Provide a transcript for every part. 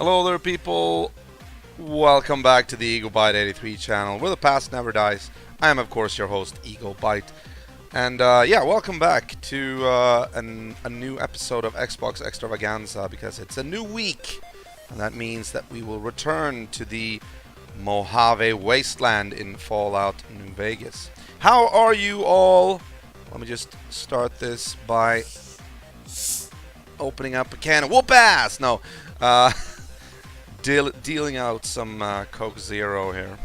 Hello there, people. Welcome back to the Eagle Byte 83 channel, where the past never dies. I am, of course, your host, Eagle Byte. And yeah, welcome back to a new episode of Xbox Xtravaganza, because it's a new week. And that means that we will return to the Mojave Wasteland in Fallout New Vegas. How are you all? Let me just start this by opening up a can of whoop-ass! No. Dealing out some Coke Zero here.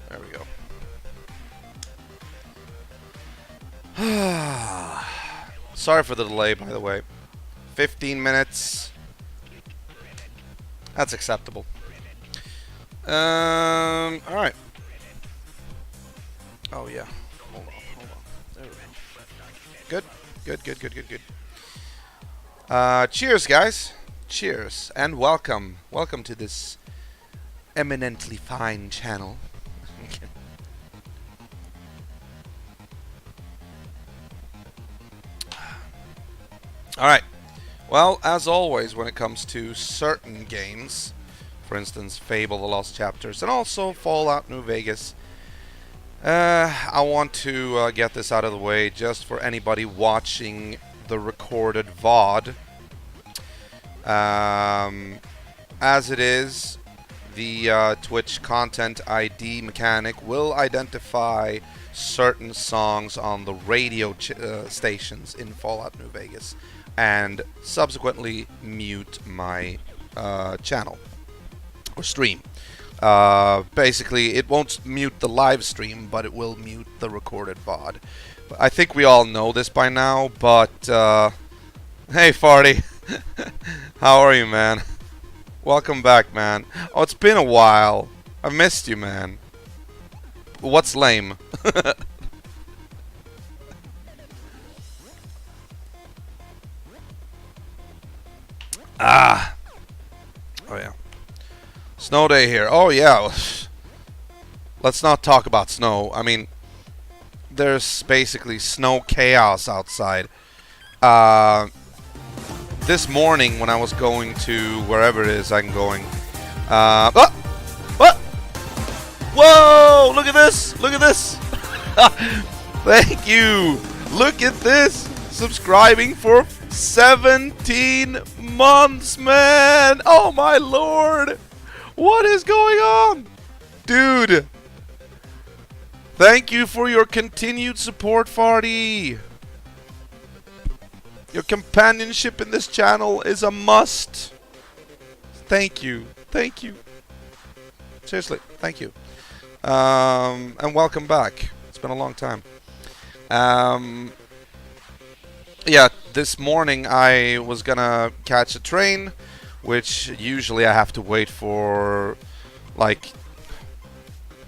There we go. Sorry for the delay, by the way. 15 minutes. That's acceptable. Alright. Oh, yeah. Hold on. There we go. Good. Good. Cheers, guys. Cheers, and welcome. Welcome to this eminently fine channel. Alright. Well, as always, when it comes to certain games, for instance, Fable: The Lost Chapters, and also Fallout New Vegas, I want to get this out of the way just for anybody watching the recorded VOD. As it is, the Twitch Content ID mechanic will identify certain songs on the radio stations in Fallout New Vegas and subsequently mute my channel or stream. Basically, it won't mute the live stream, but it will mute the recorded VOD. I think we all know this by now, but hey, Farty. How are you, man? Welcome back, man. Oh, it's been a while. I missed you, man. What's lame? Ah. Oh, yeah. Snow day here. Oh, yeah. Let's not talk about snow. I mean, there's basically snow chaos outside. This morning when I was going to wherever it is I'm going. What? Whoa! Look at this! Look at this! Thank you! Look at this! Subscribing for 17 months, man! Oh my lord! What is going on? Dude! Thank you for your continued support, Farty! Your companionship in this channel is a must. Thank you. Thank you. Seriously, thank you. And welcome back. It's been a long time. Yeah, this morning I was gonna catch a train, which usually I have to wait for like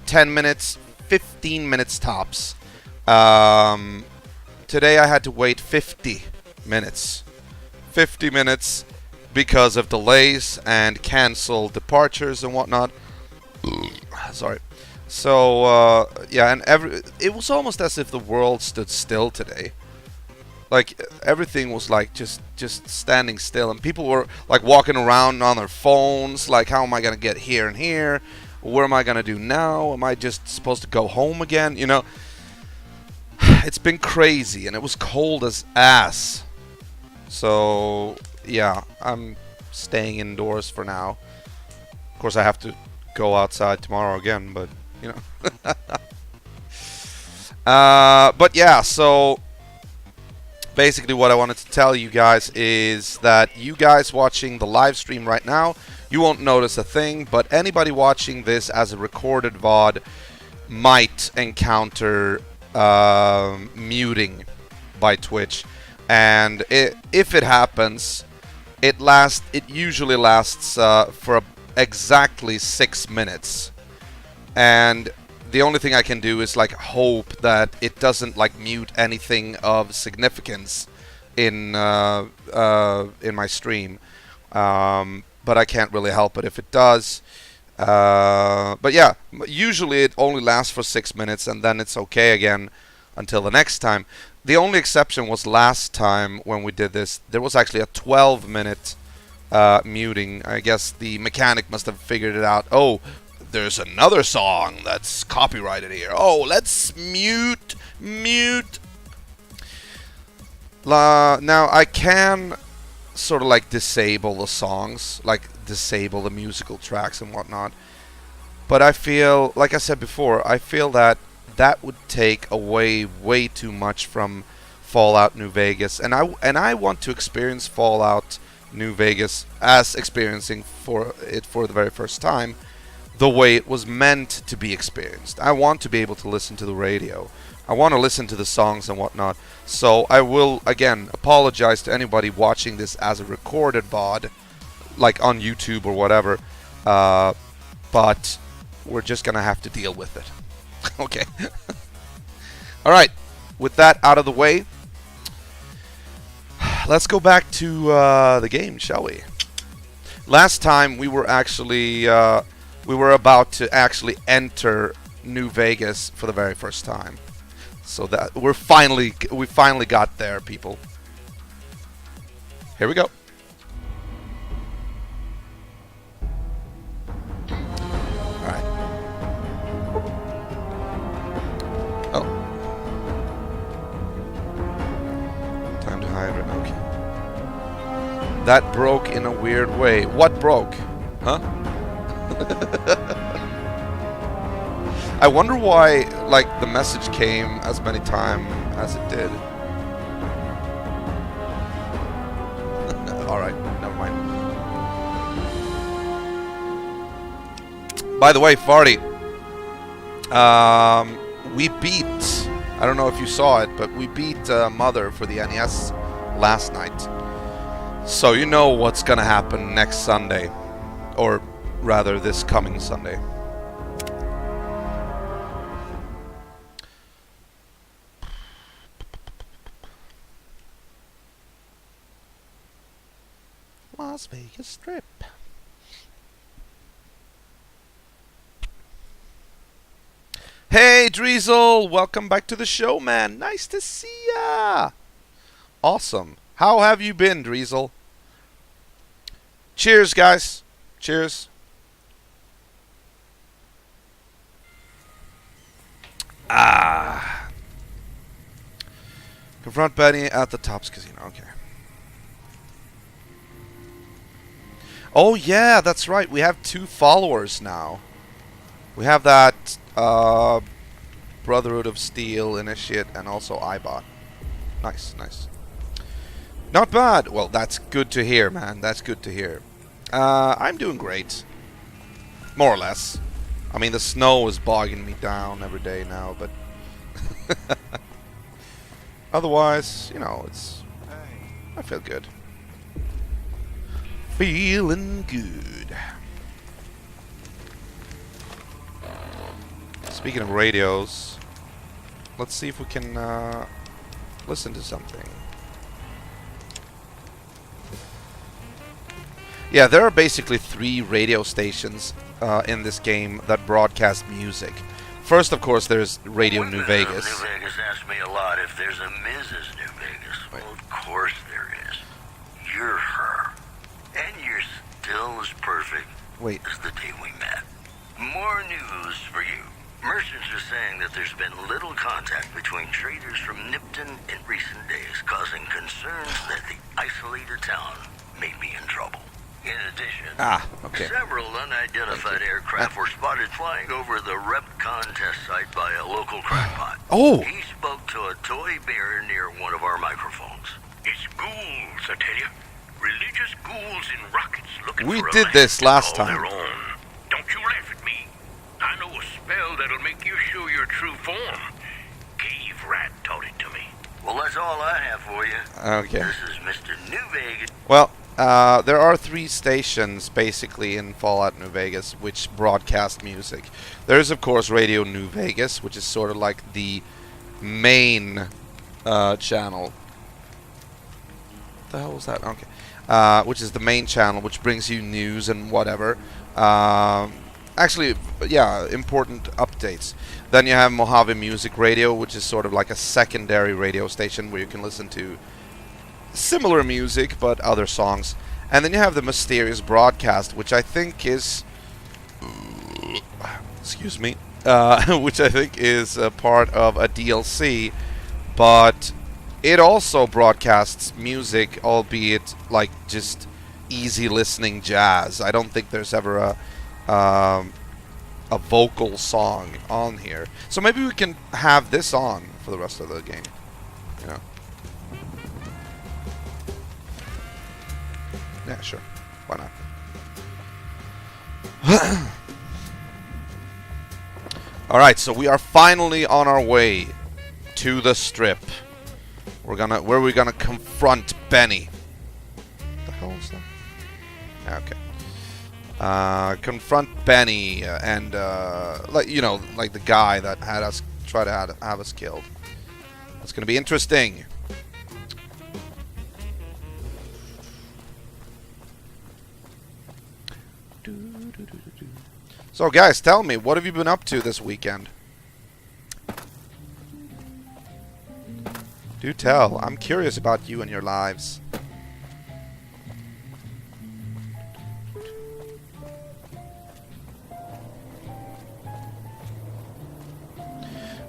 10 minutes, 15 minutes tops. Today I had to wait 50 minutes. 50 minutes because of delays and canceled departures and whatnot. Sorry. So, yeah, and it was almost as if the world stood still today. Like, everything was like just standing still, and people were like walking around on their phones, like, how am I gonna get here and here? What am I gonna do now? Am I just supposed to go home again? You know, it's been crazy, and it was cold as ass. So, yeah, I'm staying indoors for now. Of course, I have to go outside tomorrow again, but, you know. But, yeah, so basically what I wanted to tell you guys is that you guys watching the live stream right now, you won't notice a thing, but anybody watching this as a recorded VOD might encounter muting by Twitch. And if it happens, it usually lasts for exactly 6 minutes. And the only thing I can do is like hope that it doesn't like mute anything of significance in my stream. But I can't really help it if it does. But yeah, usually it only lasts for 6 minutes and then it's okay again until the next time. The only exception was last time when we did this. There was actually a 12-minute muting. I guess the mechanic must have figured it out. Oh, there's another song that's copyrighted here. Oh, let's mute. Now I can sort of like disable the songs, like disable the musical tracks and whatnot. But I feel, like I said before, I feel that that would take away way too much from Fallout New Vegas, and I want to experience Fallout New Vegas as experiencing it for the very first time, the way it was meant to be experienced. I want to be able to listen to the radio. I want to listen to the songs and whatnot. So I will, again, apologize to anybody watching this as a recorded VOD, like on YouTube or whatever. But we're just going to have to deal with it. Okay. Alright. With that out of the way, let's go back to the game, shall we? Last time we were actually... we were about to actually enter New Vegas for the very first time. So that we finally got there, people. Here we go. All right. Oh. Time to hydrate. Okay. That broke in a weird way. What broke? Huh? I wonder why, like, the message came as many times as it did. Alright, never mind. By the way, Farty, we beat, I don't know if you saw it, but we beat Mother for the NES last night. So you know what's gonna happen next Sunday. Or rather, this coming Sunday. Las Vegas Strip. Hey, Driesel! Welcome back to the show, man. Nice to see ya! Awesome. How have you been, Driesel? Cheers, guys. Cheers. Confront Benny at the Tops Casino. Okay. Oh, yeah, that's right. We have 2 followers now. We have that Brotherhood of Steel, Initiate, and also iBot. Nice, nice. Not bad. Well, that's good to hear, man. That's good to hear. I'm doing great. More or less. I mean, the snow is bogging me down every day now, but... Otherwise, you know, I feel good. Feeling good. Speaking of radios, let's see if we can listen to something. Yeah, there are basically 3 radio stations in this game that broadcast music. First, of course, there's Radio New Vegas. New Vegas asked me a lot if there's a Mrs. New Vegas. Well, of course there is. You're her. And you're still as perfect as the day we met. More news for you. Merchants are saying that there's been little contact between traders from Nipton in recent days, causing concerns that the isolated town may be in trouble. In addition, several unidentified aircraft were spotted flying over the rep contest site by a local crackpot. Oh! He spoke to a toy bear near one of our microphones. It's ghouls, I tell you. Religious ghouls in rockets looking we for a did land this last to call time. their own. Don't you laugh at me. I know a spell that'll make you show your true form. Cave Rat taught it to me. Well, that's all I have for you. Okay. This is Mr. New Vegas. Well, there are 3 stations basically in Fallout New Vegas which broadcast music. There's of course Radio New Vegas, which is sort of like the main channel. What the hell was that? Okay. Which is the main channel, which brings you news and whatever. actually, yeah, important updates. Then you have Mojave Music Radio, which is sort of like a secondary radio station where you can listen to similar music but other songs. And then you have the Mysterious Broadcast, which I think is, excuse me, which I think is a part of a DLC, but it also broadcasts music, albeit like just easy listening jazz. I don't think there's ever a vocal song on here. So maybe we can have this on for the rest of the game. You know? Yeah, sure. Why not? Alright, so we are finally on our way to the strip. Where we're gonna confront Benny. What the hell is that? Okay. Confront Benny and like the guy that had us try to have us killed. That's gonna be interesting. So guys, tell me, what have you been up to this weekend? Do tell. I'm curious about you and your lives.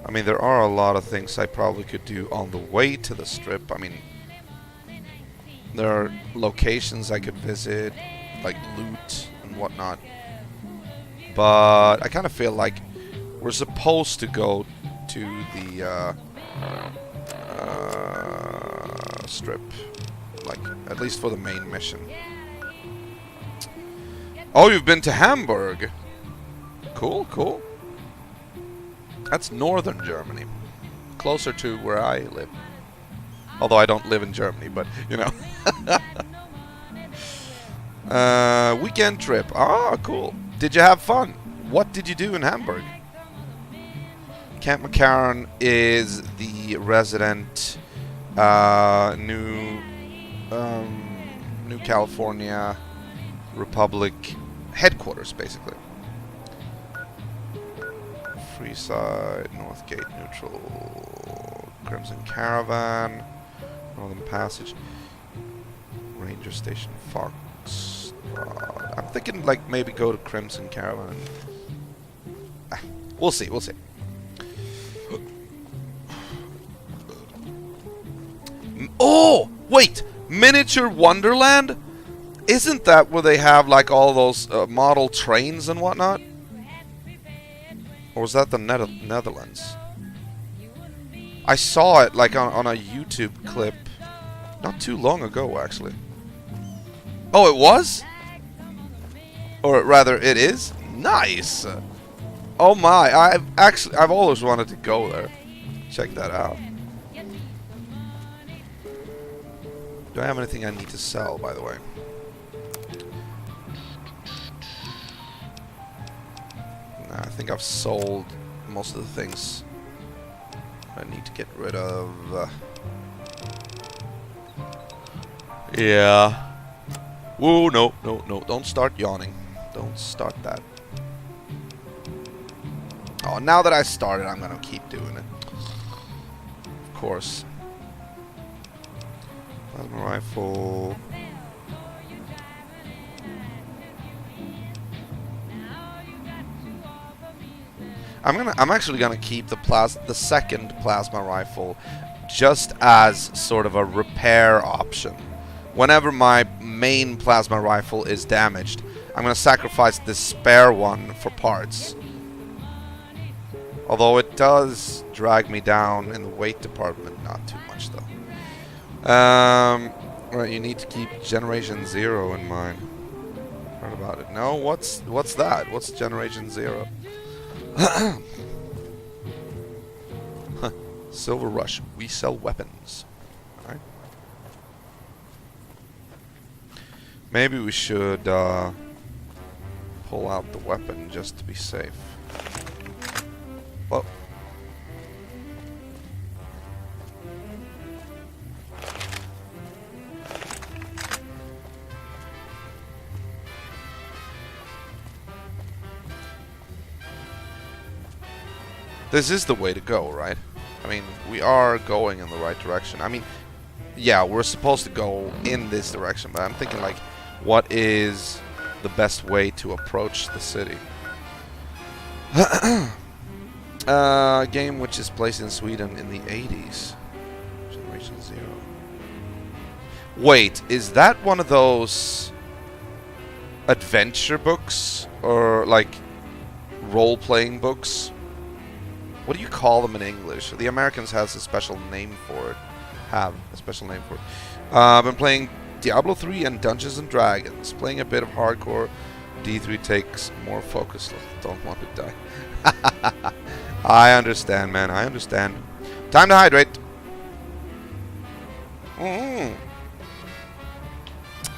I mean, there are a lot of things I probably could do on the way to the strip. I mean, there are locations I could visit, like loot and whatnot. But I kind of feel like we're supposed to go to the strip, like at least for the main mission. Oh, you've been to Hamburg. Cool, cool. That's northern Germany, closer to where I live. Although I don't live in Germany, but you know. Weekend trip. Ah, cool. Did you have fun? What did you do in Hamburg? Camp McCarran is the resident New California Republic headquarters, basically. Freeside, Northgate, Neutral, Crimson Caravan, Northern Passage, Ranger Station, Fox. I'm thinking like maybe go to Crimson Caravan. We'll see, we'll see. Oh, wait! Miniature Wonderland? Isn't that where they have like all those model trains and whatnot? Or was that the Netherlands? I saw it like on a YouTube clip not too long ago, actually. Oh, it was? Or rather, it is? Nice! Oh my, I've always wanted to go there. Check that out. Do I have anything I need to sell, by the way? Nah, I think I've sold most of the things I need to get rid of. Yeah. Whoa, no, no, no. Don't start yawning. Don't start that. Oh, now that I started, I'm gonna keep doing it. Of course. Plasma rifle. I'm actually gonna keep the second plasma rifle just as sort of a repair option. Whenever my main plasma rifle is damaged, I'm gonna sacrifice this spare one for parts. Although it does drag me down in the weight department, not too much though. Right, you need to keep Generation 0 in mind. Heard about it. No, what's that? What's Generation 0? Silver Rush. We sell weapons. Alright. Maybe we should pull out the weapon just to be safe. Whoa. This is the way to go, right? I mean, we are going in the right direction. I mean, yeah, we're supposed to go in this direction, but I'm thinking, like, what is the best way to approach the city? A game which is placed in Sweden in the 80s. Generation 0. Wait, is that one of those adventure books? Or, like, role-playing books? What do you call them in English? The Americans has a special name for it. Have a special name for it. I've been playing Diablo 3 and Dungeons and Dragons. Playing a bit of hardcore. D3 takes more focus. Don't want to die. I understand, man. I understand. Time to hydrate.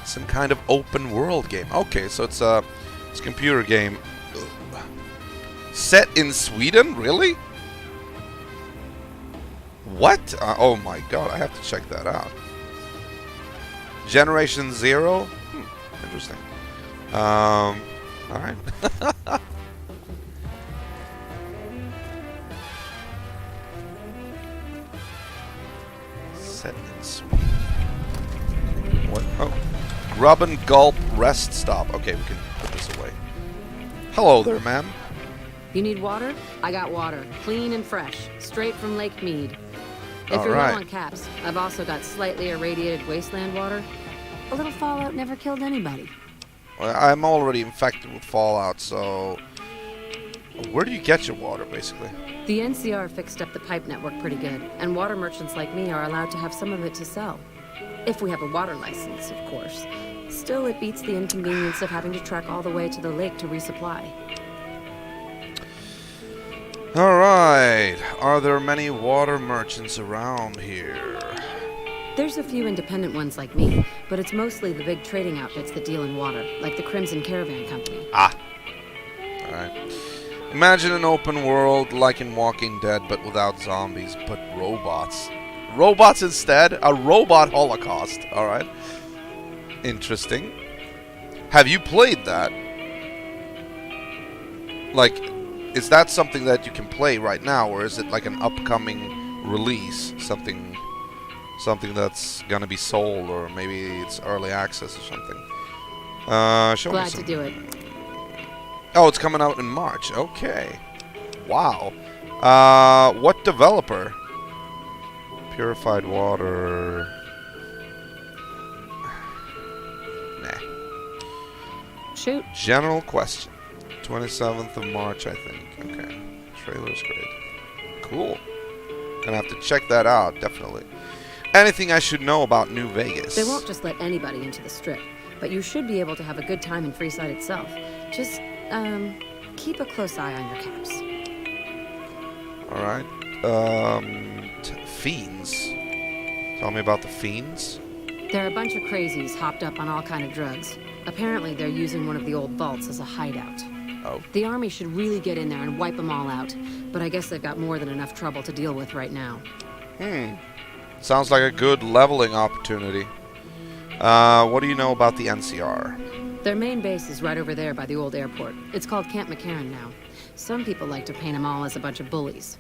Some kind of open world game. Okay, so it's a computer game. Set in Sweden? Really? What? Oh my god, I have to check that out. Generation 0? Interesting. Alright. Set in Sweden. What? Oh. Grub and Gulp Rest Stop. Okay, we can put this away. Hello there, ma'am. You need water? I got water. Clean and fresh. Straight from Lake Mead. If you're low on caps, I've also got slightly irradiated wasteland water. A little fallout never killed anybody. Well, I'm already infected with fallout, so... Where do you get your water, basically? The NCR fixed up the pipe network pretty good, and water merchants like me are allowed to have some of it to sell. If we have a water license, of course. Still, it beats the inconvenience of having to trek all the way to the lake to resupply. Alright. Are there many water merchants around here? There's a few independent ones like me, but it's mostly the big trading outfits that deal in water, like the Crimson Caravan Company. Ah. Alright. Imagine an open world like in Walking Dead, but without zombies, but robots. Robots instead? A robot holocaust. Alright. Interesting. Have you played that? Like, is that something that you can play right now, or is it like an upcoming release? Something that's gonna be sold, or maybe it's early access or something. Show me Glad some. to do it. Oh, it's coming out in March. Okay. Wow. What developer? Purified water. Nah. Shoot. General question. 27th of March, I think. Okay. Trailer's great. Cool. Gonna have to check that out, definitely. Anything I should know about New Vegas? They won't just let anybody into the strip, but you should be able to have a good time in Freeside itself. Just, keep a close eye on your caps. Alright. Fiends. Tell me about the Fiends. They're a bunch of crazies hopped up on all kind of drugs. Apparently, they're using one of the old vaults as a hideout. Oh. The army should really get in there and wipe them all out, but I guess they've got more than enough trouble to deal with right now. Sounds like a good leveling opportunity. What do you know about the NCR? Their main base is right over there by the old airport. It's called Camp McCarran now. Some people like to paint them all as a bunch of bullies.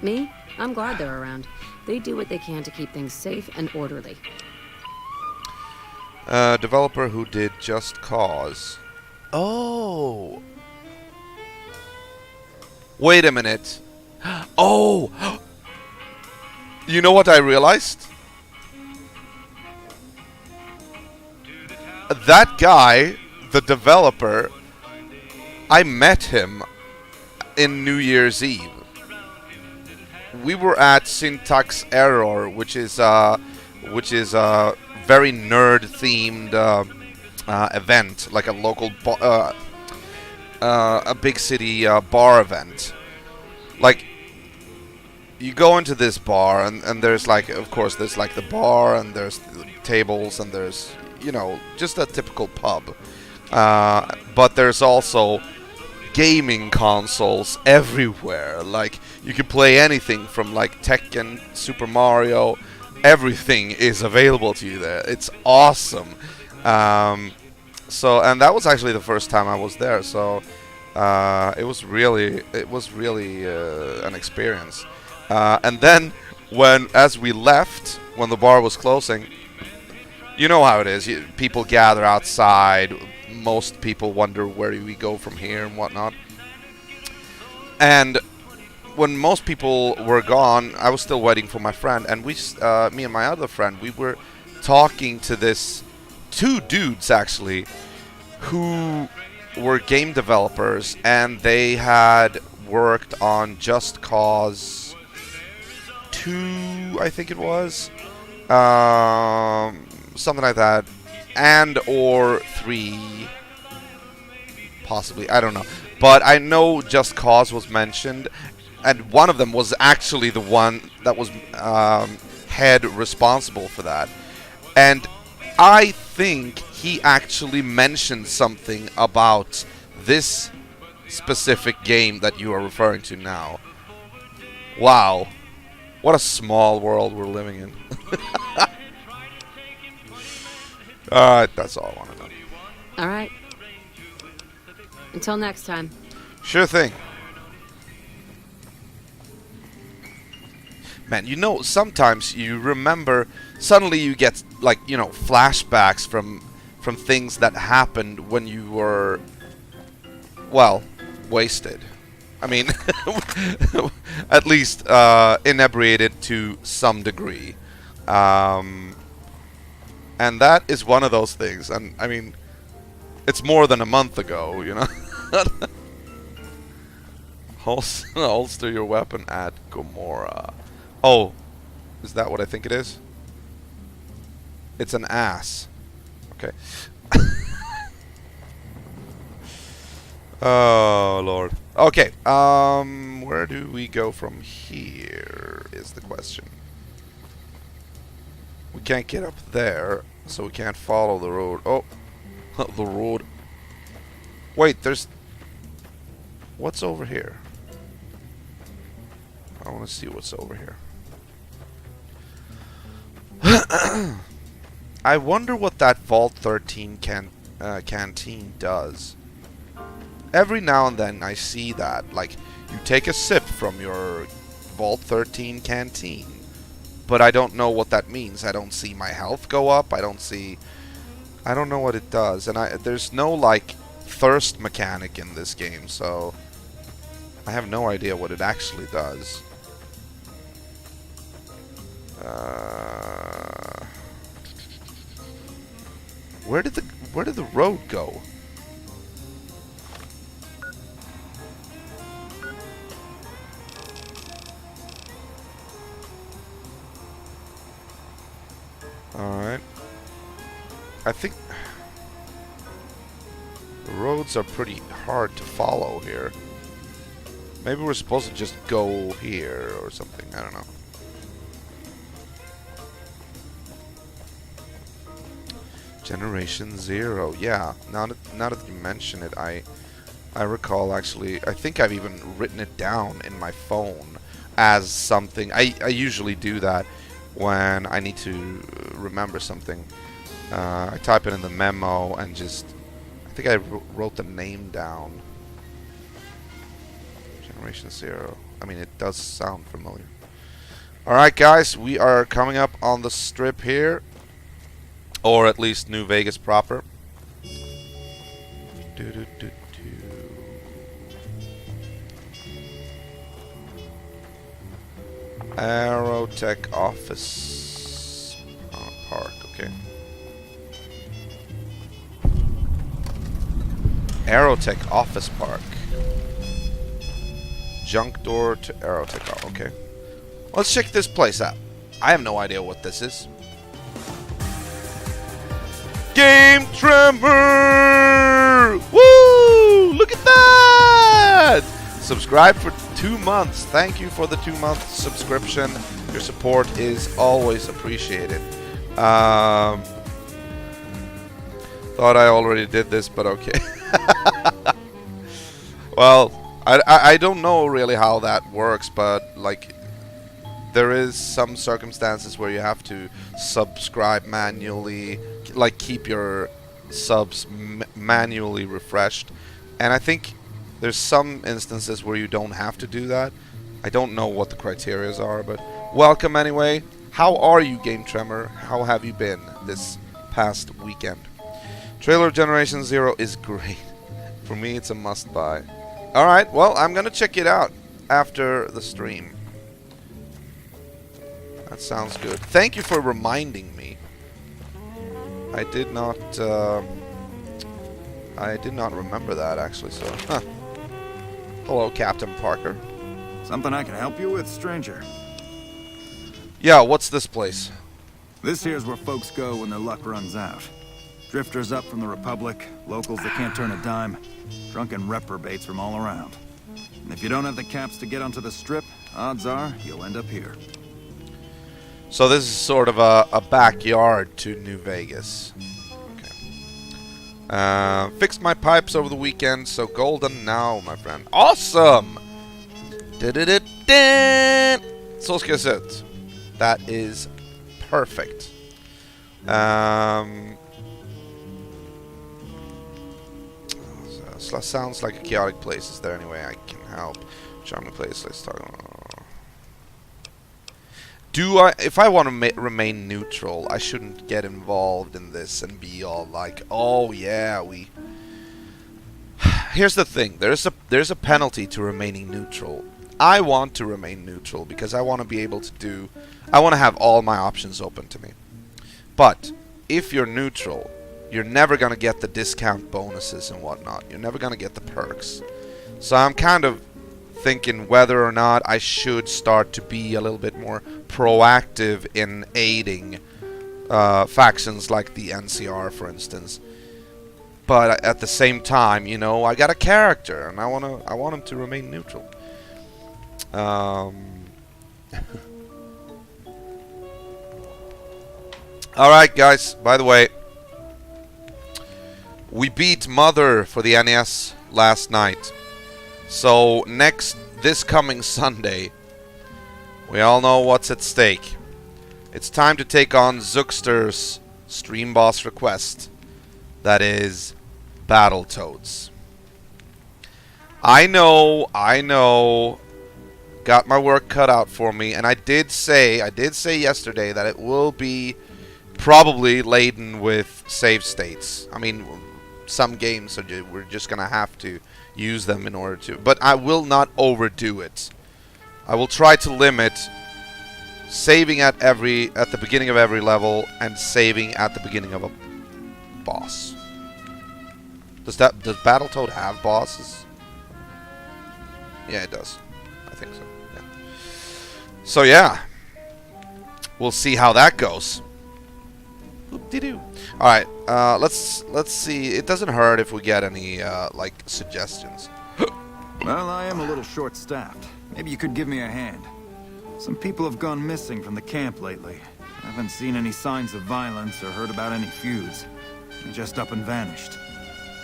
Me? I'm glad they're around. They do what they can to keep things safe and orderly. Developer who did Just Cause. Oh! Wait a minute. Oh! You know what I realized? That guy, the developer, I met him in New Year's Eve. We were at Syntax Error, which is a very nerd-themed event, like a local, a big city bar event. Like, you go into this bar, and there's like, of course, there's like the bar, and there's the tables, and there's, you know, just a typical pub. But there's also gaming consoles everywhere. Like, you can play anything from like Tekken, Super Mario. Everything is available to you there. It's awesome. So, and that was actually the first time I was there. So, It was really an experience. And then as we left, when the bar was closing, you know how it is. People gather outside. Most people wonder where do we go from here and whatnot. And when most people were gone, I was still waiting for my friend, and me and my other friend, we were talking to this two dudes actually, who were game developers, and they had worked on Just Cause 2, I think it was, something like that, and or 3, possibly, I don't know. But I know Just Cause was mentioned, and one of them was actually the one that was head responsible for that. And I think he actually mentioned something about this specific game that you are referring to now. Wow. What a small world we're living in. Alright, that's all I want to know. Alright. Until next time. Sure thing. Man, you know, sometimes you remember, suddenly you get, like, you know, flashbacks from things that happened when you were, well, wasted. I mean, at least inebriated to some degree. And that is one of those things. And, I mean, it's more than a month ago, you know. Holster your weapon at Gomorrah. Oh, is that what I think it is? It's an ass. Okay. Oh, Lord. Okay, where do we go from here is the question. We can't get up there, so we can't follow the road. Oh, the road. Wait, there's... What's over here? I want to see what's over here. I wonder what that Vault 13 canteen does. Every now and then I see that, like, you take a sip from your Vault 13 canteen, but I don't know what that means. I don't see my health go up. I don't know what it does, and there's no, like, thirst mechanic in this game, so I have no idea what it actually does. Where did the road go? Alright. I think the roads are pretty hard to follow here. Maybe we're supposed to just go here or something. I don't know. Generation 0. Yeah, now that you mention it, I recall actually, I think I've even written it down in my phone as something. I usually do that when I need to remember something. I type it in the memo and just, I think I wrote the name down. Generation 0. I mean, it does sound familiar. Alright guys, we are coming up on the strip here. Or at least New Vegas proper. Aerotech office park, okay. Aerotech office park. Junk door to Aerotech, okay. Let's check this place out. I have no idea what this is. Game Tremor! Woo! Look at that! Subscribe for 2 months. Thank you for the 2-month subscription. Your support is always appreciated. Thought I already did this, but okay. Well, I don't know really how that works, but like there is some circumstances where you have to subscribe manually, like keep your subs manually refreshed, and I think There's some instances where you don't have to do that. I don't know what the criterias are, but welcome anyway. How are you, Game Tremor? How have you been this past weekend? Trailer Generation Zero is great. For me, it's a must-buy. Alright, well, I'm gonna check it out after the stream. That sounds good. Thank you for reminding me. I did not remember that, actually, so... Huh. Hello, Captain Parker. Something I can help you with, stranger? Yeah, what's this place? This here's where folks go when their luck runs out. Drifters up from the Republic, locals that can't turn a dime, drunken reprobates from all around. And if you don't have the caps to get onto the Strip, odds are you'll end up here. So this is sort of a backyard to New Vegas. Okay. Fixed my pipes over the weekend, so golden now, my friend. Awesome! Så ska jag se ut. That is perfect. Sounds like a chaotic place. Is there any way I can help? Charming place. Let's talk. If I want to remain neutral, I shouldn't get involved in this and be all like, oh yeah, we... Here's the thing. There's a penalty to remaining neutral. I want to remain neutral because I want to be able to do... I want to have all my options open to me. But if you're neutral, you're never going to get the discount bonuses and whatnot. You're never going to get the perks. So I'm kind of thinking whether or not I should start to be a little bit more proactive in aiding factions like the NCR, for instance. But at the same time, you know, I got a character and I want him to remain neutral. Alright, guys, by the way, we beat Mother for the NES last night. So this coming Sunday, we all know what's at stake. It's time to take on Zookster's stream boss request. That is Battletoads. I know. Got my work cut out for me, and I did say yesterday that it will be probably laden with save states. I mean, some games we're just gonna have to use them in order to, but I will not overdo it. I will try to limit saving at the beginning of every level and saving at the beginning of a boss. Does Battletoad have bosses? Yeah, it does. I think so. Yeah. So yeah, we'll see how that goes. Whoop-de-doo. All right, let's see. It doesn't hurt if we get any like suggestions. Well, I am a little short-staffed. Maybe you could give me a hand. Some people have gone missing from the camp lately. I haven't seen any signs of violence or heard about any feuds. They just up and vanished.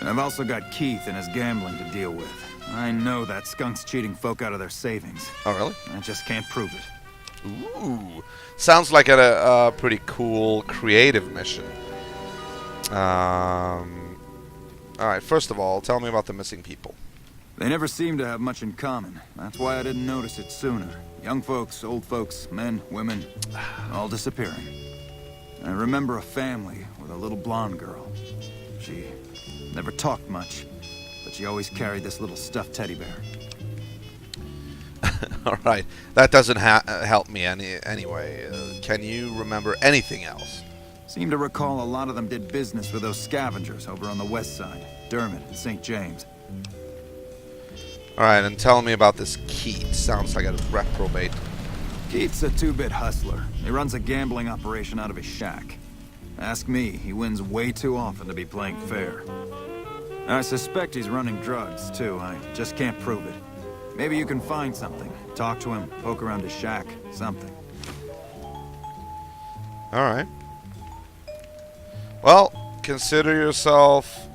And I've also got Keith and his gambling to deal with. I know that skunk's cheating folk out of their savings. Oh, really? I just can't prove it. Ooh. Sounds like a pretty cool, creative mission. Alright, first of all, tell me about the missing people. They never seem to have much in common. That's why I didn't notice it sooner. Young folks, old folks, men, women, all disappearing. I remember a family with a little blonde girl. She never talked much, but she always carried this little stuffed teddy bear. Alright, that doesn't help me anyway. Can you remember anything else? Seem to recall a lot of them did business with those scavengers over on the west side. Dermot and St. James. Alright, and tell me about this Keith. Sounds like a reprobate. Keith's a two-bit hustler. He runs a gambling operation out of his shack. Ask me, he wins way too often to be playing fair. I suspect he's running drugs, too. I just can't prove it. Maybe you can find something. Talk to him, poke around his shack, something. Alright. Well, consider yourself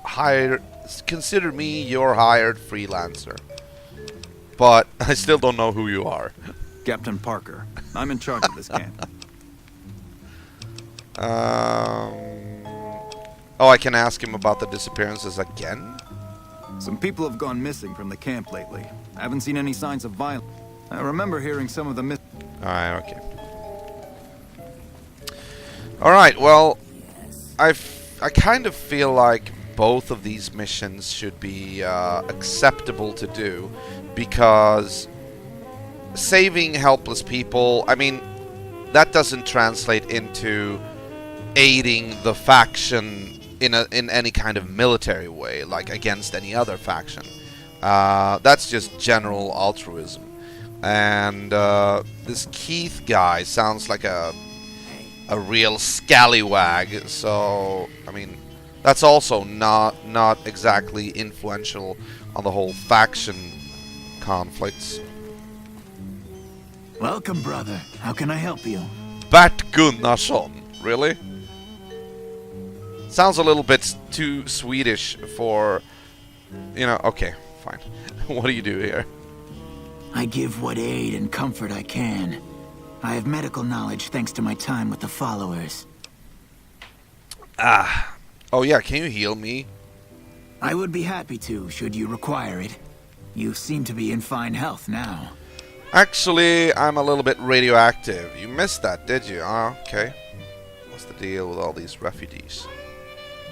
hired. Consider me your hired freelancer. But I still don't know who you are. Captain Parker. I'm in charge of this camp. Oh, I can ask him about the disappearances again? Some people have gone missing from the camp lately. I haven't seen any signs of violence. I remember hearing some of the Alright, okay. Alright, well, I kind of feel like both of these missions should be acceptable to do, because saving helpless people, I mean, that doesn't translate into aiding the faction in any kind of military way, like against any other faction. That's just general altruism. And this Keith guy sounds like a real scallywag, so I mean, that's also not exactly influential on the whole faction conflicts. Welcome, brother. How can I help you? Bert Gunnarsson, really? Sounds a little bit too Swedish for, you know. Okay, fine. What do you do here? I give what aid and comfort I can. I have medical knowledge thanks to my time with the followers. Ah. Oh yeah, can you heal me? I would be happy to, should you require it. You seem to be in fine health now. Actually, I'm a little bit radioactive. You missed that, did you? Oh, okay. What's the deal with all these refugees?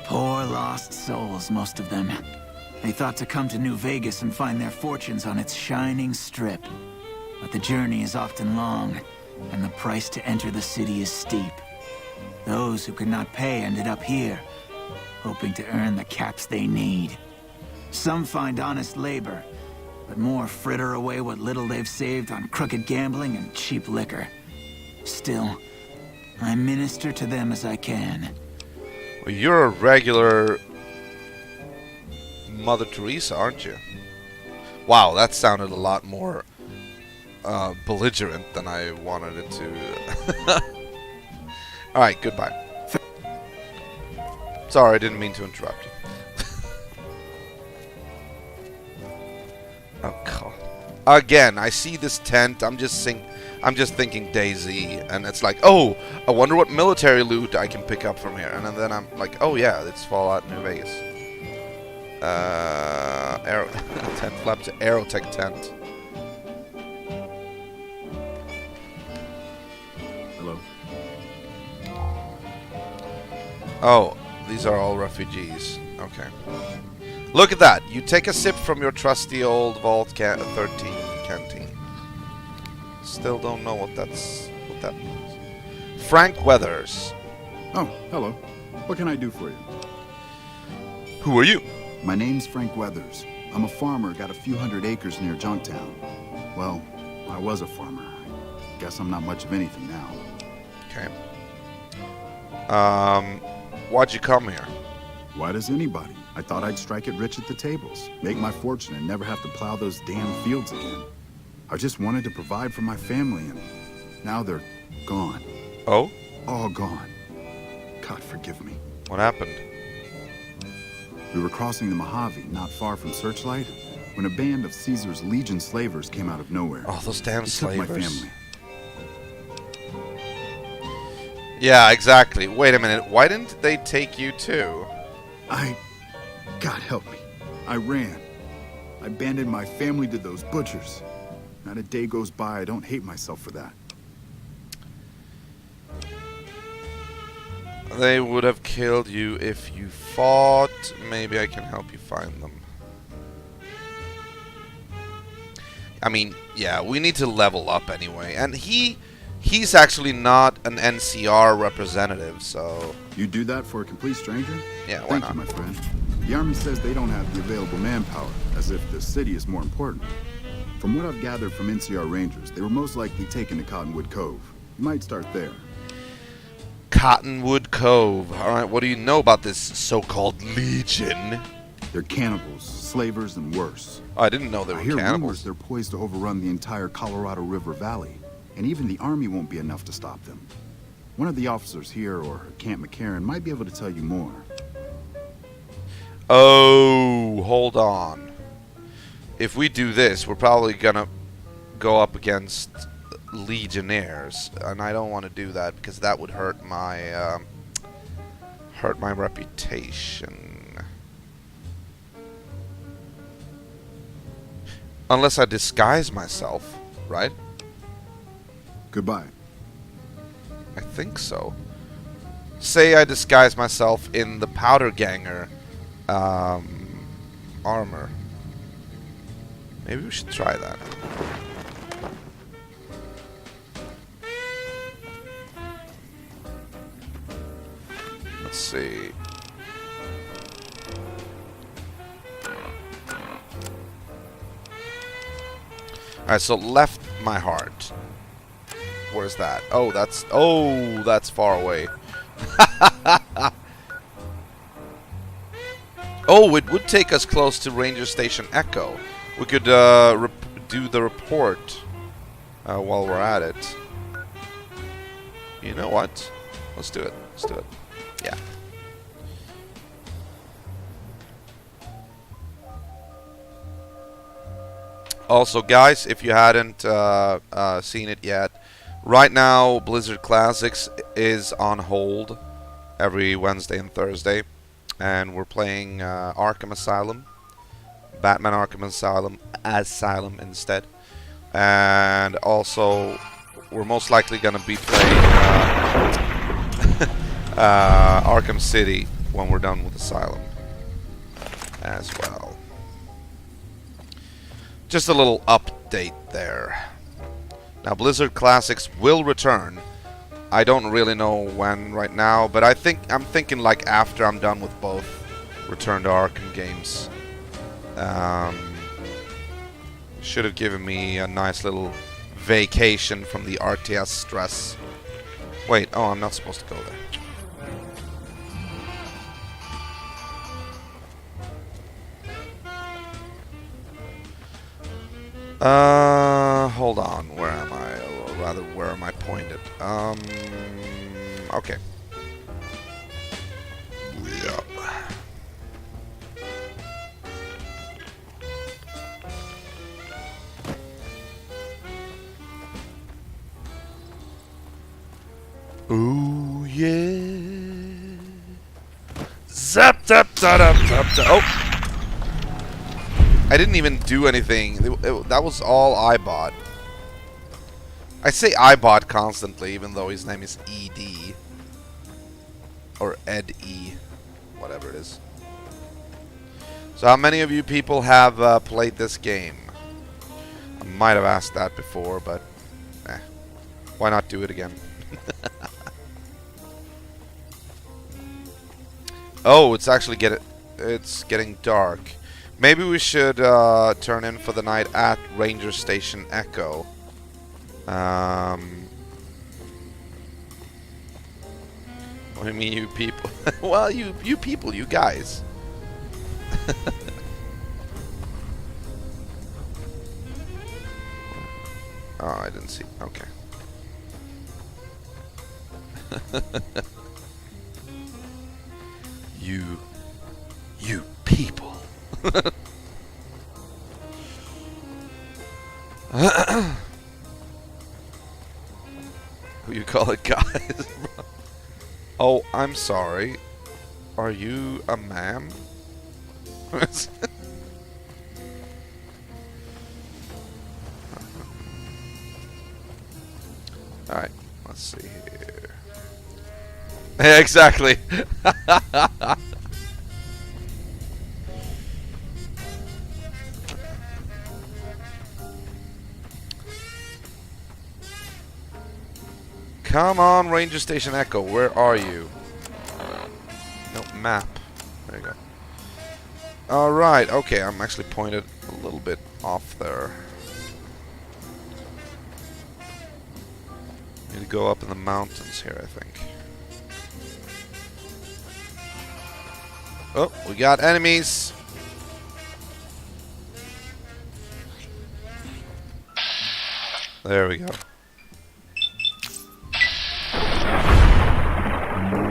Poor lost souls, most of them. They thought to come to New Vegas and find their fortunes on its shining strip. But the journey is often long, and the price to enter the city is steep. Those who could not pay ended up here, hoping to earn the caps they need. Some find honest labor, but more fritter away what little they've saved on crooked gambling and cheap liquor. Still, I minister to them as I can. Well, you're a regular Mother Teresa, aren't you? Wow, that sounded a lot more belligerent than I wanted it to. Alright, goodbye. Sorry, I didn't mean to interrupt you. Oh god. Again, I see this tent, I'm just thinking Daisy, and it's like, oh, I wonder what military loot I can pick up from here. And then I'm like, oh yeah, it's Fallout New Vegas. Aero tent flap to Aerotech tent. Hello. Oh, these are all refugees. Okay. Look at that. You take a sip from your trusty old Vault 13 canteen. Still don't know what that means. Frank Weathers. Oh, hello. What can I do for you? Who are you? My name's Frank Weathers. I'm a farmer, got a few hundred acres near Junktown. Well, I was a farmer. I guess I'm not much of anything now. Okay. Why'd you come here? Why does anybody? I thought I'd strike it rich at the tables, make my fortune, and never have to plow those damn fields again. I just wanted to provide for my family, and now they're gone. Oh? All gone. God forgive me. What happened? We were crossing the Mojave, not far from Searchlight, when a band of Caesar's Legion slavers came out of nowhere. Oh, those damn They slavers. took my family. Yeah, exactly. Wait a minute. Why didn't they take you too? God help me. I ran. I abandoned my family to those butchers. Not a day goes by I don't hate myself for that. They would have killed you if you fought. Maybe I can help you find them. I mean, yeah, we need to level up anyway. And he's actually not an NCR representative, so... You do that for a complete stranger? Yeah, why Thank not? you, my friend. The Army says they don't have the available manpower, as if the city is more important. From what I've gathered from NCR Rangers, they were most likely taken to Cottonwood Cove. You might start there. Cottonwood Cove. Alright, what do you know about this so-called Legion? They're cannibals, slavers, and worse. Oh, I didn't know they were I hear rumors cannibals. they're poised to overrun the entire Colorado River Valley, and even the Army won't be enough to stop them. One of the officers here, or Camp McCarran, might be able to tell you more. Oh, hold on. If we do this, we're probably gonna go up against Legionnaires, and I don't want to do that because that would hurt my reputation. Unless I disguise myself, right? Goodbye. I think so. Say I disguise myself in the powder ganger armor. Maybe we should try that. Let's see. Alright, so left my heart. Where's that? Oh, that's far away. Oh, it would take us close to Ranger Station Echo. We could do the report while we're at it. You know what? Let's do it. Let's do it. Yeah. Also, guys, if you hadn't seen it yet, right now Blizzard Classics is on hold every Wednesday and Thursday, and we're playing Arkham Asylum, Batman Arkham Asylum instead, and also we're most likely gonna be playing Arkham City when we're done with Asylum as well. Just a little update there. Now, Blizzard Classics will return. I don't really know when right now, but I'm thinking like after I'm done with both Return to Arkham games. Should have given me a nice little vacation from the RTS stress. Wait, oh, I'm not supposed to go there. Hold on. Where am I? Or rather, where am I pointed? Okay. Yep. Ooh, yeah. Zap, zap, zap, zap, zap. Oh! I didn't even do anything. That was all I bought. I say I bought constantly, even though his name is ED. Or Ed E. Whatever it is. So how many of you people have played this game? I might have asked that before, but why not do it again? Oh, it's actually getting dark. Maybe we should turn in for the night at Ranger Station Echo. What do you mean, you people? Well, you people, you guys. Oh, I didn't see. Okay. You people. Who you call it, guys? Oh, I'm sorry. Are you a ma'am? Alright, let's see here. Yeah, exactly. Come on, Ranger Station Echo, where are you? No, map. There you go. Alright, okay, I'm actually pointed a little bit off there. Need to go up in the mountains here, I think. Oh, we got enemies! There we go.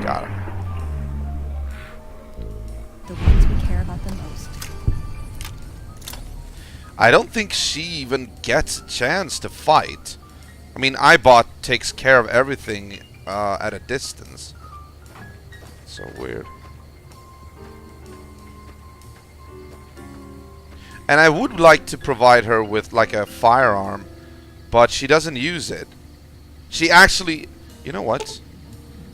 Got him. The ones we care about the most. I don't think she even gets a chance to fight. I mean, iBot takes care of everything at a distance. So weird. And I would like to provide her with like a firearm, but she doesn't use it. She actually, you know what?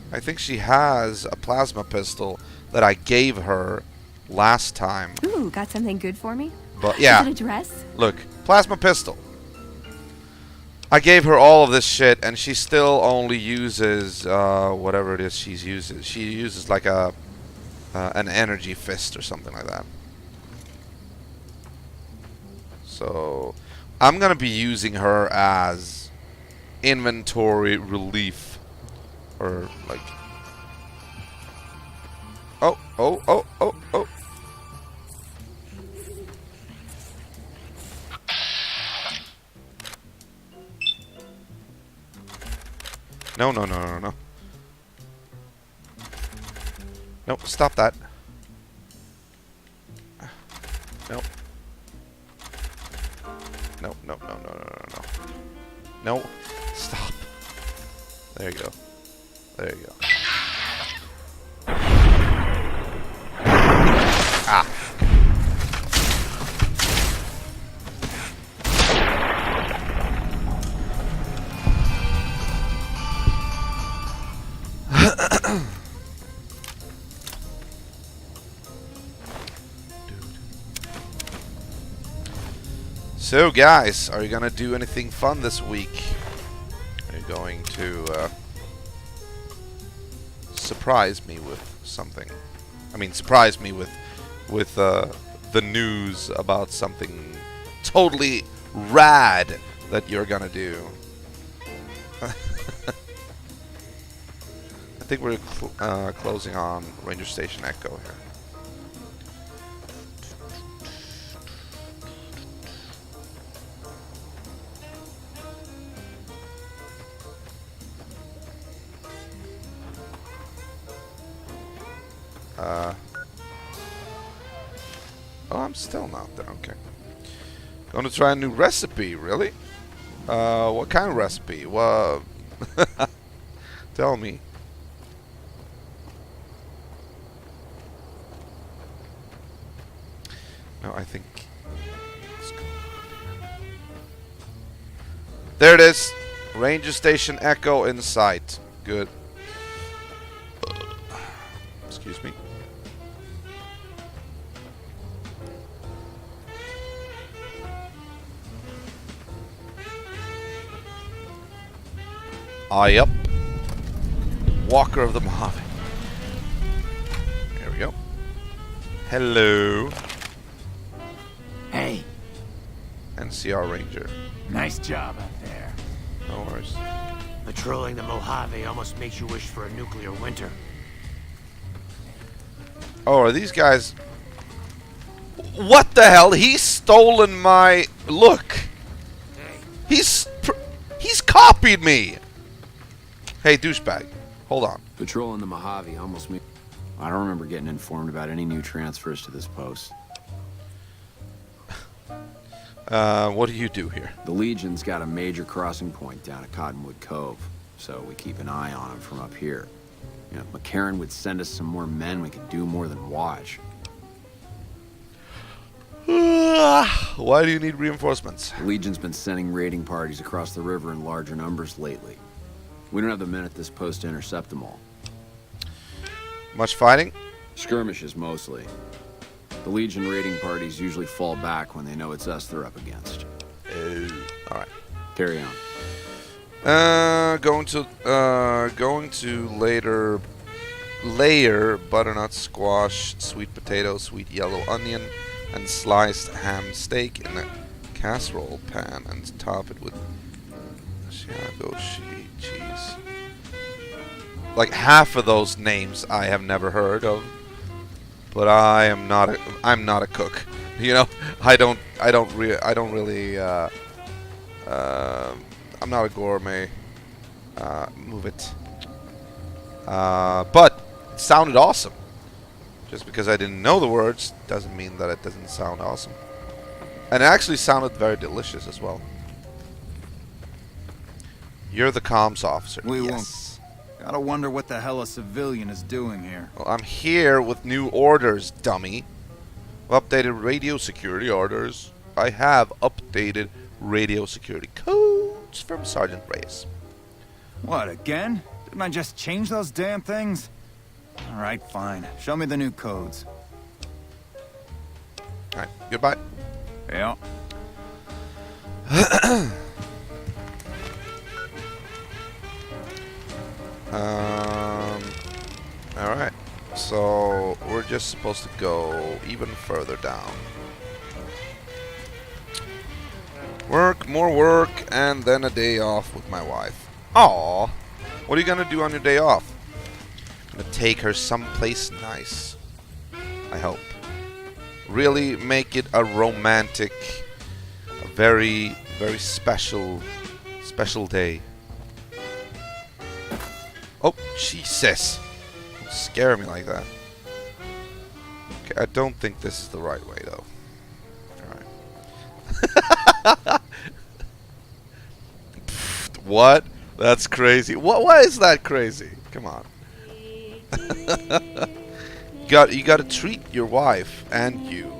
I think she has a plasma pistol that I gave her last time. Ooh, got something good for me? But yeah, Is it a dress? look, plasma pistol. I gave her all of this shit, and she still only uses whatever it is she uses. She uses like a an energy fist or something like that. So I'm gonna be using her as inventory relief, or like. Oh! No. No, stop that. No. No. No. Stop. There you go. There you go. Ah. So guys, are you gonna do anything fun this week? Are you going to surprise me with something? I mean, surprise me with the news about something totally rad that you're gonna do. I think we're closing on Ranger Station Echo here. Oh, I'm still not there. Okay. Going to try a new recipe, really? What kind of recipe? Well, tell me. No, I think. Let's go. There it is. Ranger Station Echo in sight. Good. Excuse me. Yep. Walker of the Mojave. There we go. Hello. Hey. NCR Ranger. Nice job out there. No worries. Patrolling the Mojave almost makes you wish for a nuclear winter. Oh, are these guys... What the hell? He's stolen my... Look. He's copied me. Hey, douchebag. Hold on. Patrolling the Mojave almost me. I don't remember getting informed about any new transfers to this post. What do you do here? The Legion's got a major crossing point down at Cottonwood Cove, so we keep an eye on them from up here. You know, if McCarran would send us some more men, we could do more than watch. Why do you need reinforcements? The Legion's been sending raiding parties across the river in larger numbers lately. We don't have the men at this post to intercept them all. Much fighting? Skirmishes, mostly. The Legion raiding parties usually fall back when they know it's us they're up against. Alright. Carry on. Going to layer butternut squash, sweet potato, sweet yellow onion, and sliced ham steak in a casserole pan and top it with Chicago cheese. Like half of those names I have never heard of, but I'm not a cook. You know, I'm not a gourmet. Move it. But it sounded awesome. Just because I didn't know the words doesn't mean that it doesn't sound awesome. And it actually sounded very delicious as well. You're the comms officer. We yes. won't. Gotta wonder what the hell a civilian is doing here. Well, I'm here with new orders, dummy. Updated radio security orders. I have updated radio security codes from Sergeant Reyes. What, again? Didn't I just change those damn things? Alright, fine. Show me the new codes. Alright, goodbye. Yeah. Alright. So, we're just supposed to go even further down. Work, more work, and then a day off with my wife. Aww. What are you gonna do on your day off? I'm gonna take her someplace nice. I hope. Really make it a romantic, a very, very special day. Oh, Jesus. Don't scare me like that. Okay, I don't think this is the right way, though. Alright. What? That's crazy. Why is that crazy? Come on. You gotta treat your wife and you.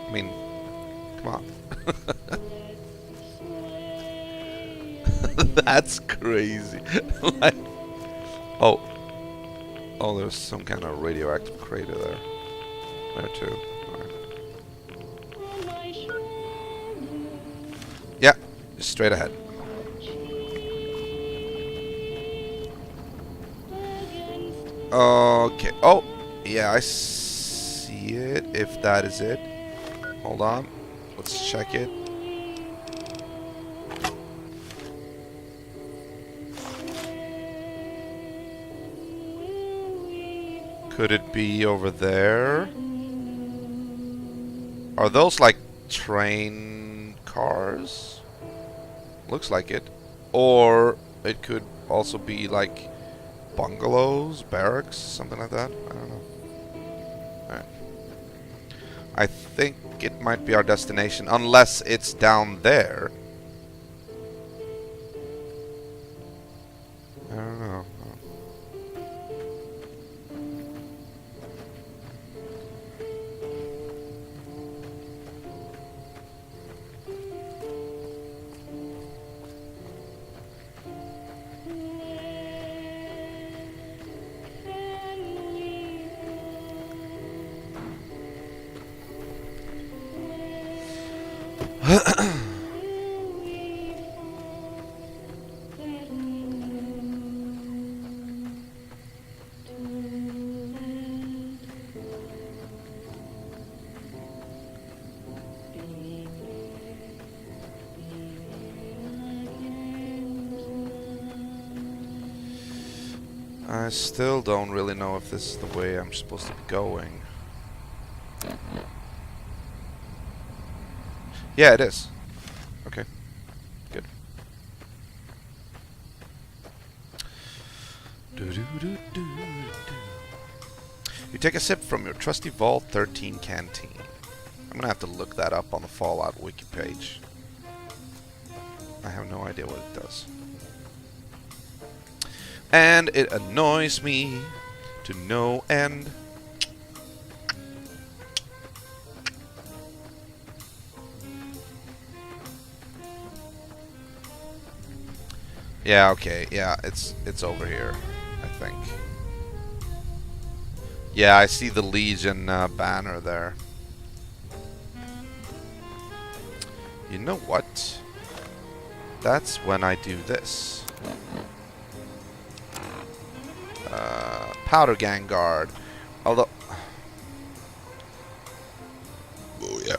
I mean, come on. That's crazy. Like, oh, there's some kind of radioactive crater there. There too. Right. Yeah, just straight ahead. Okay. Oh, yeah, I see it. If that is it. Hold on. Let's check it. Could it be over there? Are those like train cars? Looks like it. Or it could also be like bungalows, barracks, something like that. I don't know. Alright. I think it might be our destination, unless it's down there. I don't know. I still don't really know if this is the way I'm supposed to be going. Yeah, it is. Okay. Good. You take a sip from your trusty Vault 13 canteen. I'm gonna have to look that up on the Fallout wiki page. I have no idea what it does. And it annoys me to no end. Yeah, okay. Yeah, it's over here, I think. Yeah, I see the Legion banner there. You know what? That's when I do this. Powder Gang Guard. Although... Oh, yeah.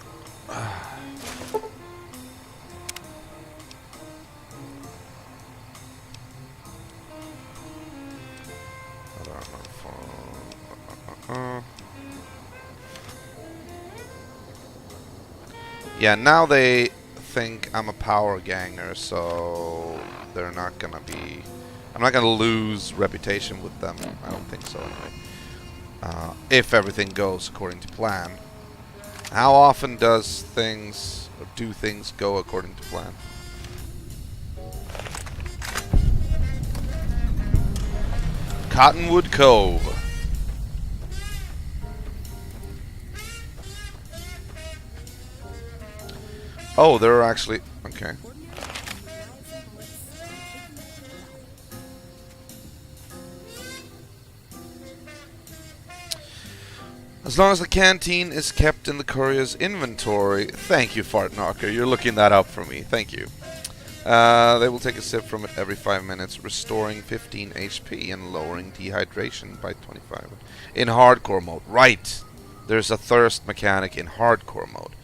Yeah, now they think I'm a power ganger, so they're not gonna be... I'm not gonna lose reputation with them. I don't think so, anyway. If everything goes according to plan. How often does things, or do things go according to plan? Cottonwood Cove. Oh, there are actually... Okay. As long as the canteen is kept in the courier's inventory. Thank you, Fartknocker. You're looking that up for me. Thank you. They will take a sip from it every 5 minutes, restoring 15 HP and lowering dehydration by 25. In hardcore mode. Right! There's a thirst mechanic in hardcore mode.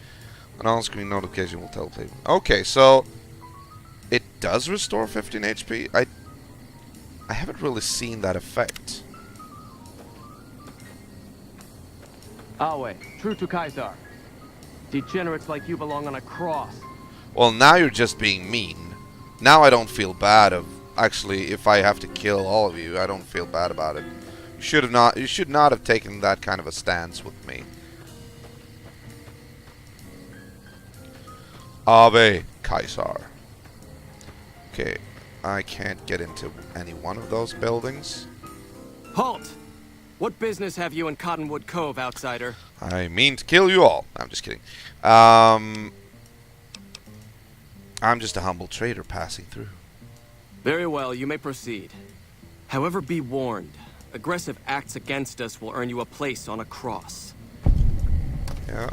An on-screen notification will tell the player. Okay, so... It does restore 15 HP? I haven't really seen that effect. Awe, true to Kaiser. Degenerates like you belong on a cross. Well, now you're just being mean. Now I don't feel bad of... Actually, if I have to kill all of you, I don't feel bad about it. You should not have taken that kind of a stance with me. Ave Kaiser. Okay, I can't get into any one of those buildings. Halt! What business have you in Cottonwood Cove, outsider? I mean to kill you all. I'm just kidding. I'm just a humble trader passing through. Very well, you may proceed. However, be warned. Aggressive acts against us will earn you a place on a cross. Yeah.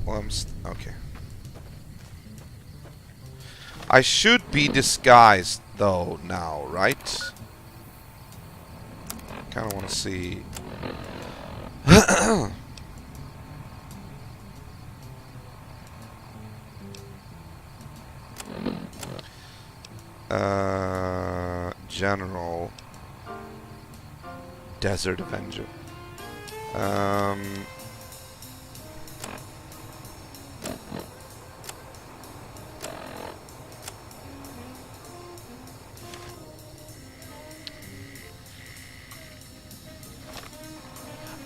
Well, okay. I should be disguised, though, now, right? Kind of want to see... General Desert Avenger.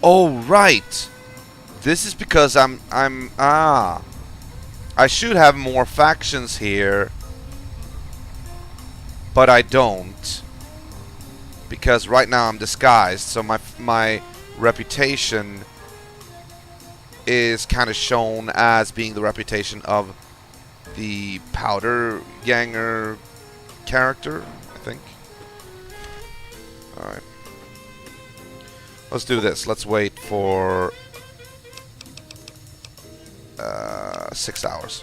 Oh, right. This is because I should have more factions here, but I don't. Because right now I'm disguised, so my reputation is kind of shown as being the reputation of the Powder Ganger character, I think. Alright. Let's do this. Let's wait for 6 hours.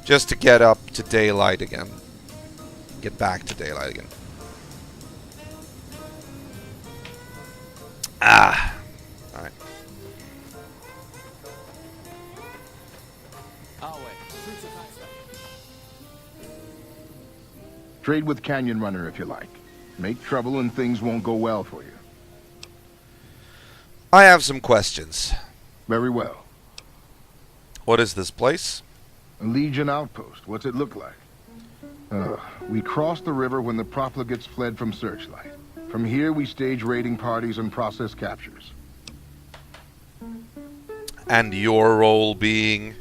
Just to get up to daylight again. Get back to daylight again. Ah! Alright. Trade with Canyon Runner if you like. Make trouble and things won't go well for you. I have some questions. Very well. What is this place? A Legion outpost. What's it look like? We crossed the river when the profligates fled from Searchlight. From here, we stage raiding parties and process captures. And your role being?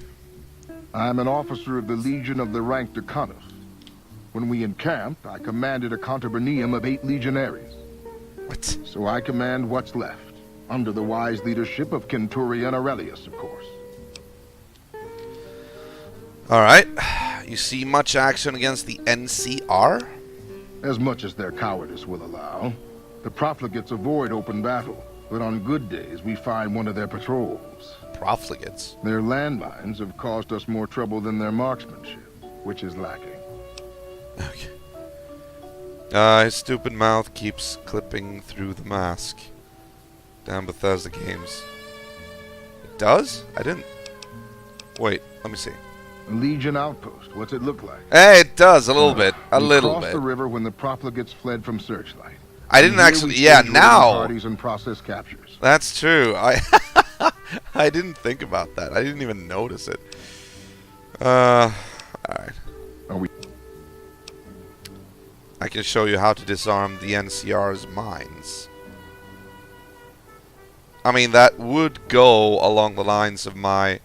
I'm an officer of the Legion of the rank Decanus. When we encamped, I commanded a contubernium of 8 legionaries. What? So I command what's left, under the wise leadership of Centurion Aurelius, of course. Alright. You see much action against the NCR? As much as their cowardice will allow. The profligates avoid open battle, but on good days we find one of their patrols. Profligates? Their landmines have caused us more trouble than their marksmanship, which is lacking. Okay. His stupid mouth keeps clipping through the mask. Damn Bethesda games. It does? I didn't... Wait, let me see. Legion outpost. What's it look like? Hey, it does a little bit. A little bit. We crossed the river when the profligates fled from Searchlight. I didn't actually. Yeah, now. Parties and process captures. That's true. I I didn't think about that. I didn't even notice it. All right. Are we? I can show you how to disarm the NCR's mines. I mean, that would go along the lines of my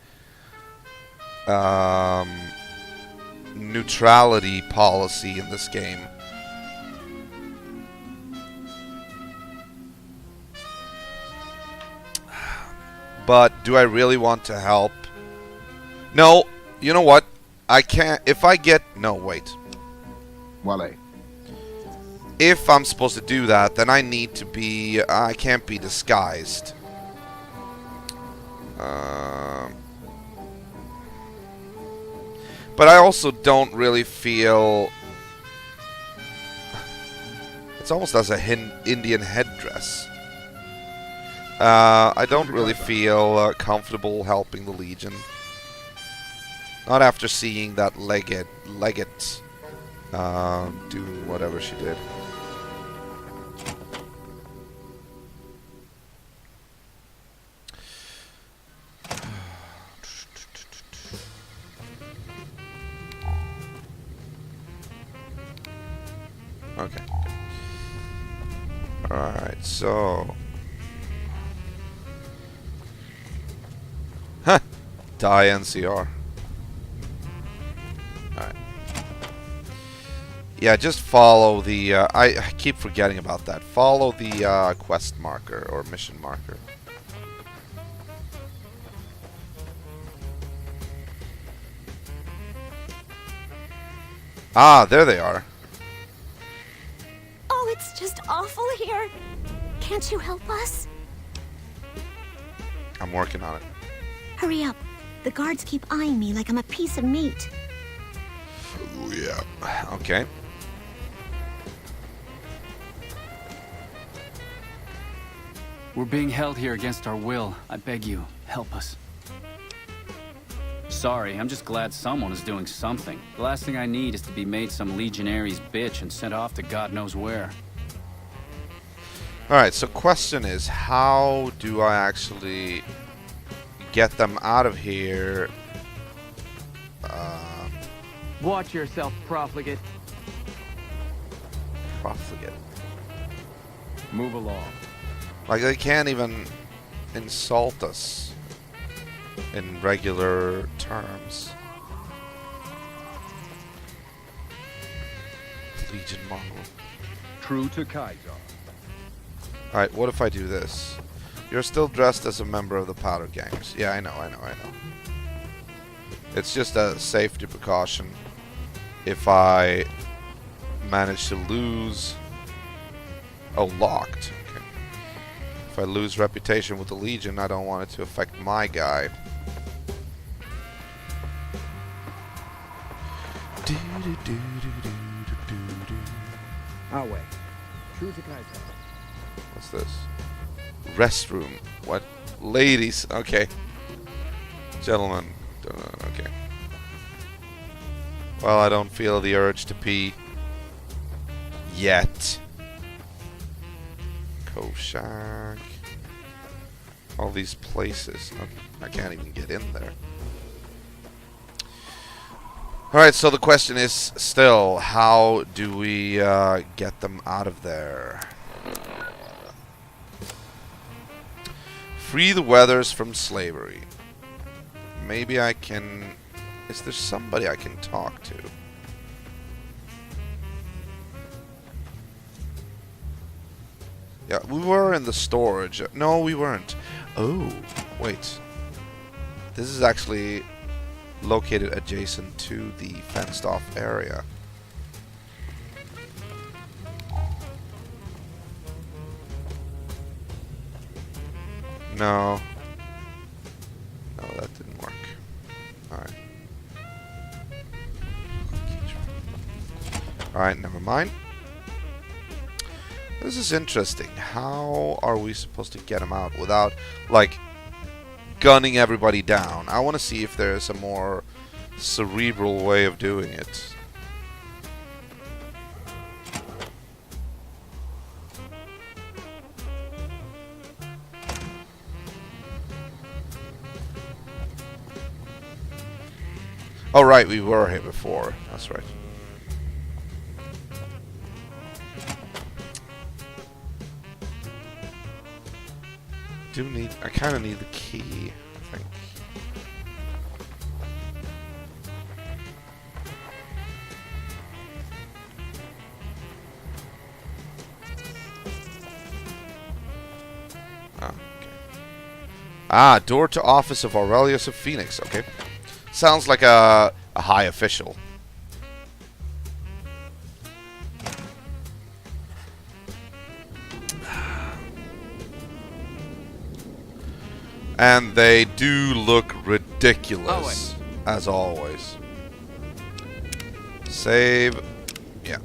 neutrality policy in this game. But do I really want to help No, you know what? I can't. If I get. No, wait. Wale. If I'm supposed to do that, then I need to be. I can't be disguised. But I also don't really feel. It's almost as a Indian headdress. I don't really feel comfortable helping the Legion. Not after seeing that Legate do whatever she did. Okay. Alright, so... Huh! Die NCR. Alright. Yeah, just follow the... I keep forgetting about that. Follow the quest marker or mission marker. Ah, there they are. Oh, it's just awful here. Can't you help us? I'm working on it. Hurry up. The guards keep eyeing me like I'm a piece of meat. Oh, yeah. Okay. We're being held here against our will. I beg you, help us. Sorry, I'm just glad someone is doing something. The last thing I need is to be made some legionary's bitch and sent off to God knows where. Alright, so question is, how do I actually get them out of here? Watch yourself, profligate. Profligate. Move along. Like, they can't even insult us in regular terms. Legion Mongol. True to Kaiser. Alright, what if I do this? You're still dressed as a member of the Powder Gangers. Yeah, I know. It's just a safety precaution. If I manage to lose... Oh, locked. Okay. If I lose reputation with the Legion, I don't want it to affect my guy. Our way. True to Kaiser. What's this? Restroom. What? Ladies. Okay. Gentlemen. Okay. Well, I don't feel the urge to pee. Yet. Koshak. All these places. I can't even get in there. Alright, so the question is still, how do we get them out of there? Free the Weathers from slavery. Maybe I can... Is there somebody I can talk to? Yeah, we were in the storage. No, we weren't. Oh, wait. This is actually located adjacent to the fenced-off area. No. No, that didn't work. Alright. Alright, never mind. This is interesting. How are we supposed to get him out without, like, gunning everybody down? I want to see if there's a more cerebral way of doing it. Oh, right, we were here before. That's right. I kind of need the key, I think. Ah, okay. Ah, door to office of Aurelius of Phoenix. Okay. Sounds like a high official. And they do look ridiculous, as always. Save. Yeah.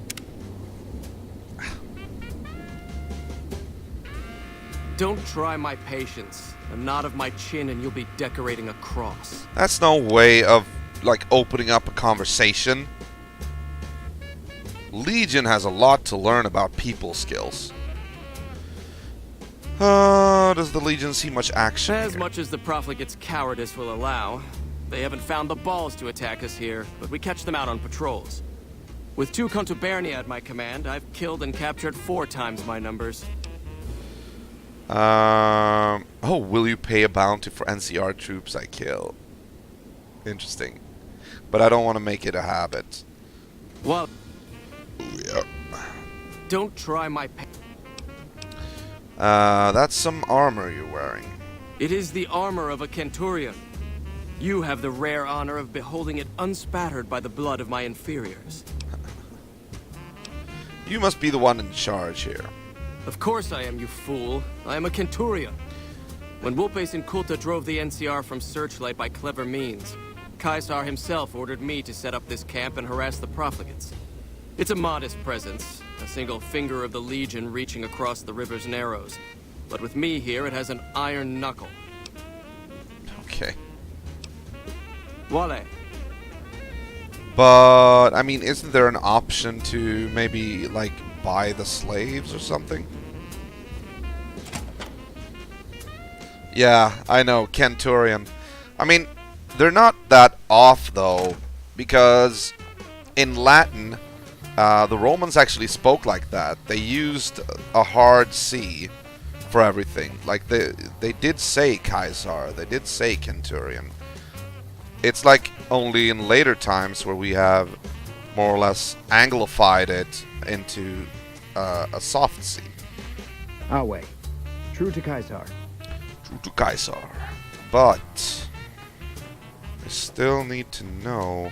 Don't try my patience. A nod of my chin and you'll be decorating a cross. That's no way of, like, opening up a conversation. Legion has a lot to learn about people skills. Does the Legion see much action As here? much as the profligates' cowardice will allow. They haven't found the balls to attack us here, but we catch them out on patrols. With 2 Contubernia at my command, I've killed and captured 4 times my numbers. Oh, will you pay a bounty for NCR troops I kill? Interesting. But I don't want to make it a habit. Well, yeah. Don't try my that's some armor you're wearing. It is the armor of a Centurion. You have the rare honor of beholding it unspattered by the blood of my inferiors. You must be the one in charge here. Of course I am, you fool. I am a Centurion. When Wulpes and Kulta drove the NCR from Searchlight by clever means, Caesar himself ordered me to set up this camp and harass the profligates. It's a modest presence, a single finger of the Legion reaching across the river's narrows. But with me here, it has an iron knuckle. Okay. Wale. But, I mean, isn't there an option to maybe, like, buy the slaves or something? Yeah, I know, Centurion. I mean, they're not that off, though, because in Latin, the Romans actually spoke like that. They used a hard C for everything. Like, they did say Caesar, they did say Centurion. It's like only in later times where we have more or less anglified it into a soft C. Our way. True to Caesar. True to Caesar. But I still need to know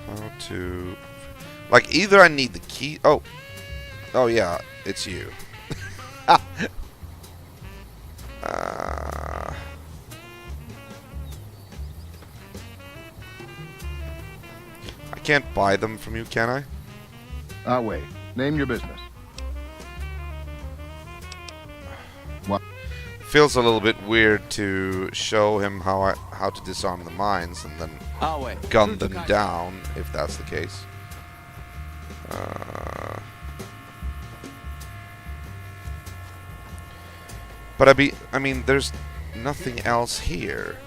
how to... Like, either I need the key... Oh, yeah, it's you. I can't buy them from you, can I? Wait. Name your business. What? Feels a little bit weird to show him how to disarm the mines and then gun them down, if that's the case. But I mean, there's nothing else here.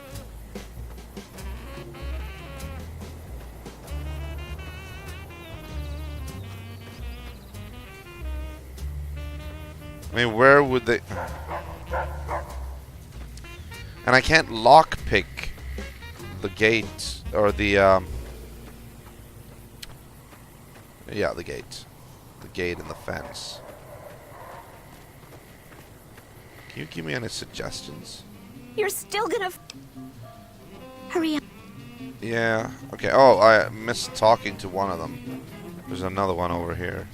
I mean, where would they... And I can't lockpick the gate, or the, yeah, the gate. The gate and the fence. Can you give me any suggestions? You're still gonna... Hurry up. Yeah, okay. Oh, I missed talking to one of them. There's another one over here.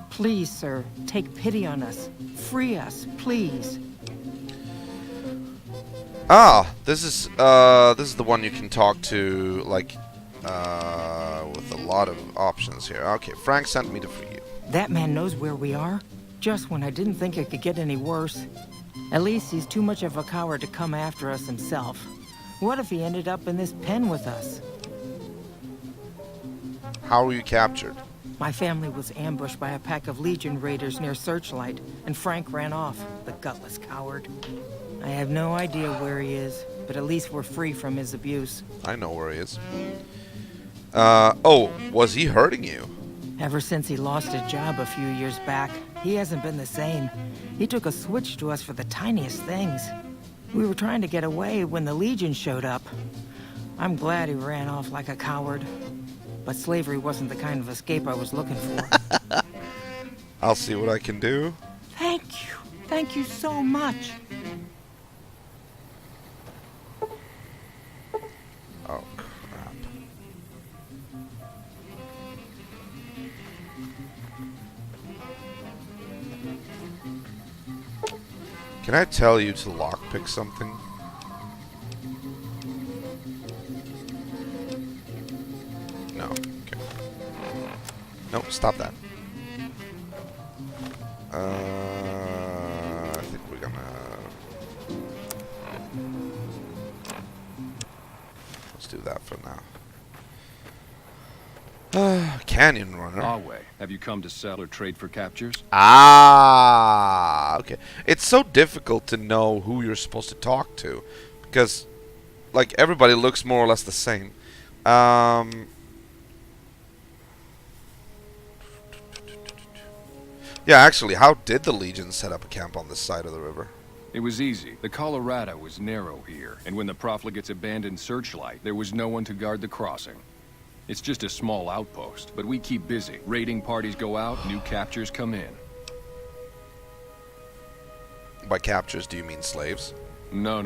Please, sir, take pity on us. Free us, please. Ah, this is the one you can talk to, like, with a lot of options here. Okay, Frank sent me to free you. That man knows where we are. Just when I didn't think it could get any worse. At least he's too much of a coward to come after us himself. What if he ended up in this pen with us? How were you captured? My family was ambushed by a pack of Legion raiders near Searchlight, and Frank ran off, the gutless coward. I have no idea where he is, but at least we're free from his abuse. I know where he is. Oh, was he hurting you? Ever since he lost his job a few years back, he hasn't been the same. He took a switch to us for the tiniest things. We were trying to get away when the Legion showed up. I'm glad he ran off like a coward. But slavery wasn't the kind of escape I was looking for. I'll see what I can do. Thank you. Thank you so much. Can I tell you to lockpick something? No. Okay. Nope, stop that. I think we're gonna... Let's do that for now. Canyon Runner. Awe, have you come to sell or trade for captures? Ah, okay. It's so difficult to know who you're supposed to talk to, because, like, everybody looks more or less the same. Yeah, actually, how did the Legion set up a camp on this side of the river? It was easy. The Colorado was narrow here, and when the profligates abandoned Searchlight, there was no one to guard the crossing. It's just a small outpost, but we keep busy. Raiding parties go out, new captures come in. By captures, do you mean slaves? No.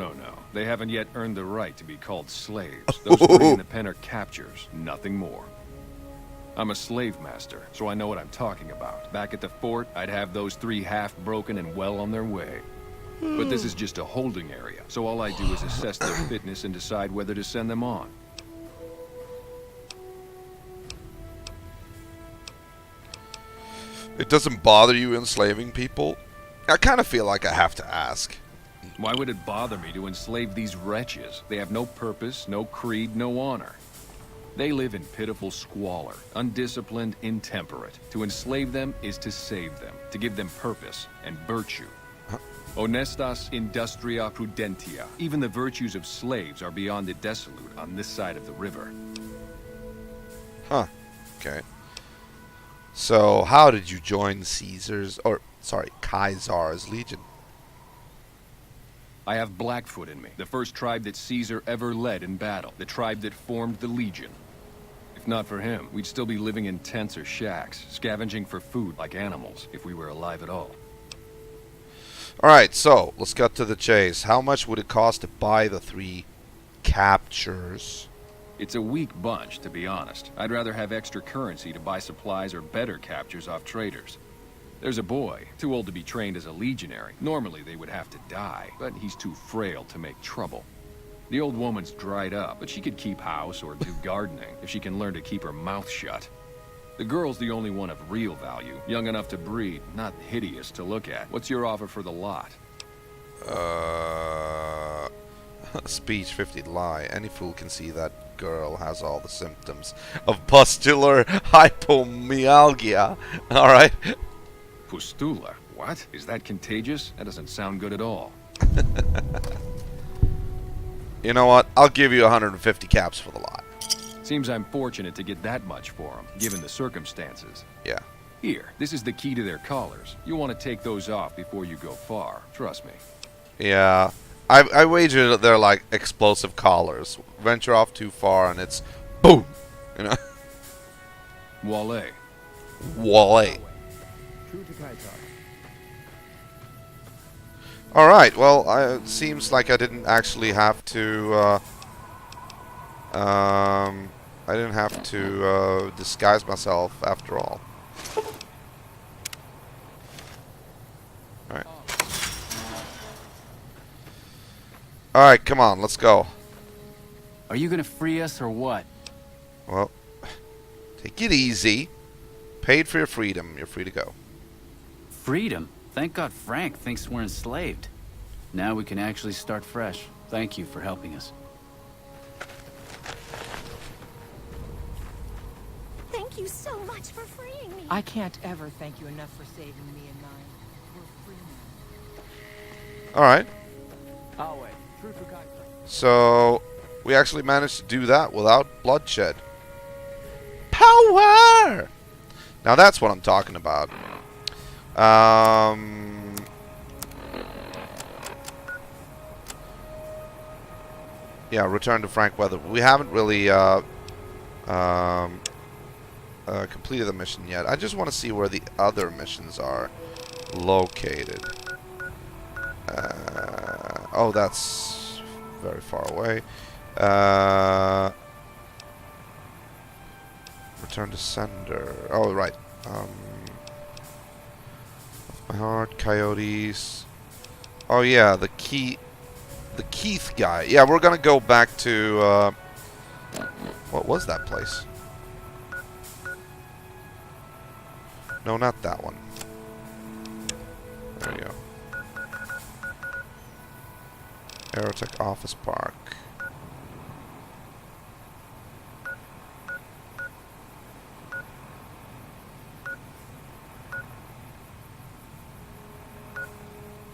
They haven't yet earned the right to be called slaves. Those three in the pen are captures, nothing more. I'm a slave master, so I know what I'm talking about. Back at the fort, I'd have those three half-broken and well on their way. But this is just a holding area, so all I do is assess their fitness and decide whether to send them on. It doesn't bother you enslaving people? I kind of feel like I have to ask. Why would it bother me to enslave these wretches? They have no purpose, no creed, no honor. They live in pitiful squalor, undisciplined, intemperate. To enslave them is to save them, to give them purpose and virtue. Honestas industria prudentia. Even the virtues of slaves are beyond the desolate on this side of the river. Huh. Okay. So, how did you join Caesar's Legion? I have Blackfoot in me, the first tribe that Caesar ever led in battle, the tribe that formed the Legion. If not for him, we'd still be living in tents or shacks, scavenging for food like animals, if we were alive at all. Alright, so, let's cut to the chase. How much would it cost to buy the 3 captures? It's a weak bunch, to be honest. I'd rather have extra currency to buy supplies or better captures off traders. There's a boy, too old to be trained as a legionary. Normally they would have to die, but he's too frail to make trouble. The old woman's dried up, but she could keep house or do gardening if she can learn to keep her mouth shut. The girl's the only one of real value, young enough to breed, not hideous to look at. What's your offer for the lot? Speech 50 lie. Any fool can see that girl has all the symptoms of pustular hypomyalgia. Alright. Pustula? What? Is that contagious? That doesn't sound good at all. You know what? I'll give you 150 caps for the lot. Seems I'm fortunate to get that much for them, given the circumstances. Yeah. Here, this is the key to their collars. You want to take those off before you go far. Trust me. Yeah. I wager that they're like explosive collars. Venture off too far and it's boom. You know? Wale. Wale. Alright, well, it seems like I didn't actually have to, disguise myself after all. Alright. Alright, come on, let's go. Are you gonna free us or what? Well, take it easy. Paid for your freedom, you're free to go. Freedom? Thank God Frank thinks we're enslaved. Now we can actually start fresh. Thank you for helping us. Thank you so much for freeing me. I can't ever thank you enough for saving me and mine. We're free now. Alright. Always. True to Kaiser. So, we actually managed to do that without bloodshed. Power! Now that's what I'm talking about. Yeah, return to Frank Weather. We haven't really completed the mission yet. I just want to see where the other missions are located. Oh, that's very far away. Return to sender. Oh, right. My heart, coyotes. Oh yeah, the Keith guy. Yeah, we're gonna go back to what was that place? No, not that one. There we go. Aerotech Office Park.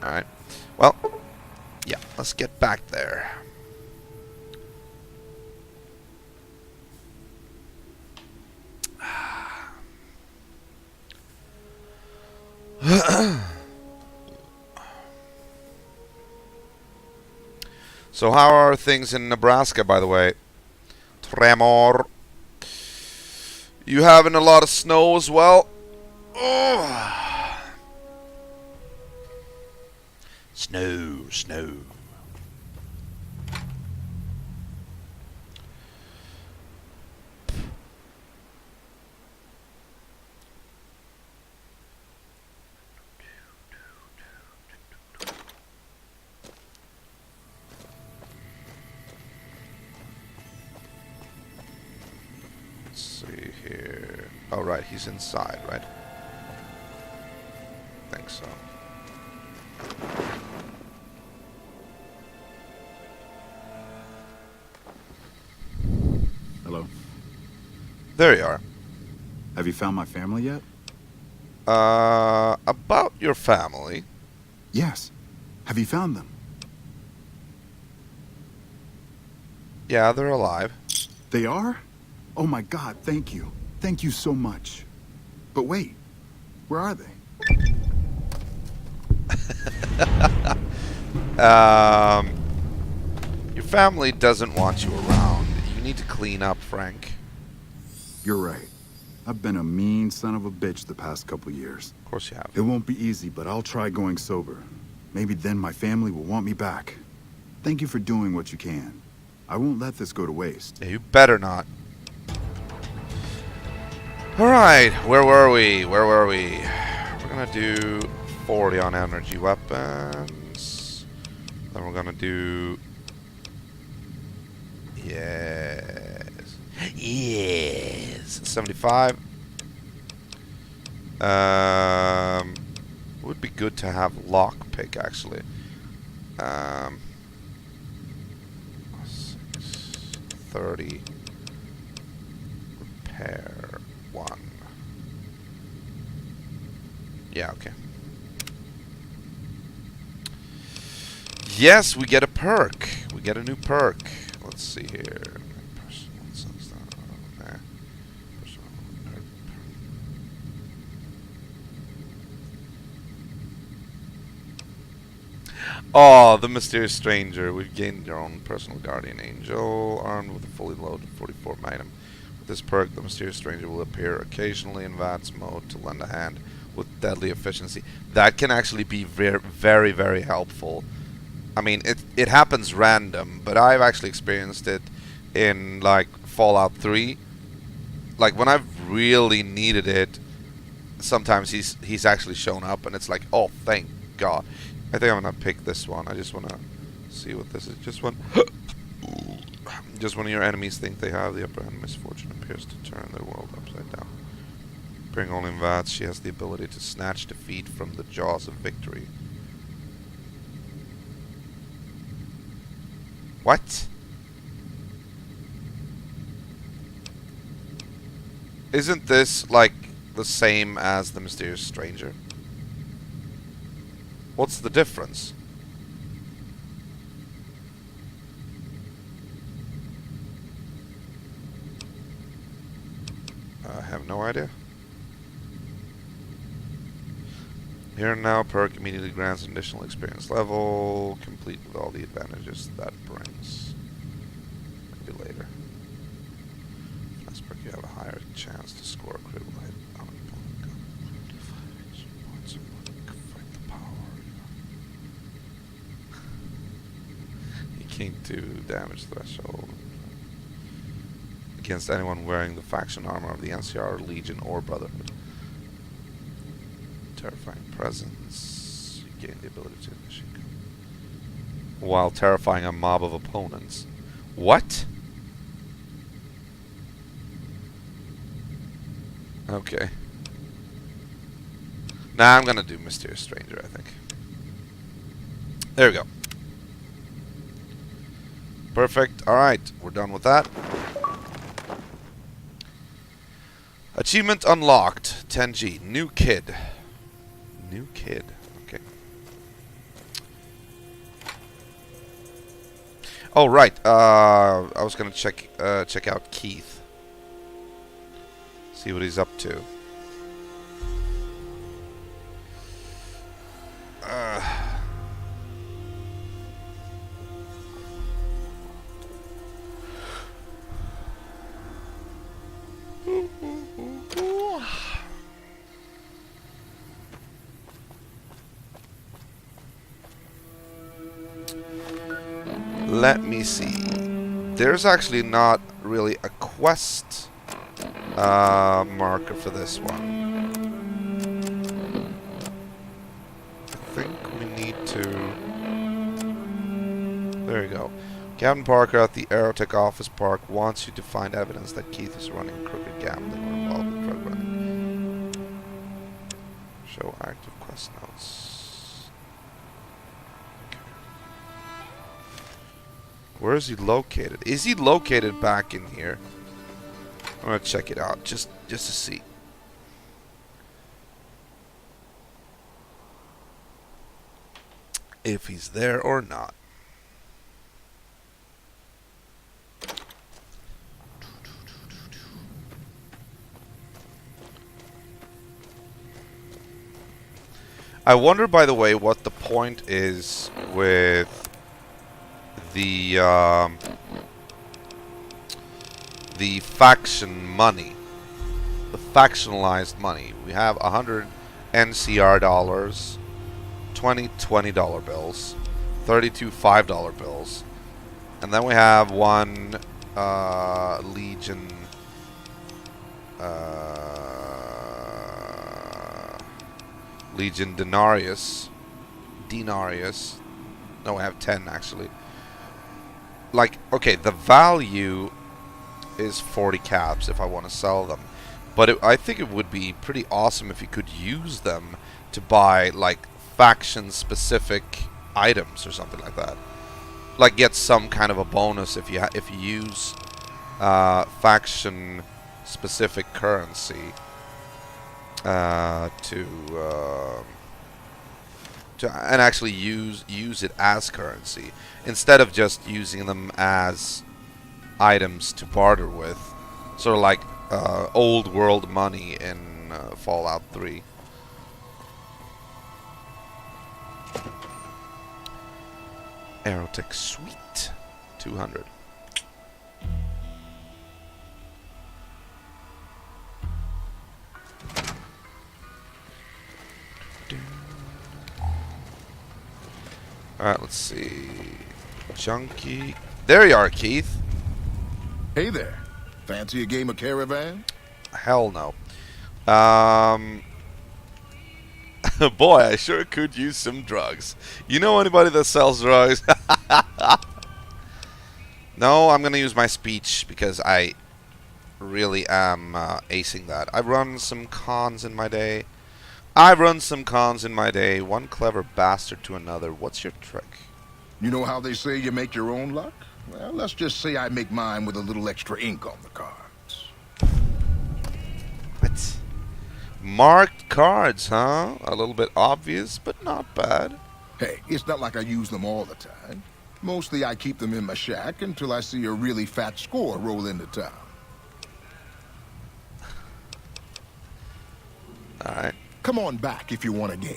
Alright. Well, yeah, let's get back there. So how are things in Nebraska, by the way? Tremor. You having a lot of snow as well? Oh. Snow, snow. Let's see here. Oh, right, he's inside, right? I think so. Hello? There you are. Have you found my family yet? About your family? Yes. Have you found them? Yeah, they're alive. They are? Oh my God, thank you. Thank you so much. But wait, where are they? Your family doesn't want you around. You need to clean up, Frank. You're right. I've been a mean son of a bitch the past couple years. Of course you have. It won't be easy, but I'll try going sober. Maybe then my family will want me back. Thank you for doing what you can. I won't let this go to waste. Yeah, you better not. Alright, where were we? Where were we? We're gonna do 40 on energy weapons. Then we're gonna do... Yes. Yes. 75. Would be good to have lockpick, actually. 30. Repair 1. Yeah, okay. Yes, we get a perk. We get a new perk. Let's see here. Oh, the Mysterious Stranger. We've gained your own personal guardian angel, armed with a fully loaded 44 item. With this perk, the Mysterious Stranger will appear occasionally in VATS mode to lend a hand with deadly efficiency. That can actually be very, very helpful. I mean, it happens random, but I've actually experienced it in, like, Fallout 3. Like, when I've really needed it, sometimes he's actually shown up, and it's like, oh, thank God. I think I'm gonna pick this one. I just wanna see what this is. Just when your enemies think they have the upper hand, misfortune appears to turn their world upside down. Appearing only in VATS, she has the ability to snatch defeat from the jaws of victory. What? Isn't this like the same as the Mysterious Stranger? What's the difference? I have no idea. Here and now perk immediately grants an additional experience level, complete with all the advantages that brings. Maybe later. Last perk, you have a higher chance to score a critical hit on an opponent. Fight the power. You can't do damage threshold against anyone wearing the faction armor of the NCR, Legion, or Brotherhood. Terrifying presence. You gain the ability to initiate combat. while terrifying a mob of opponents. What? Okay. Nah, I'm gonna do Mysterious Stranger, I think. There we go. Perfect. Alright, we're done with that. Achievement unlocked. 10G. New kid. New kid. Okay. Oh, right. I was gonna check out Keith. See what he's up to. Let me see. There's actually not really a quest marker for this one. I think we need to... There you go. Captain Parker at the Aerotech office park wants you to find evidence that Keith is running crooked gambling or involved with drug running. Show active quest notes. Where is he located? Is he located back in here? I'm gonna check it out just to see. If he's there or not. I wonder, by the way, what the point is with the faction money, the factionalized money. We have 100 NCR dollars, 20 $20 bills, 32 $5 bills, and then we have one Legion Legion denarius. No, we have 10 actually. Like, okay, the value is 40 caps if I want to sell them. But I think it would be pretty awesome if you could use them to buy, like, faction-specific items or something like that. Like, get some kind of a bonus if you use faction-specific currency and actually use it as currency instead of just using them as items to barter with, sort of like old world money in Fallout 3. Aerotech Suite 200. Alright, let's see. Junkie. There you are, Keith. Hey there. Fancy a game of Caravan? Hell no. Boy, I sure could use some drugs. You know anybody that sells drugs? No, I'm gonna use my speech because I really am acing that. I've run some cons in my day. One clever bastard to another. What's your trick? You know how they say you make your own luck? Well, let's just say I make mine with a little extra ink on the cards. What? Marked cards, huh? A little bit obvious, but not bad. Hey, it's not like I use them all the time. Mostly I keep them in my shack until I see a really fat score roll into town. Alright. Come on back if you want a game.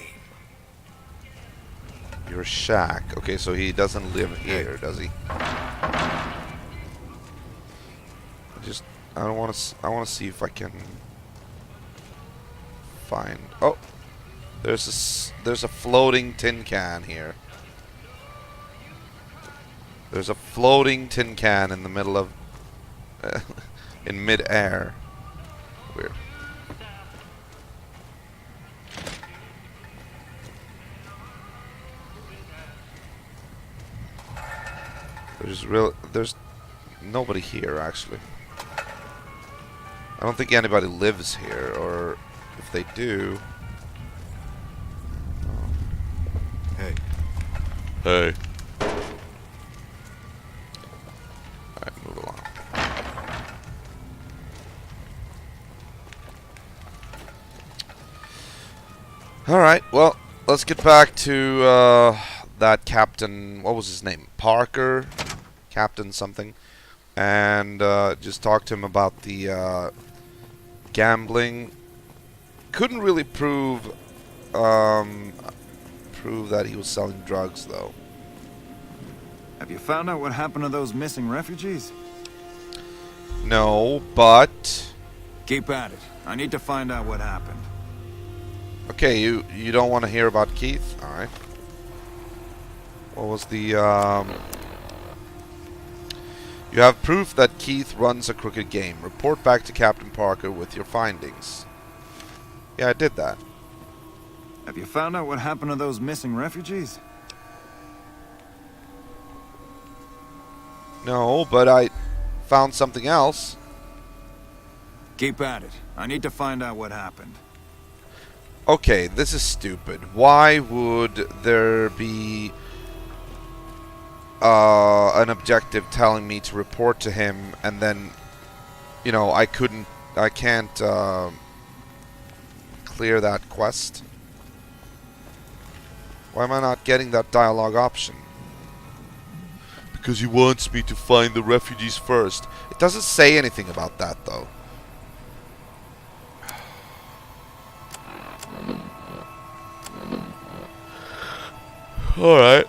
Your shack. Okay, so he doesn't live here, does he? I want to see if I can find. Oh, there's a floating tin can here. There's a floating tin can in the middle of in mid-air. Weird. There's nobody here, actually. I don't think anybody lives here, or if they do... Hey. Hey. Alright, move along. Alright, well, let's get back to that Captain... What was his name? Parker? Captain something. And just talk to him about the gambling. Couldn't really prove that he was selling drugs, though. Have you found out what happened to those missing refugees? No, but... Keep at it. I need to find out what happened. Okay, you don't want to hear about Keith? Alright. What was the, You have proof that Keith runs a crooked game. Report back to Captain Parker with your findings. Yeah, I did that. Have you found out what happened to those missing refugees? No, but I found something else. Keep at it. I need to find out what happened. Okay, this is stupid. Why would there be an objective telling me to report to him, and then, you know, I can't clear that quest? Why am I not getting that dialogue option? Because he wants me to find the refugees first. It doesn't say anything about that, though. Alright,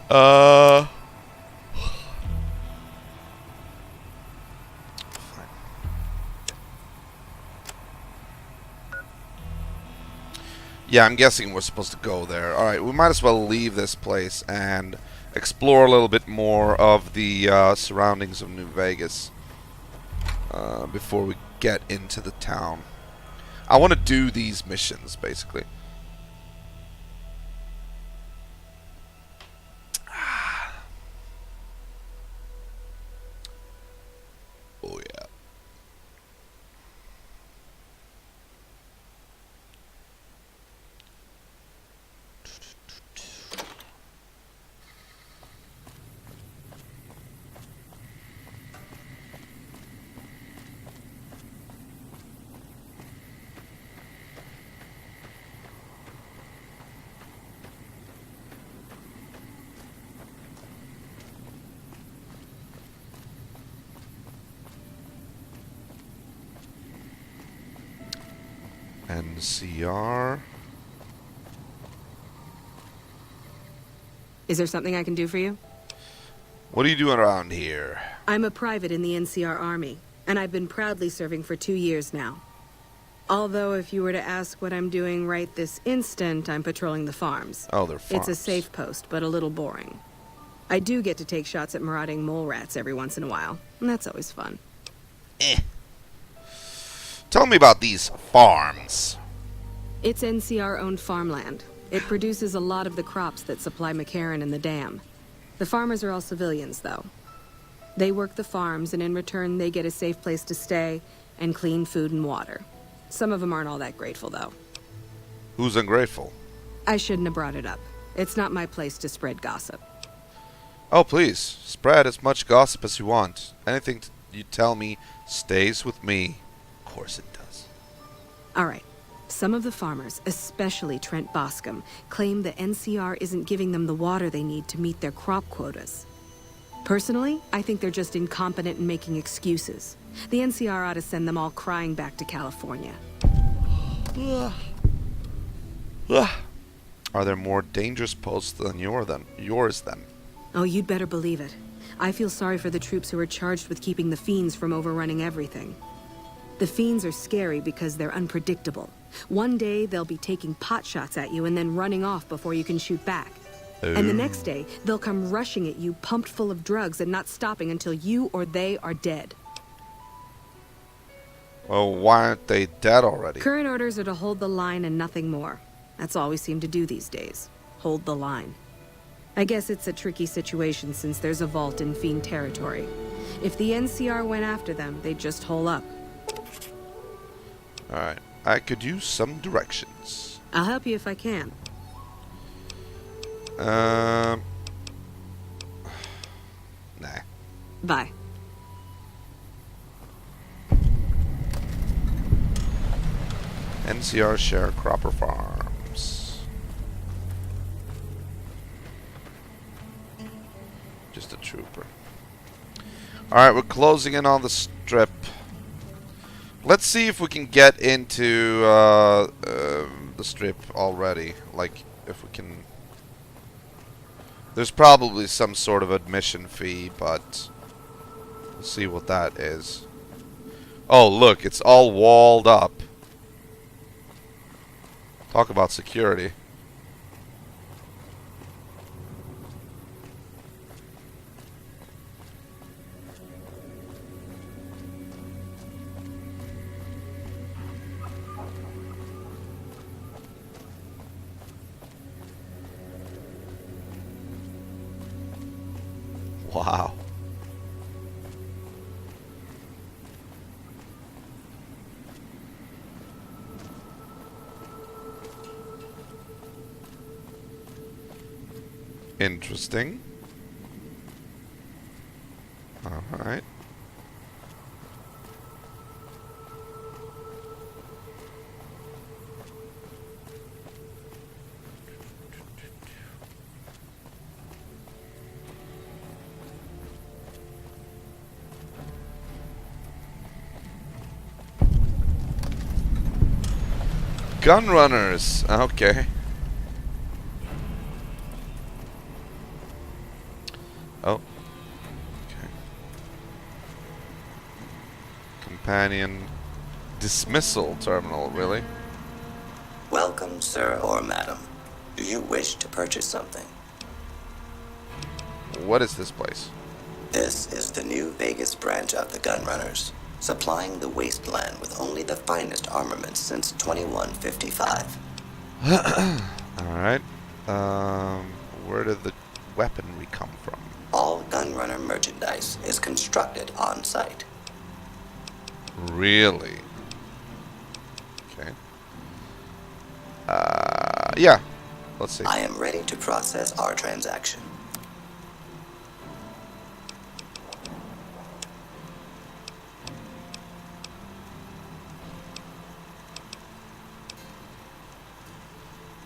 yeah, I'm guessing we're supposed to go there. Alright, we might as well leave this place and explore a little bit more of the surroundings of New Vegas before we get into the town. I want to do these missions, basically. Oh, yeah. NCR. Is there something I can do for you? What are you doing around here? I'm a private in the NCR Army, and I've been proudly serving for 2 years now. Although, if you were to ask what I'm doing right this instant, I'm patrolling the farms. Oh, they're farms. It's a safe post, but a little boring. I do get to take shots at marauding mole rats every once in a while, and that's always fun. Tell me about these farms. It's NCR-owned farmland. It produces a lot of the crops that supply McCarran and the dam. The farmers are all civilians, though. They work the farms, and in return, they get a safe place to stay and clean food and water. Some of them aren't all that grateful, though. Who's ungrateful? I shouldn't have brought it up. It's not my place to spread gossip. Oh, please. Spread as much gossip as you want. Anything you tell me stays with me. Of course it does. All right. Some of the farmers, especially Trent Boscom, claim the NCR isn't giving them the water they need to meet their crop quotas. Personally, I think they're just incompetent and making excuses. The NCR ought to send them all crying back to California. Are there more dangerous posts than yours then? Oh, you'd better believe it. I feel sorry for the troops who are charged with keeping the Fiends from overrunning everything. The Fiends are scary because they're unpredictable. One day, they'll be taking pot shots at you and then running off before you can shoot back. And the next day, they'll come rushing at you, pumped full of drugs and not stopping until you or they are dead. Well, why aren't they dead already? Current orders are to hold the line and nothing more. That's all we seem to do these days. Hold the line. I guess it's a tricky situation since there's a vault in Fiend territory. If the NCR went after them, they'd just hole up. Alright. I could use some directions. I'll help you if I can. Nah. Bye. NCR Sharecropper Farms. Just a trooper. Alright, we're closing in on the strip. Let's see if we can get into the strip already. Like, if we can... There's probably some sort of admission fee, but... We'll see what that is. Oh, look, it's all walled up. Talk about security. Wow. Interesting. All right. Gun runners. Okay. Oh. Okay. Companion dismissal terminal, really? Welcome, sir or madam. Do you wish to purchase something? What is this place? This is the New Vegas branch of the Gunrunners, supplying the wasteland with only the finest armaments since 2155. Alright. Where did the weaponry come from? All Gunrunner merchandise is constructed on site. Really? Okay. Yeah. Let's see. I am ready to process our transaction.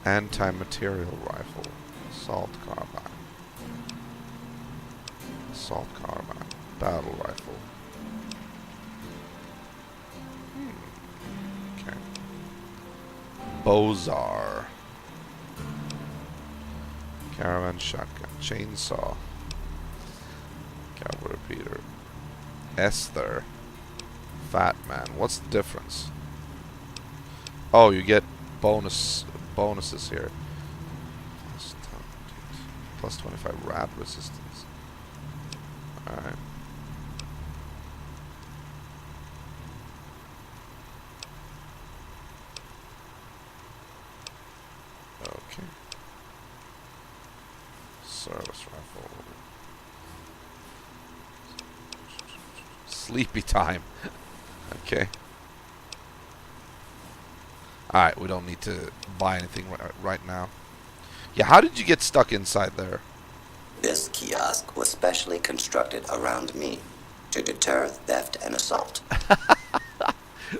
Anti-material rifle. Assault carbine. Assault carbine. Battle rifle. Okay. Bozar. Caravan shotgun. Chainsaw. Cavalry repeater. Esther. Fat man. What's the difference? Oh, you get bonuses here. Plus 25 rat resistance. Alright. Okay. Service rifle. Sleepy time. Okay. Alright, we don't need to buy anything right now. Yeah, how did you get stuck inside there? This kiosk was specially constructed around me to deter theft and assault.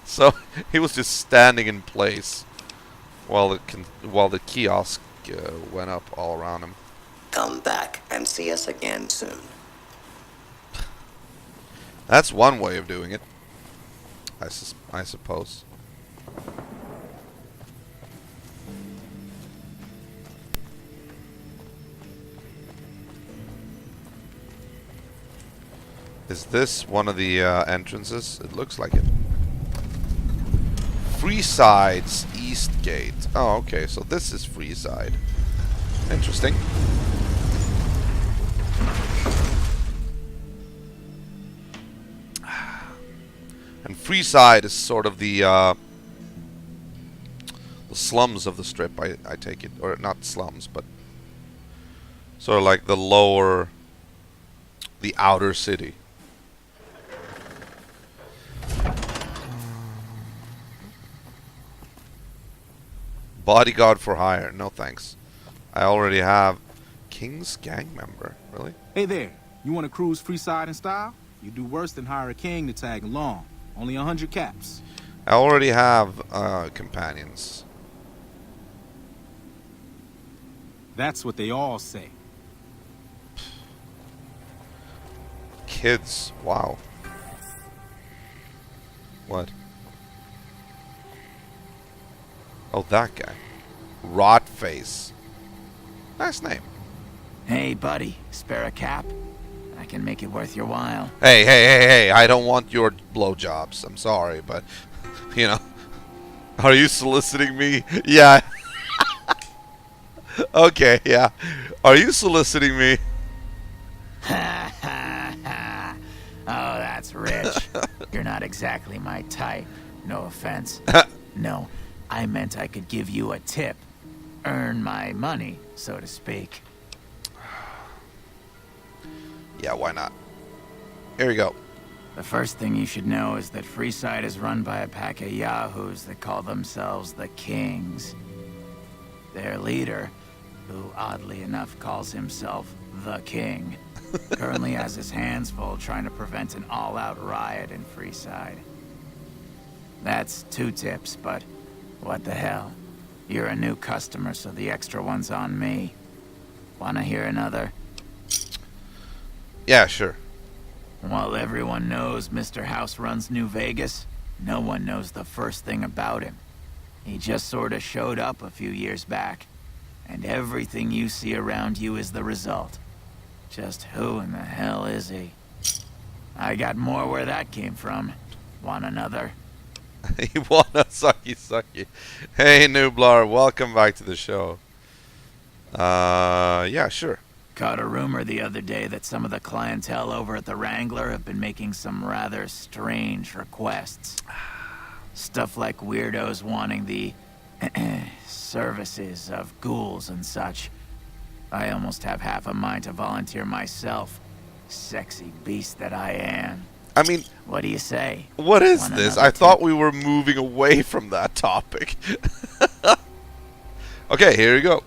So he was just standing in place while the kiosk went up all around him. Come back and see us again soon. That's one way of doing it, I suppose. Is this one of the entrances? It looks like it. Freeside's East Gate. Oh, okay. So this is Freeside. Interesting. And Freeside is sort of the slums of the strip, I take it. Or not slums, but Sort of like the outer city. Bodyguard for hire. No thanks. I already have King's gang member. Really? Hey there. You want to cruise Freeside in style? You do worse than hire a king to tag along. Only 100 caps. I already have companions. That's what they all say. Kids. Wow. What? Oh, that guy. Rotface. Nice name. Hey, buddy. Spare a cap? I can make it worth your while. Hey. I don't want your blowjobs. I'm sorry, but, you know. Are you soliciting me? Yeah. Okay, yeah. Are you soliciting me? Ha ha ha. Oh, that's rich. You're not exactly my type. No offense. No, I meant I could give you a tip. Earn my money, so to speak. Yeah, why not? Here we go. The first thing you should know is that Freeside is run by a pack of yahoos that call themselves the Kings. Their leader, who oddly enough calls himself the King, currently has his hands full trying to prevent an all-out riot in Freeside. That's 2 tips, but what the hell? You're a new customer, so the extra one's on me. Wanna hear another? Yeah, sure. While everyone knows Mr. House runs New Vegas, no one knows the first thing about him. He just sorta showed up a few years back, and everything you see around you is the result. Just who in the hell is he? I got more where that came from. Want another? You wanna sucky. Hey, Nublar, welcome back to the show. Yeah, sure. Caught a rumor the other day that some of the clientele over at the Wrangler have been making some rather strange requests. Stuff like weirdos wanting the services of ghouls and such. I almost have half a mind to volunteer myself. Sexy beast that I am. I mean... What do you say? What is this? I thought we were moving away from that topic. Okay, here we go.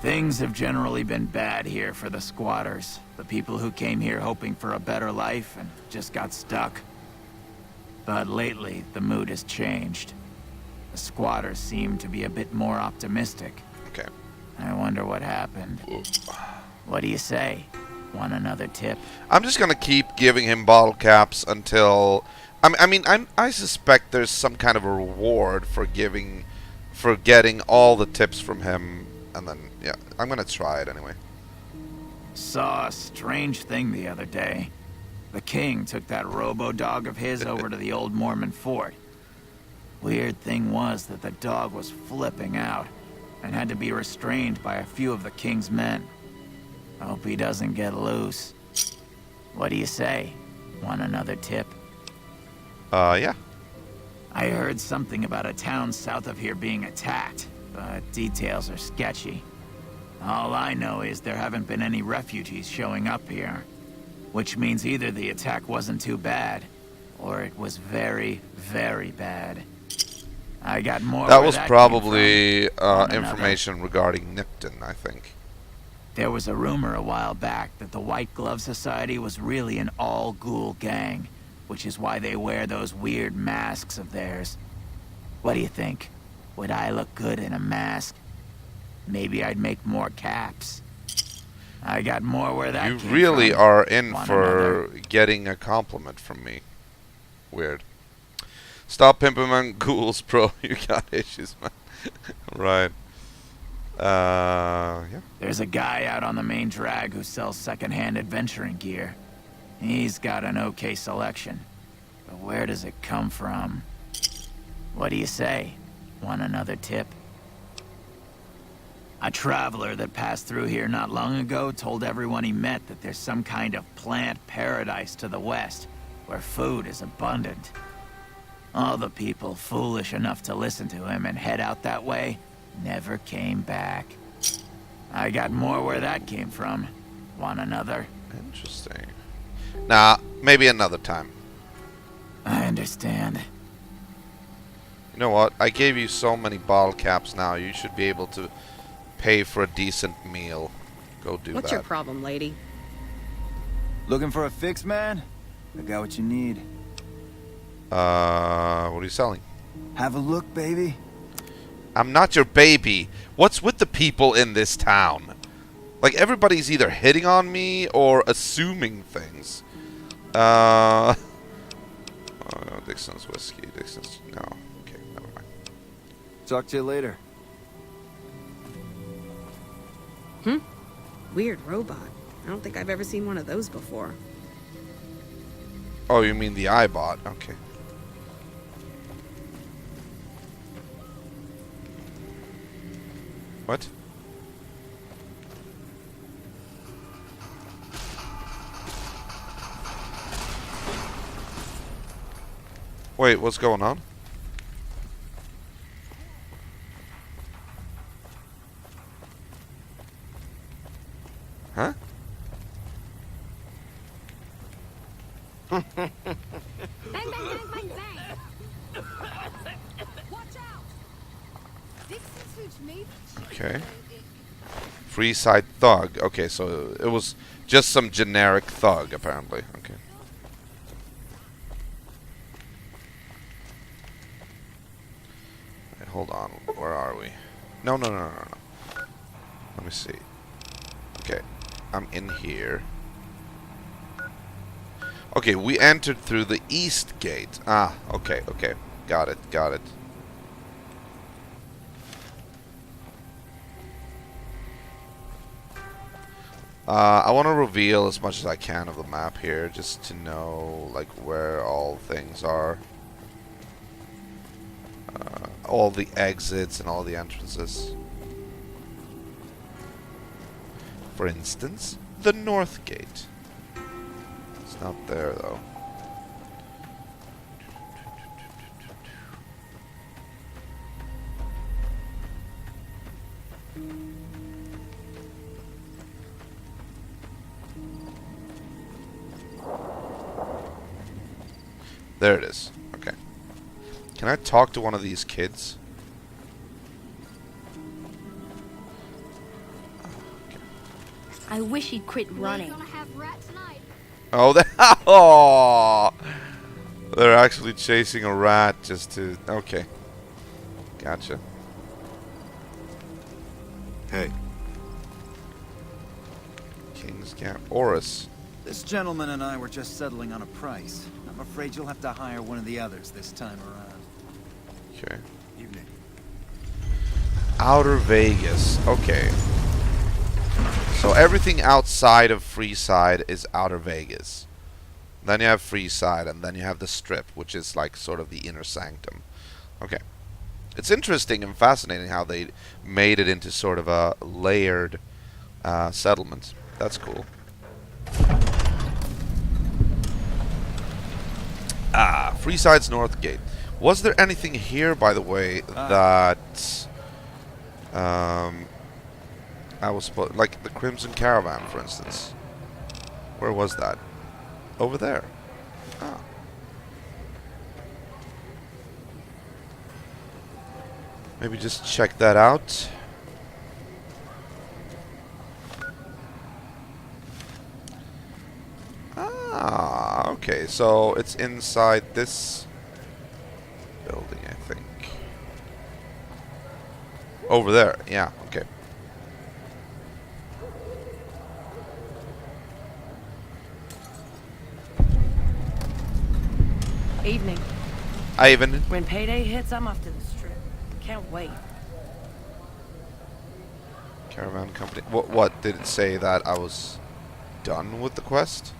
Things have generally been bad here for the squatters. The people who came here hoping for a better life and just got stuck. But lately, the mood has changed. The squatters seem to be a bit more optimistic. Okay. I wonder what happened. What do you say? Want another tip? I'm just gonna keep giving him bottle caps until... I suspect there's some kind of a reward for getting all the tips from him. And then, yeah, I'm gonna try it anyway. Saw a strange thing the other day. The king took that robo-dog of his over to the old Mormon fort. Weird thing was that the dog was flipping out and had to be restrained by a few of the king's men. Hope he doesn't get loose. What do you say? Want another tip? Yeah. I heard something about a town south of here being attacked, but details are sketchy. All I know is there haven't been any refugees showing up here, which means either the attack wasn't too bad, or it was very, very bad. I got more. That was probably information regarding Nipton, I think. There was a rumor a while back that the White Glove Society was really an all-ghoul gang, which is why they wear those weird masks of theirs. What do you think? Would I look good in a mask? Maybe I'd make more caps. I got more where that came from. You really are in for getting a compliment from me. Weird. Stop pimping on ghouls, bro. You got issues, man. Right. Yeah. There's a guy out on the main drag who sells second-hand adventuring gear. He's got an okay selection. But where does it come from? What do you say? Want another tip? A traveler that passed through here not long ago told everyone he met that there's some kind of plant paradise to the west, where food is abundant. All the people foolish enough to listen to him and head out that way never came back. I got more where that came from. Want another? Interesting. Nah, maybe another time. I understand. You know what? I gave you so many bottle caps now. You should be able to pay for a decent meal. Go do that. What's your problem, lady? Looking for a fix, man? I got what you need. What are you selling? Have a look, baby. I'm not your baby. What's with the people in this town? Like, everybody's either hitting on me or assuming things. Oh, no, Dixon's whiskey. Dixon's... No. Okay, never mind. Talk to you later. Weird robot. I don't think I've ever seen one of those before. Oh, you mean the iBot? Okay. What? Wait, what's going on? Huh? Bang, bang, bang, bang, bang. Watch out. Okay. Freeside thug. Okay, so it was just some generic thug, apparently. Okay. Wait, hold on. Where are we? No. Let me see. Okay. I'm in here. Okay, we entered through the east gate. Ah, okay. Got it. I want to reveal as much as I can of the map here, just to know, like, where all things are. All the exits and all the entrances. For instance, the north gate. It's not there, though. There it is. Okay. Can I talk to one of these kids? I wish he'd quit running. Oh, oh! They're actually chasing a rat just to... Okay. Gotcha. Hey. King's Gap. Oris. This gentleman and I were just settling on a price. I'm afraid you'll have to hire one of the others this time around. Okay. Evening. Outer Vegas. Okay. So everything outside of Freeside is Outer Vegas. Then you have Freeside, and then you have the Strip, which is like sort of the inner sanctum. Okay. It's interesting and fascinating how they made it into sort of a layered settlement. That's cool. Ah, Freeside's North Gate. Was there anything here, by the way, that I was supposed, like the Crimson Caravan, for instance? Where was that? Over there. Ah. Maybe just check that out. Ah, okay, so it's inside this building, I think. Over there, yeah, okay. Evening. Ivan. When payday hits, I'm off to the Strip. Can't wait. Caravan company. What did it say that I was done with the quest?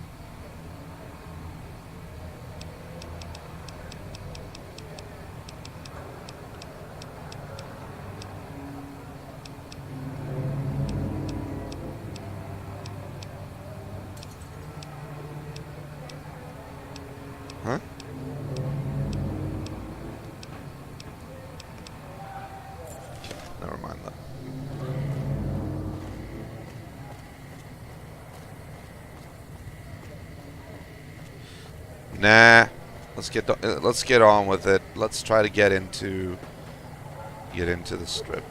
Huh? Okay, never mind that. Nah. Let's get on with it. Let's try to get into the strip.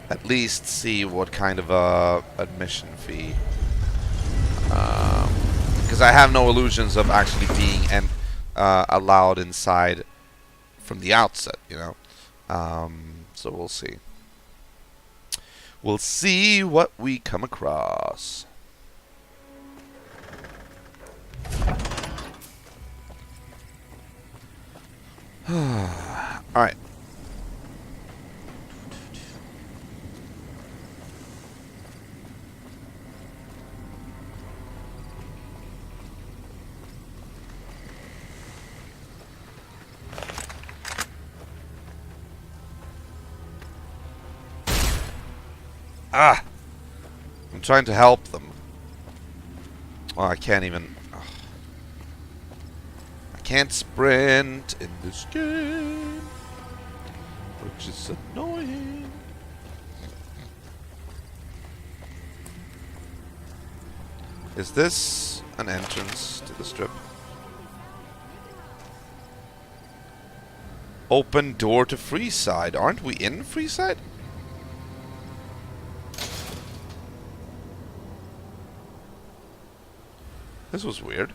At least see what kind of admission fee. Because I have no illusions of actually being allowed inside from the outset, you know. So we'll see. We'll see what we come across. Alright. Ah! I'm trying to help them. Oh, I can't even... Oh. I can't sprint in this game, which is annoying. Is this an entrance to the strip? Open door to Freeside. Aren't we in Freeside? This was weird.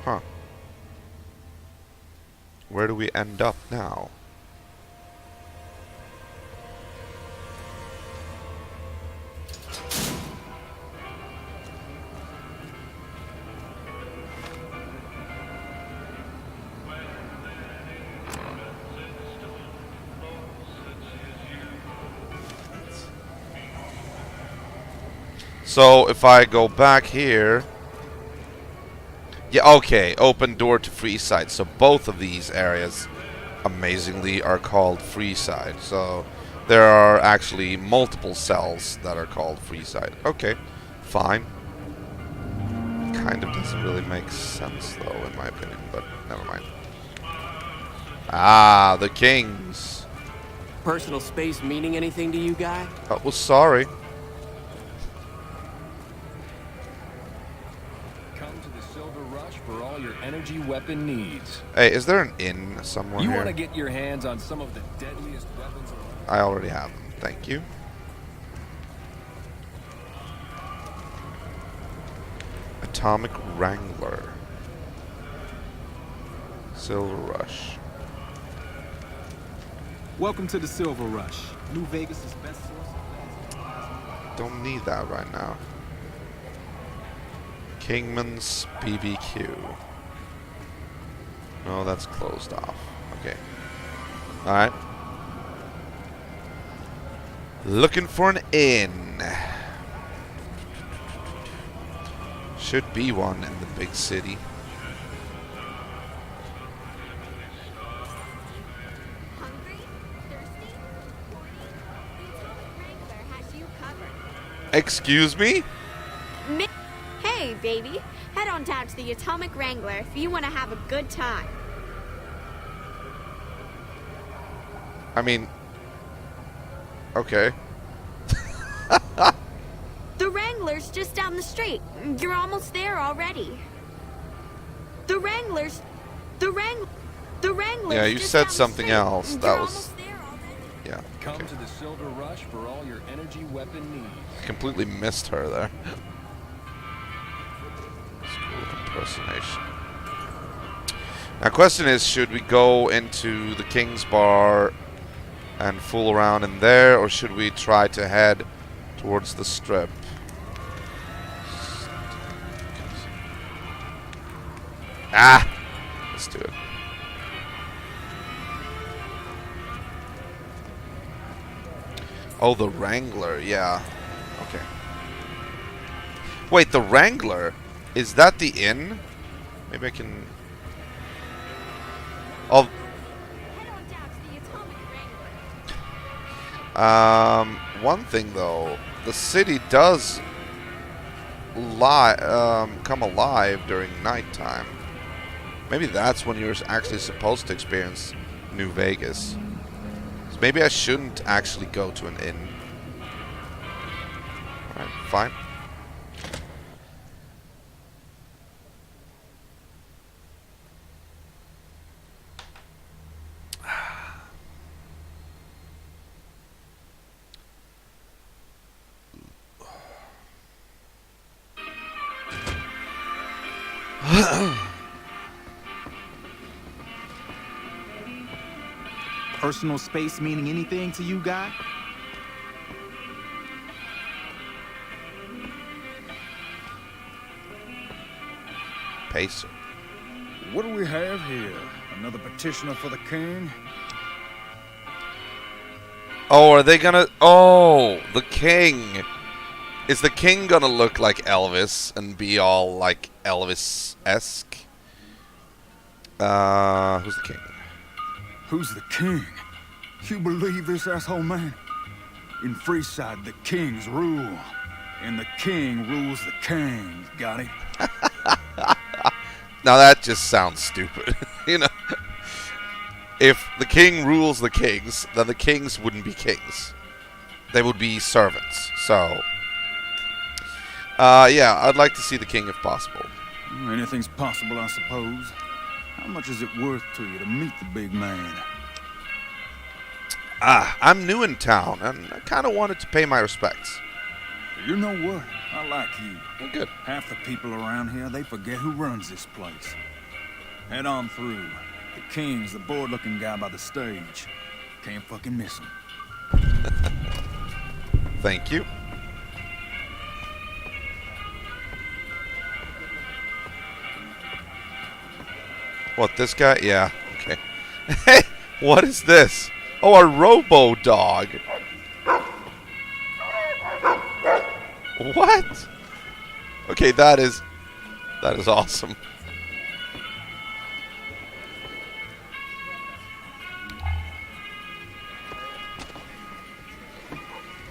Huh. Where do we end up now? So if I go back here, yeah, okay, open door to Freeside. So both of these areas, amazingly, are called Freeside. So there are actually multiple cells that are called Freeside. Okay, fine. Kind of doesn't really make sense, though, in my opinion, but never mind. Ah, the Kings. Personal space meaning anything to you, guy? Oh, well, sorry. For all your energy weapon needs. Hey, is there an inn somewhere You here? want to get your hands on some of the deadliest weapons around? I already have them. Thank you. Atomic Wrangler. Silver Rush. Welcome to the Silver Rush. New Vegas' best source of... Don't need that right now. Kingman's BBQ. No, that's closed off. Okay. Alright. Looking for an inn. Should be one in the big city. Excuse me? Hey, baby. Head on down to the Atomic Wrangler if you want to have a good time. I mean... Okay. The Wrangler's just down the street. You're almost there already. The Wrangler's... The Wrangler's... Yeah, you said something else. That was... Yeah. Come to the Silver Rush for all your energy weapon needs. Completely missed her there. School impersonation. Now, question is, should we go into the King's Bar and fool around in there, or should we try to head towards the strip? Ah! Let's do it. Oh, the Wrangler, yeah. Okay. Wait, the Wrangler? Is that the inn? Maybe I can... Oh. One thing though, the city does come alive during nighttime. Maybe that's when you're actually supposed to experience New Vegas. Maybe I shouldn't actually go to an inn. Alright, fine. Personal space meaning anything to you, guy? Pacer. What do we have here? Another petitioner for the king? Oh, are they gonna... Oh, the king. Is the king gonna look like Elvis and be all, like, Elvis-esque? Who's the king? Who's the king? You believe this, asshole man? In Freeside, the kings rule. And the king rules the kings. Got it? Now that just sounds stupid. You know? If the king rules the kings, then the kings wouldn't be kings. They would be servants. So, yeah, I'd like to see the king if possible. Anything's possible, I suppose. How much is it worth to you to meet the big man? I'm new in town, and I kind of wanted to pay my respects. You know what? I like you. Well, good. Half the people around here, they forget who runs this place. Head on through. The king's the bored-looking guy by the stage. Can't fucking miss him. Thank you. What, this guy? Yeah, okay. Hey, what is this? Oh, a robo-dog. What? Okay, that is awesome.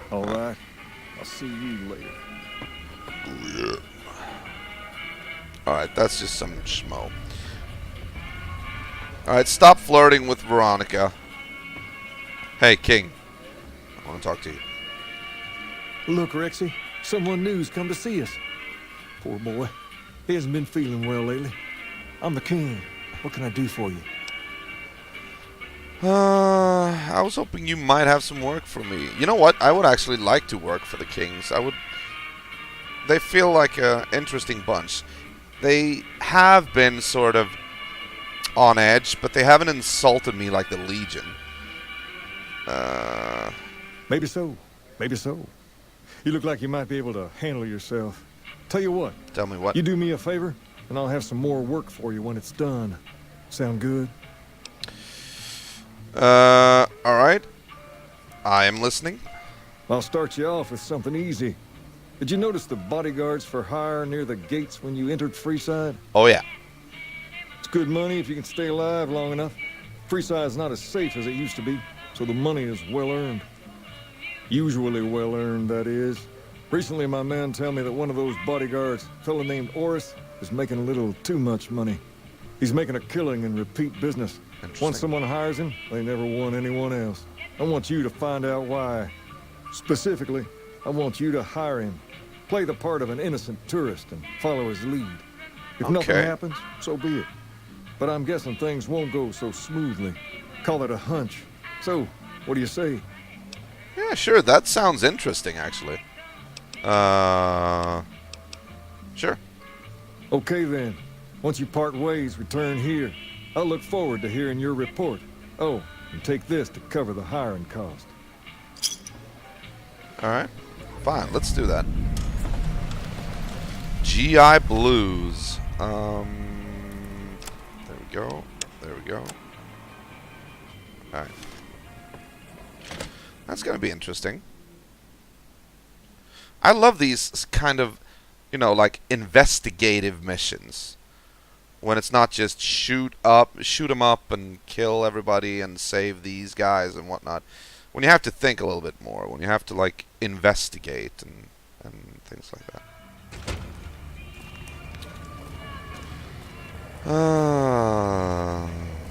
All right. I'll see you later. Yeah. All right, that's just some schmo. All right, stop flirting with Veronica. Hey, King. I want to talk to you. Look, Rexy, someone new's come to see us. Poor boy. He hasn't been feeling well lately. I'm the king. What can I do for you? I was hoping you might have some work for me. You know what? I would actually like to work for the Kings. They feel like an interesting bunch. They have been sort of on edge, but they haven't insulted me like the Legion. Maybe so. Maybe so. You look like you might be able to handle yourself. Tell you what. Tell me what. You do me a favor, and I'll have some more work for you when it's done. Sound good? Alright. I am listening. I'll start you off with something easy. Did you notice the bodyguards for hire near the gates when you entered Freeside? Oh, yeah. It's good money if you can stay alive long enough. Freeside's not as safe as it used to be, so the money is well earned. Usually well earned, that is. Recently, my man tell me that one of those bodyguards, a fellow named Oris, is making a little too much money. He's making a killing in repeat business. Once someone hires him, they never want anyone else. I want you to find out why. Specifically, I want you to hire him. Play the part of an innocent tourist and follow his lead. If nothing happens, so be it. But I'm guessing things won't go so smoothly. Call it a hunch. So, what do you say? Yeah, sure. That sounds interesting, actually. Sure. Okay, then. Once you part ways, return here. I'll look forward to hearing your report. Oh, and take this to cover the hiring cost. Alright. Fine, let's do that. GI Blues. There we go. There we go. Alright. That's going to be interesting. I love these kind of, you know, like investigative missions. When it's not just shoot 'em up and kill everybody and save these guys and whatnot. When you have to think a little bit more. When you have to, like, investigate and things like that.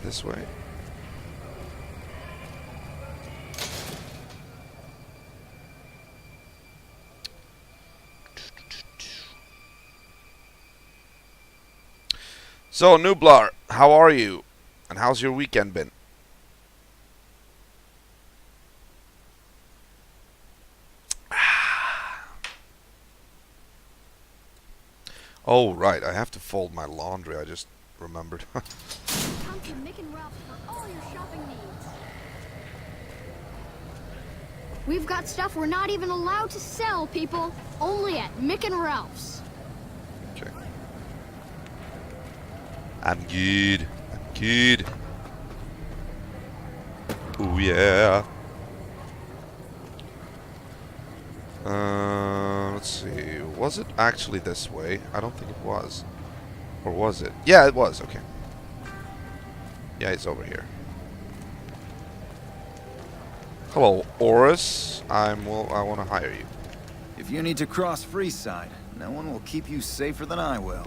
This way. So, Nublar, how are you? And how's your weekend been? Oh, right. I have to fold my laundry. I just remembered. Come to Mick and Ralph for all your shopping needs. We've got stuff we're not even allowed to sell, people. Only at Mick and Ralph's. Okay. I'm good. I'm good. Oh, yeah. Let's see. Was it actually this way? I don't think it was. Or was it? Yeah, it was. Okay. Yeah, it's over here. Hello, Oris. I want to hire you. If you need to cross Freeside, no one will keep you safer than I will.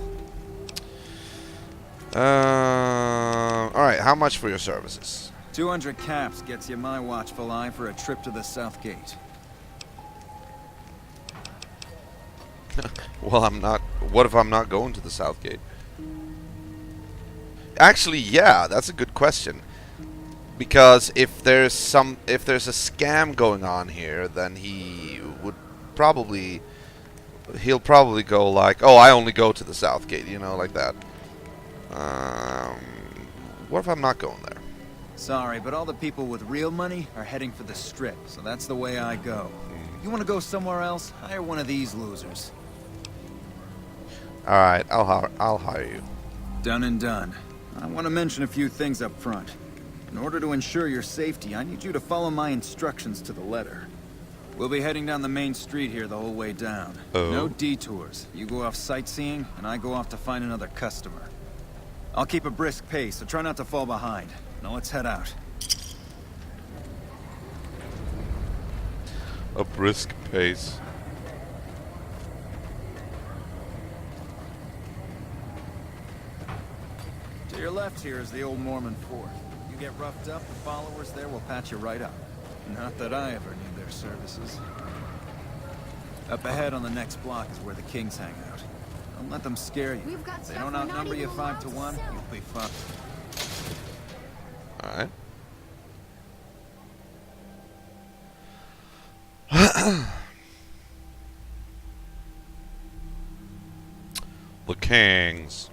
Alright, how much for your services? 200 caps gets you my watchful eye for a trip to the South Gate. Well, I'm not... What if I'm not going to the South Gate? Actually, yeah, that's a good question. Because if there's a scam going on here, then he'll probably go like, oh, I only go to the South Gate, you know, like that. What if I'm not going there? Sorry, but all the people with real money are heading for the Strip, so that's the way I go. You want to go somewhere else? Hire one of these losers. Alright, I'll hire you. Done and done. I want to mention a few things up front. In order to ensure your safety, I need you to follow my instructions to the letter. We'll be heading down the main street here the whole way down. Oh. No detours. You go off sightseeing, and I go off to find another customer. I'll keep a brisk pace, so try not to fall behind. Now let's head out. A brisk pace. To your left here is the old Mormon fort. You get roughed up, the followers there will patch you right up. Not that I ever need their services. Up ahead on the next block is where the kings hang out. Don't let them scare you. If they don't outnumber you 5 to 1, you'll be fucked. Alright. The kings.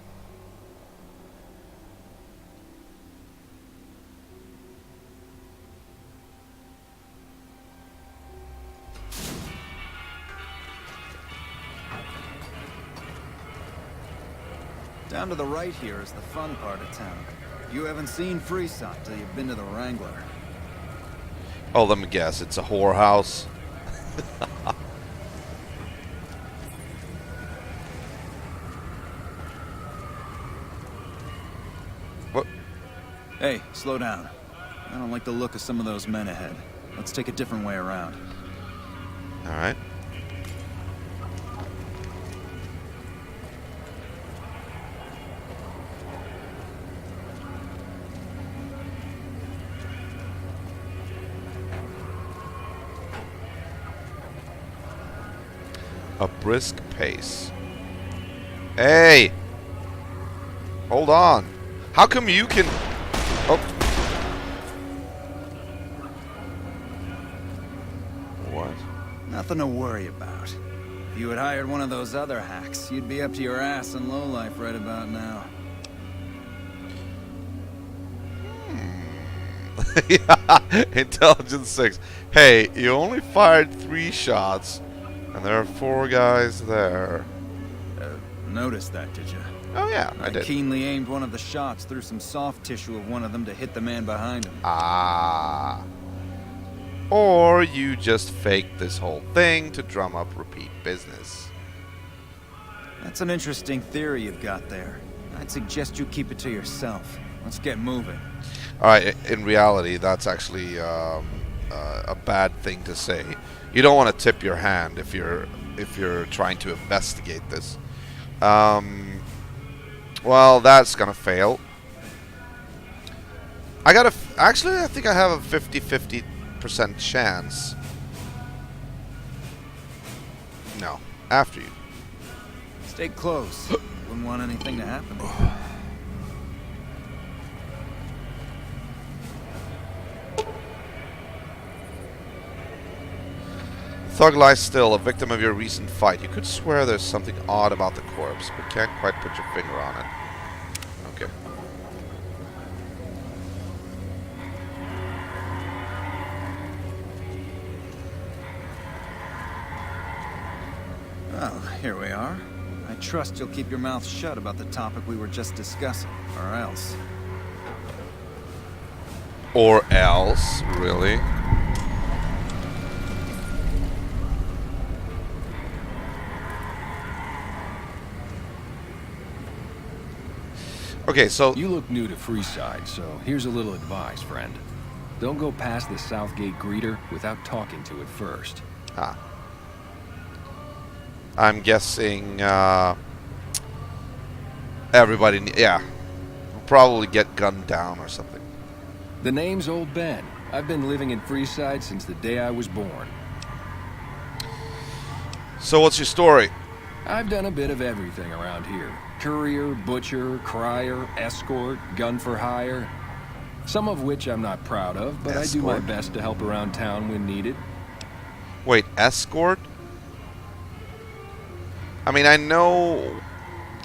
Down to the right here is the fun part of town. You haven't seen Freeside till you've been to the Wrangler. Oh, let me guess. It's a whorehouse. What? Hey, slow down. I don't like the look of some of those men ahead. Let's take a different way around. Alright. A brisk pace. Hey! Hold on. How come you can... Oh. What? Nothing to worry about. If you had hired one of those other hacks, you'd be up to your ass in lowlife right about now. Yeah, Intelligence 6. Hey, you only fired 3 shots, and there are 4 guys there. Noticed that, did you? Oh yeah, I did. Keenly aimed one of the shots through some soft tissue of one of them to hit the man behind him. Ah. Or you just faked this whole thing to drum up repeat business. That's an interesting theory you've got there. I'd suggest you keep it to yourself. Let's get moving. Alright, in reality, that's actually a bad thing to say. You don't want to tip your hand if you're trying to investigate this. Well, that's gonna fail. Actually, I think I have a 50% chance. No, after you. Stay close. Wouldn't want anything to happen. Thug lies still, a victim of your recent fight. You could swear there's something odd about the corpse, but can't quite put your finger on it. Okay. Well, here we are. I trust you'll keep your mouth shut about the topic we were just discussing, or else. Or else, really? Okay, so... You look new to Freeside, so here's a little advice, friend. Don't go past the Southgate greeter without talking to it first. Ah. I'm guessing, everybody... Yeah. Will probably get gunned down or something. The name's Old Ben. I've been living in Freeside since the day I was born. So what's your story? I've done a bit of everything around here. Courier, butcher, crier, escort, gun for hire. Some of which I'm not proud of, but I do my best to help around town when needed. Wait, escort? I mean, I know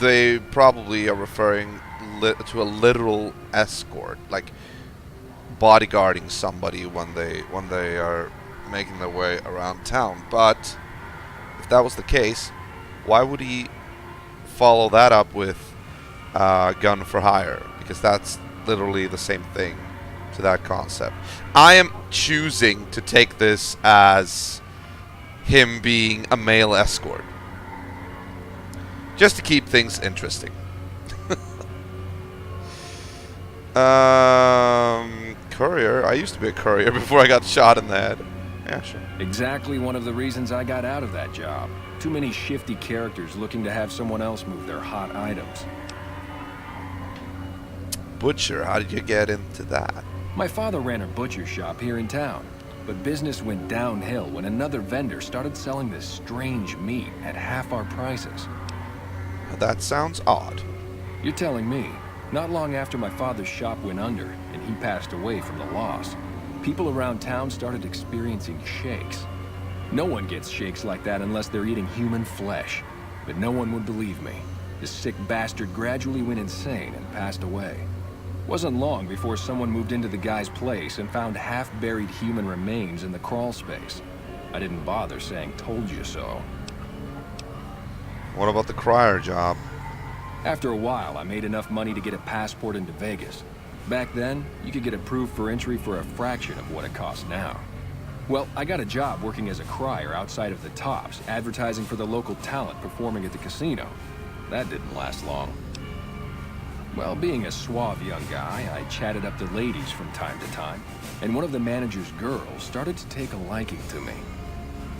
they probably are referring to a literal escort, like bodyguarding somebody when they are making their way around town. But if that was the case, why would he follow that up with gun for hire? Because that's literally the same thing to that concept. I am choosing to take this as him being a male escort, just to keep things interesting. Courier. I used to be a courier before I got shot in the head. Yeah, sure. Exactly one of the reasons I got out of that job. Too many shifty characters looking to have someone else move their hot items. Butcher, how did you get into that? My father ran a butcher shop here in town, but business went downhill when another vendor started selling this strange meat at half our prices. That sounds odd. You're telling me. Not long after my father's shop went under and he passed away from the loss, people around town started experiencing shakes. No one gets shakes like that unless they're eating human flesh. But no one would believe me. The sick bastard gradually went insane and passed away. Wasn't long before someone moved into the guy's place and found half-buried human remains in the crawl space. I didn't bother saying "told you so." What about the crier job? After a while, I made enough money to get a passport into Vegas. Back then, you could get approved for entry for a fraction of what it costs now. Well, I got a job working as a crier outside of the Tops, advertising for the local talent performing at the casino. That didn't last long. Well, being a suave young guy, I chatted up the ladies from time to time, and one of the manager's girls started to take a liking to me.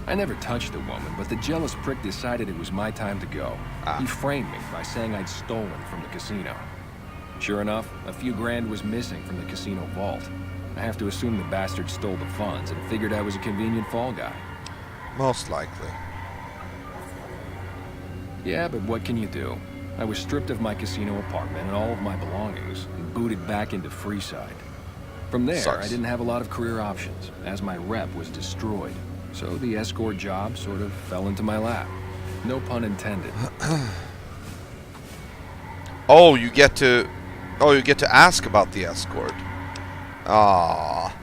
I never touched a woman, but the jealous prick decided it was my time to go. He framed me by saying I'd stolen from the casino. Sure enough, a few grand was missing from the casino vault. I have to assume the bastard stole the funds and figured I was a convenient fall guy. Most likely. Yeah, but what can you do? I was stripped of my casino apartment and all of my belongings and booted back into Freeside. From there, I didn't have a lot of career options, as my rep was destroyed. So the escort job sort of fell into my lap. No pun intended. Oh, you get to ask about the escort. Ah.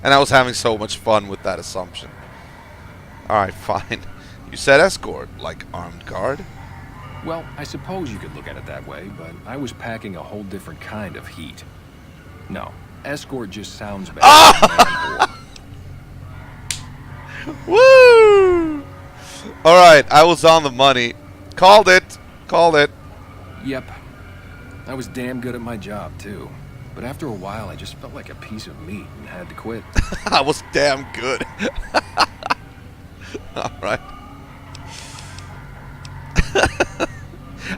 And I was having so much fun with that assumption. Alright, fine. You said escort, like armed guard? Well, I suppose you could look at it that way, but I was packing a whole different kind of heat. No, escort just sounds bad. Ah! Woo! Alright, I was on the money. Called it. Called it. Yep. I was damn good at my job, too. But after a while, I just felt like a piece of meat and had to quit. I was damn good. Alright.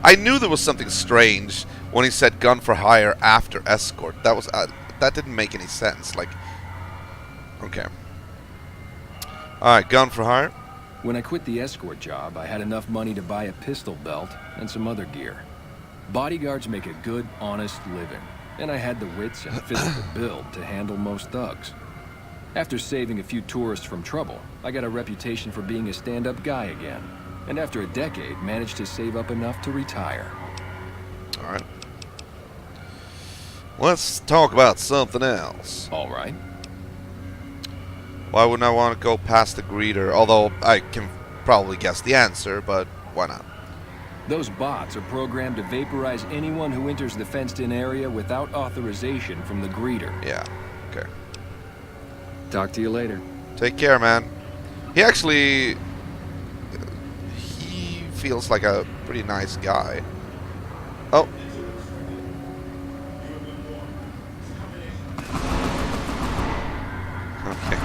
I knew there was something strange when he said gun for hire after escort. That was that didn't make any sense. Like, okay. Alright, gun for hire. When I quit the escort job, I had enough money to buy a pistol belt and some other gear. Bodyguards make a good, honest living, and I had the wits and physical build to handle most thugs. After saving a few tourists from trouble, I got a reputation for being a stand-up guy again. And after a decade, managed to save up enough to retire. Alright. Let's talk about something else. Alright. Why wouldn't I want to go past the greeter? Although I can probably guess the answer, but why not? Those bots are programmed to vaporize anyone who enters the fenced-in area without authorization from the greeter. Yeah, okay. Talk to you later. Take care, man. He actually... he feels like a pretty nice guy. Oh. Okay.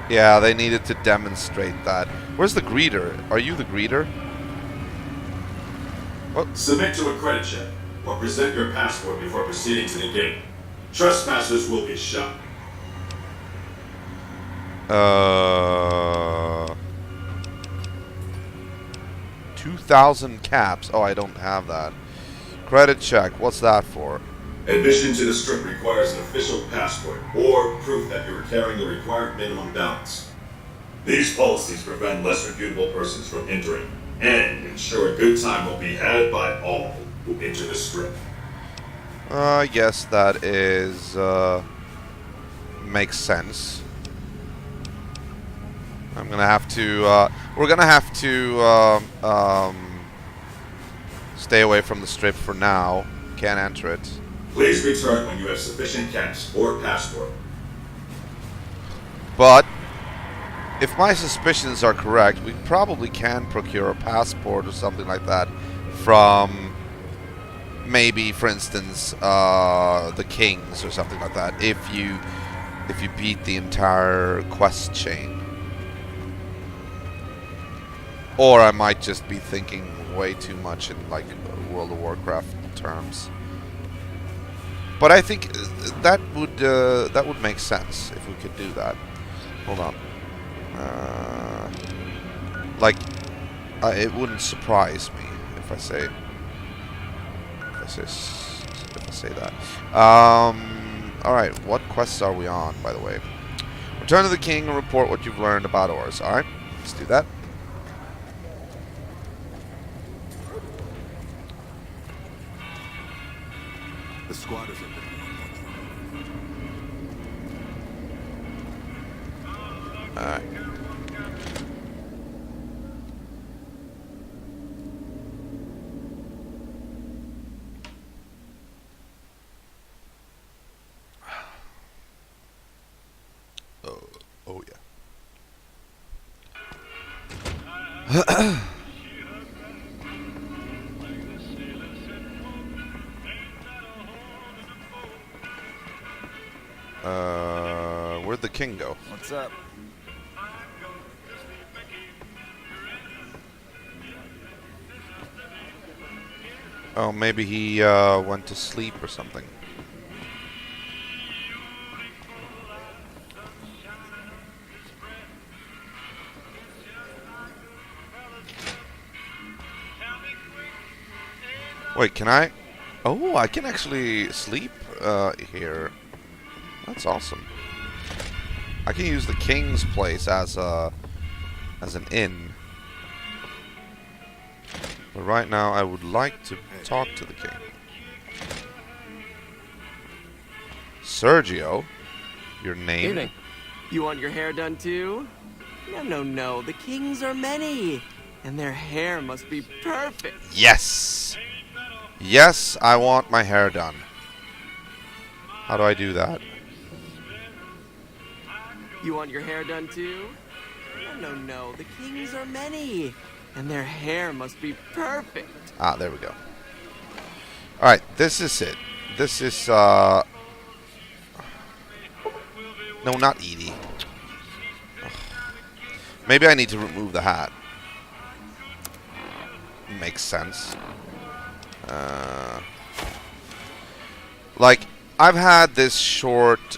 Yeah, they needed to demonstrate that. Where's the greeter? Are you the greeter? Oh. Submit to a credit check or present your passport before proceeding to the gate. Trespassers will be shot. 2,000 caps. Oh, I don't have that. Credit check. What's that for? Admission to the strip requires an official passport or proof that you are carrying the required minimum balance. These policies prevent less reputable persons from entering and ensure a good time will be had by all who enter the strip. I guess that is makes sense. I'm gonna have to. We're gonna have to stay away from the strip for now. Can't enter it. Please return when you have sufficient cash or passport. But if my suspicions are correct, we probably can procure a passport or something like that from maybe, for instance, the Kings or something like that. If you beat the entire quest chain. Or I might just be thinking way too much in like World of Warcraft terms. But I think that would make sense if we could do that. Hold on. It wouldn't surprise me if I say that. All right. What quests are we on, by the way? Return to the king and report what you've learned about ores. All right. Let's do that. The squatters have been Alright. Oh yeah. Where'd the king go? What's up? Oh, maybe he went to sleep or something. Wait, can I? Oh, I can actually sleep here. That's awesome. I can use the king's place as an inn. But right now, I would like to talk to the king. Sergio, your name? Evening. You want your hair done too? No. The kings are many, and their hair must be perfect. Yes! Yes, I want my hair done. How do I do that? You want your hair done too? No. The kings are many, and their hair must be perfect. Ah, there we go. Alright, this is it. This is, no, not Edie. Ugh. Maybe I need to remove the hat. Makes sense. Like, I've had this short,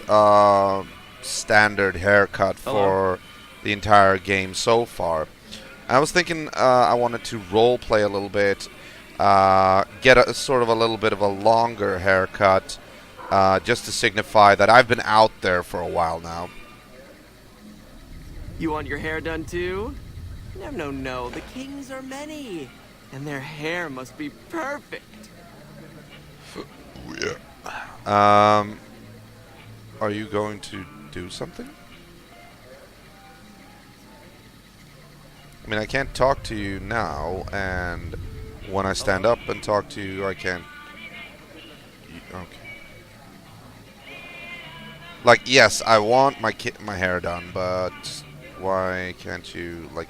standard haircut for the entire game so far. I was thinking I wanted to role play a little bit, get a sort of a little bit of a longer haircut, just to signify that I've been out there for a while now. You want your hair done too? No, no, no. The kings are many, and their hair must be perfect. Yeah. Are you going to do something? I mean, I can't talk to you now, and when I stand up and talk to you, I can't. Okay. Like, yes, I want my hair done, but why can't you, like...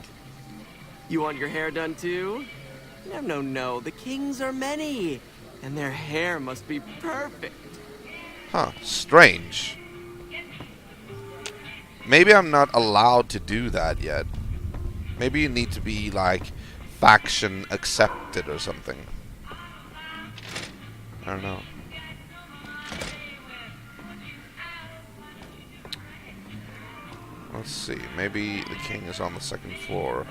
You want your hair done too? No, no, no. The kings are many, and their hair must be perfect. Huh, strange. Maybe I'm not allowed to do that yet. Maybe you need to be, like, faction accepted or something. I don't know. Let's see. Maybe the king is on the second floor.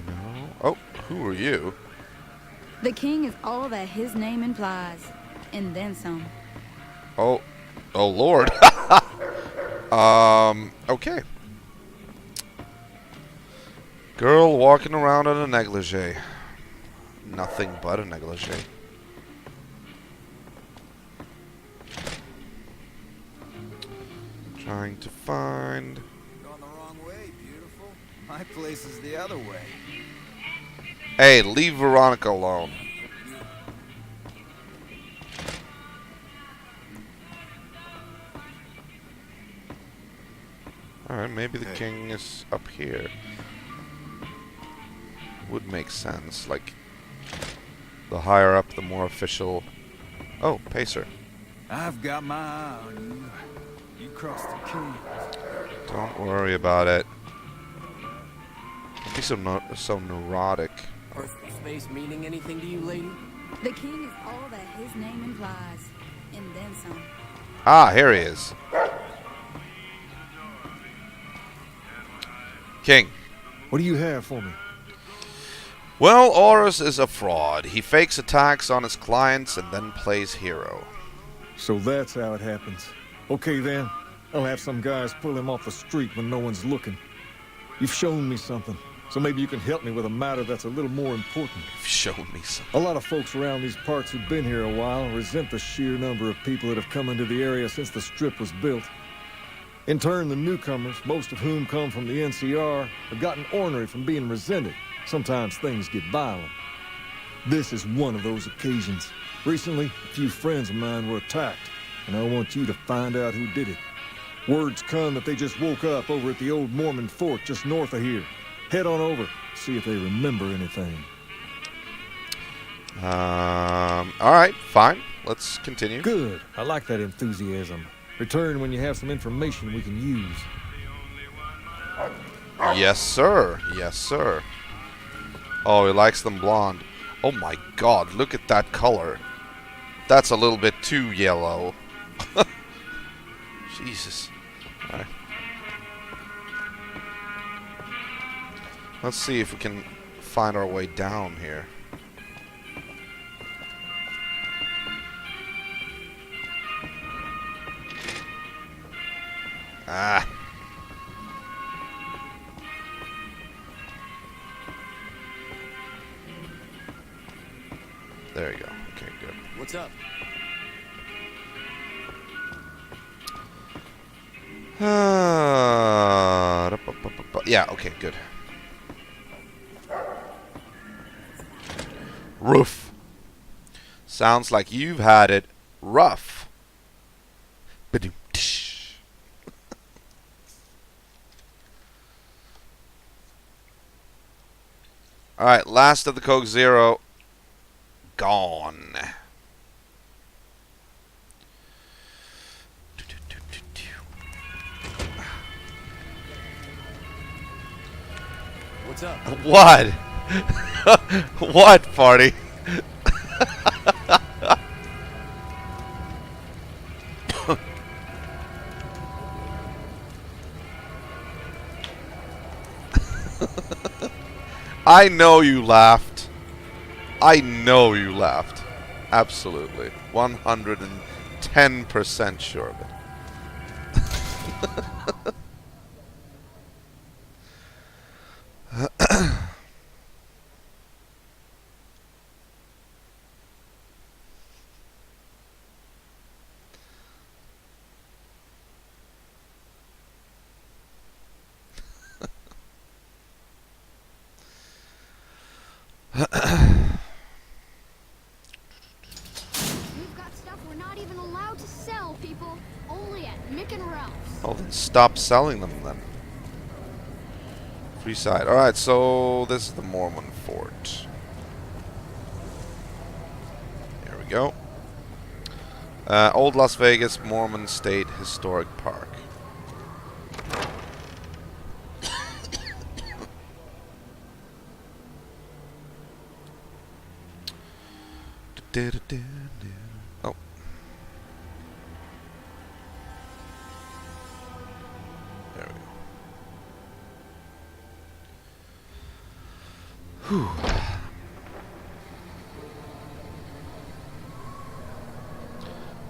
No. Oh, who are you? The king is all that his name implies, and then some. Oh Lord. Okay. Girl walking around in a negligee. Nothing but a negligee. Trying to find... Going the wrong way, beautiful. My place is the other way. Hey, leave Veronica alone. Alright, maybe the king is up here. Would make sense. Like, the higher up, the more official... Oh, Pacer. I've got my eye on you. You crossed the king. Don't worry about it. Don't be so neurotic. Personal space meaning anything to you, lady? The king is all that his name implies, and then some. Ah, here he is. King. What do you have for me? Well, Horus is a fraud. He fakes attacks on his clients and then plays hero. So that's how it happens. Okay then. I'll have some guys pull him off the street when no one's looking. You've shown me something, so maybe you can help me with a matter that's a little more important. You've shown me something. A lot of folks around these parts who've been here a while resent the sheer number of people that have come into the area since the Strip was built. In turn, the newcomers, most of whom come from the NCR, have gotten ornery from being resented. Sometimes things get violent. This is one of those occasions. Recently, a few friends of mine were attacked, and I want you to find out who did it. Word's come that they just woke up over at the old Mormon fort just north of here. Head on over, see if they remember anything. Alright, fine. Let's continue. Good. I like that enthusiasm. Return when you have some information we can use. Yes, sir. Yes, sir. Oh, he likes them blonde. Oh my god, look at that color. That's a little bit too yellow. Jesus. Alright. Let's see if we can find our way down here. Ah. There you go. Okay, good. What's up? Yeah, okay, good. Roof. Sounds like you've had it rough. Alright, last of the Coke Zero. Gone. What's up? What? What, party? I know you laughed. I know you laughed. Absolutely. 110% sure of it. We've got stuff we're not even allowed to sell, people. Only at Mick and Ralph's. Oh, then stop selling them then. Freeside. Alright, so this is the Mormon fort. Here we go. Old Las Vegas Mormon State Historic Park. Oh. There we go. Whew.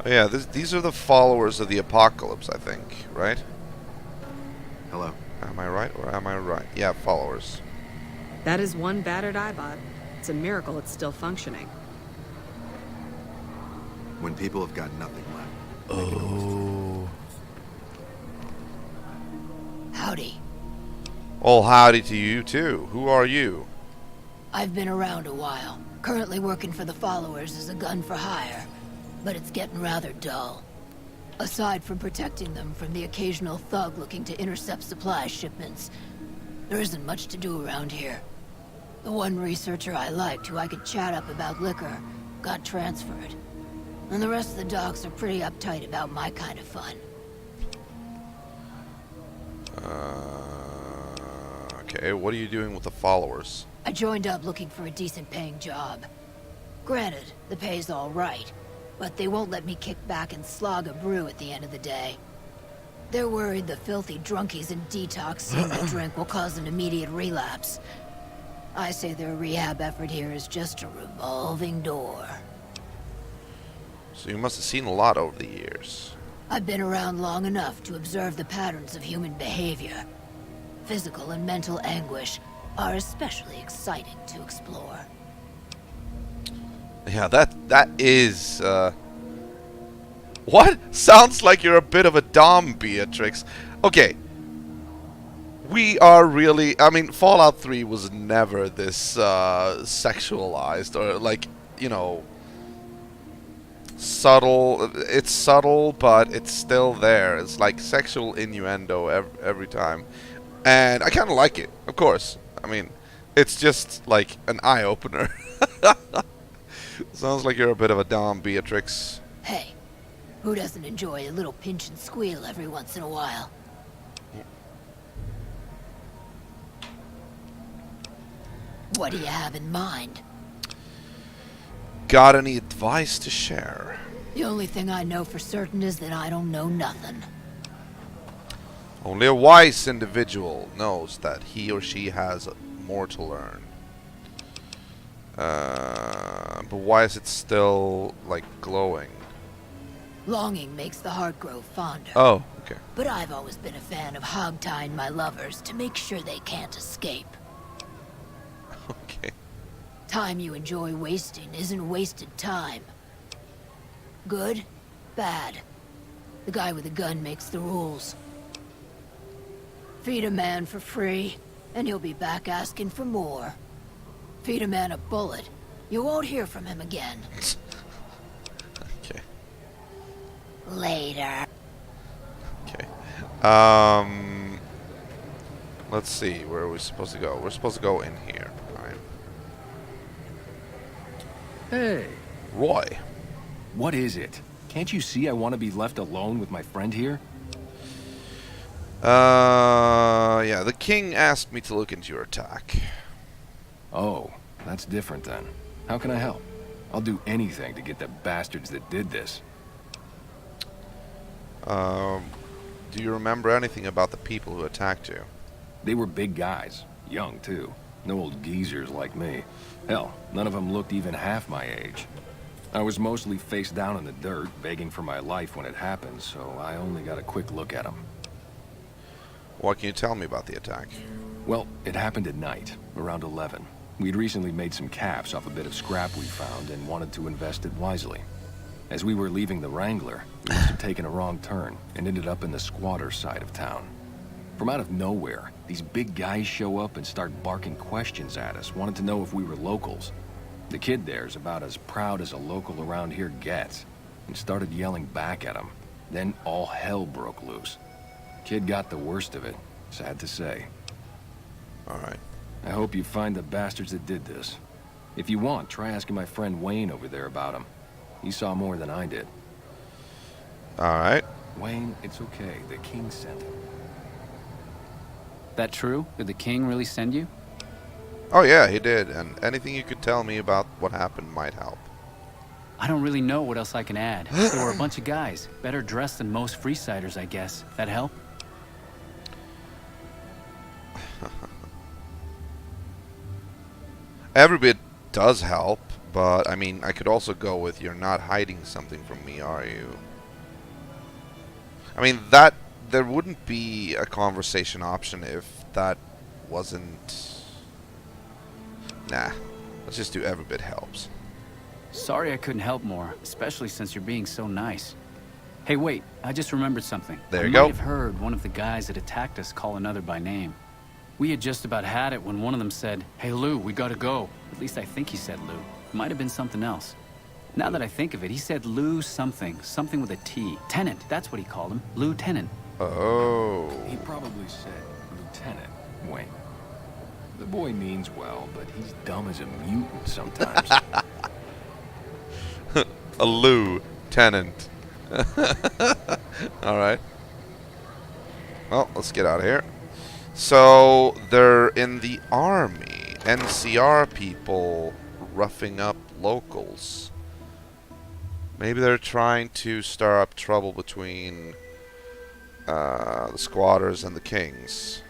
Oh yeah, these are the followers of the apocalypse, I think, right? Hello. Am I right or am I right? Yeah, followers. That is one battered eyebot. It's a miracle it's still functioning. When people have got nothing left. Oh. Howdy. Oh, howdy to you too. Who are you? I've been around a while. Currently working for the followers as a gun for hire. But it's getting rather dull. Aside from protecting them from the occasional thug looking to intercept supply shipments, there isn't much to do around here. The one researcher I liked who I could chat up about liquor got transferred. And the rest of the docs are pretty uptight about my kind of fun. Okay, what are you doing with the followers? I joined up looking for a decent paying job. Granted, the pay's all right, but they won't let me kick back and slog a brew at the end of the day. They're worried the filthy drunkies in detox seeing the drink will cause an immediate relapse. I say their rehab effort here is just a revolving door. So you must have seen a lot over the years. I've been around long enough to observe the patterns of human behavior. Physical and mental anguish are especially exciting to explore. Yeah, that is, What? Sounds like you're a bit of a dom, Beatrix. Okay. We are really... I mean, Fallout 3 was never this, sexualized or, like, you know... subtle. It's subtle, but it's still there. It's like sexual innuendo every time. And I kind of like it, of course. I mean, it's just like an eye-opener. Sounds like you're a bit of a dom, Beatrix. Hey, who doesn't enjoy a little pinch and squeal every once in a while? What do you have in mind? Got any advice to share? The only thing I know for certain is that I don't know nothing. Only a wise individual knows that he or she has more to learn. But why is it still, like, glowing? Longing makes the heart grow fonder. Oh, okay. But I've always been a fan of hog-tying my lovers to make sure they can't escape. Okay. Time you enjoy wasting isn't wasted time. Good, bad. The guy with the gun makes the rules. Feed a man for free, and he'll be back asking for more. Feed a man a bullet, you won't hear from him again. Okay. Later. Okay. Let's see, where are we supposed to go? We're supposed to go in here, alright. Hey. Roy. What is it? Can't you see I want to be left alone with my friend here? Yeah, the king asked me to look into your attack. Oh, that's different then. How can I help? I'll do anything to get the bastards that did this. Do you remember anything about the people who attacked you? They were big guys. Young, too. No old geezers like me. Hell, none of them looked even half my age. I was mostly face down in the dirt, begging for my life when it happened, so I only got a quick look at them. What can you tell me about the attack? Well, it happened at night, around 11. We'd recently made some caps off a bit of scrap we found and wanted to invest it wisely. As we were leaving the Wrangler, we must have taken a wrong turn and ended up in the squatter side of town. From out of nowhere, these big guys show up and start barking questions at us, wanted to know if we were locals. The kid there's about as proud as a local around here gets, and started yelling back at him. Then all hell broke loose. Kid got the worst of it, sad to say. Alright. I hope you find the bastards that did this. If you want, try asking my friend Wayne over there about him. He saw more than I did. Alright. Wayne, it's okay. The king sent him. That true? Did the king really send you? Oh yeah, he did. And anything you could tell me about what happened might help. I don't really know what else I can add. There were a bunch of guys, better dressed than most Freesiders, I guess. That help? Every bit does help, but I mean, I could also go with you're not hiding something from me, are you? I mean, that there wouldn't be a conversation option if that wasn't... Nah, let's just do every bit helps. Sorry I couldn't help more, especially since you're being so nice. Hey, wait, I just remembered something. There you I go. might have heard one of the guys that attacked us call another by name. We had just about had it when one of them said, "Hey Lou, we gotta go." At least I think he said Lou. It might have been something else. Now that I think of it, he said Lou something with a T. Tenant, that's what he called him. Lieutenant. Oh. He probably said Lieutenant Wayne. The boy means well, but he's dumb as a mutant sometimes. A lieutenant. Alright. Well, let's get out of here. So, they're in the army. NCR people roughing up locals. Maybe they're trying to stir up trouble between the squatters and the kings.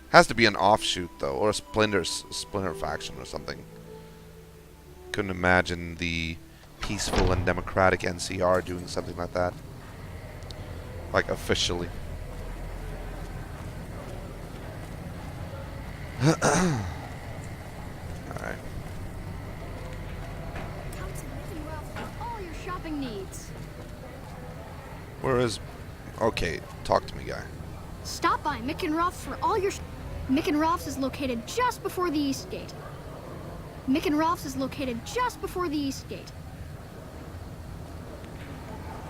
Has to be an offshoot, though, or a splinter faction or something. Couldn't imagine the peaceful and democratic NCR doing something like that. Like, officially. Alright. All your shopping needs. Where is... Okay, talk to me, guy. Stop by Mick and Ruff's for all your... Mick and Ruff's is located just before the East Gate. Mick and Ruff's is located just before the East Gate.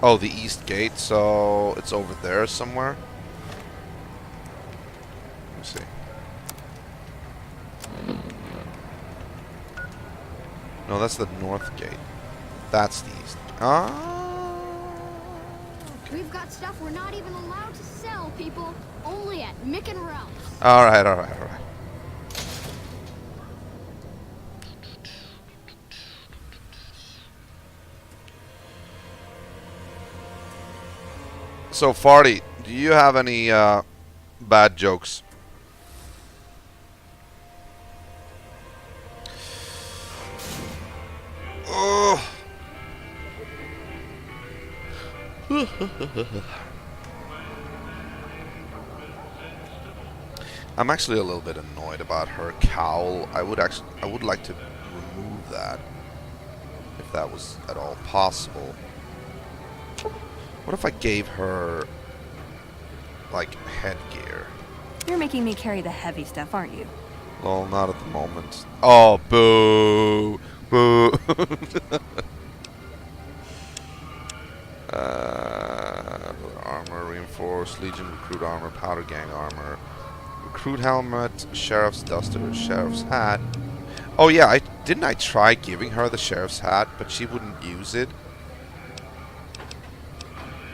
Oh, the East Gate, so it's over there somewhere? Let me see. No, that's the North Gate. That's the East. We've got stuff we're not even allowed to sell, people. Only at Mick and Ralph's. Alright, alright, alright. So, Farty, do you have any bad jokes? Oh. I'm actually a little bit annoyed about her cowl. I would like to remove that if that was at all possible. What if I gave her like headgear? You're making me carry the heavy stuff, aren't you? Well, not at the moment. Oh, boo! Boo! Armor, reinforced, Legion recruit armor, powder gang armor, recruit helmet, sheriff's duster, sheriff's hat. Oh yeah, didn't I try giving her the sheriff's hat, but she wouldn't use it.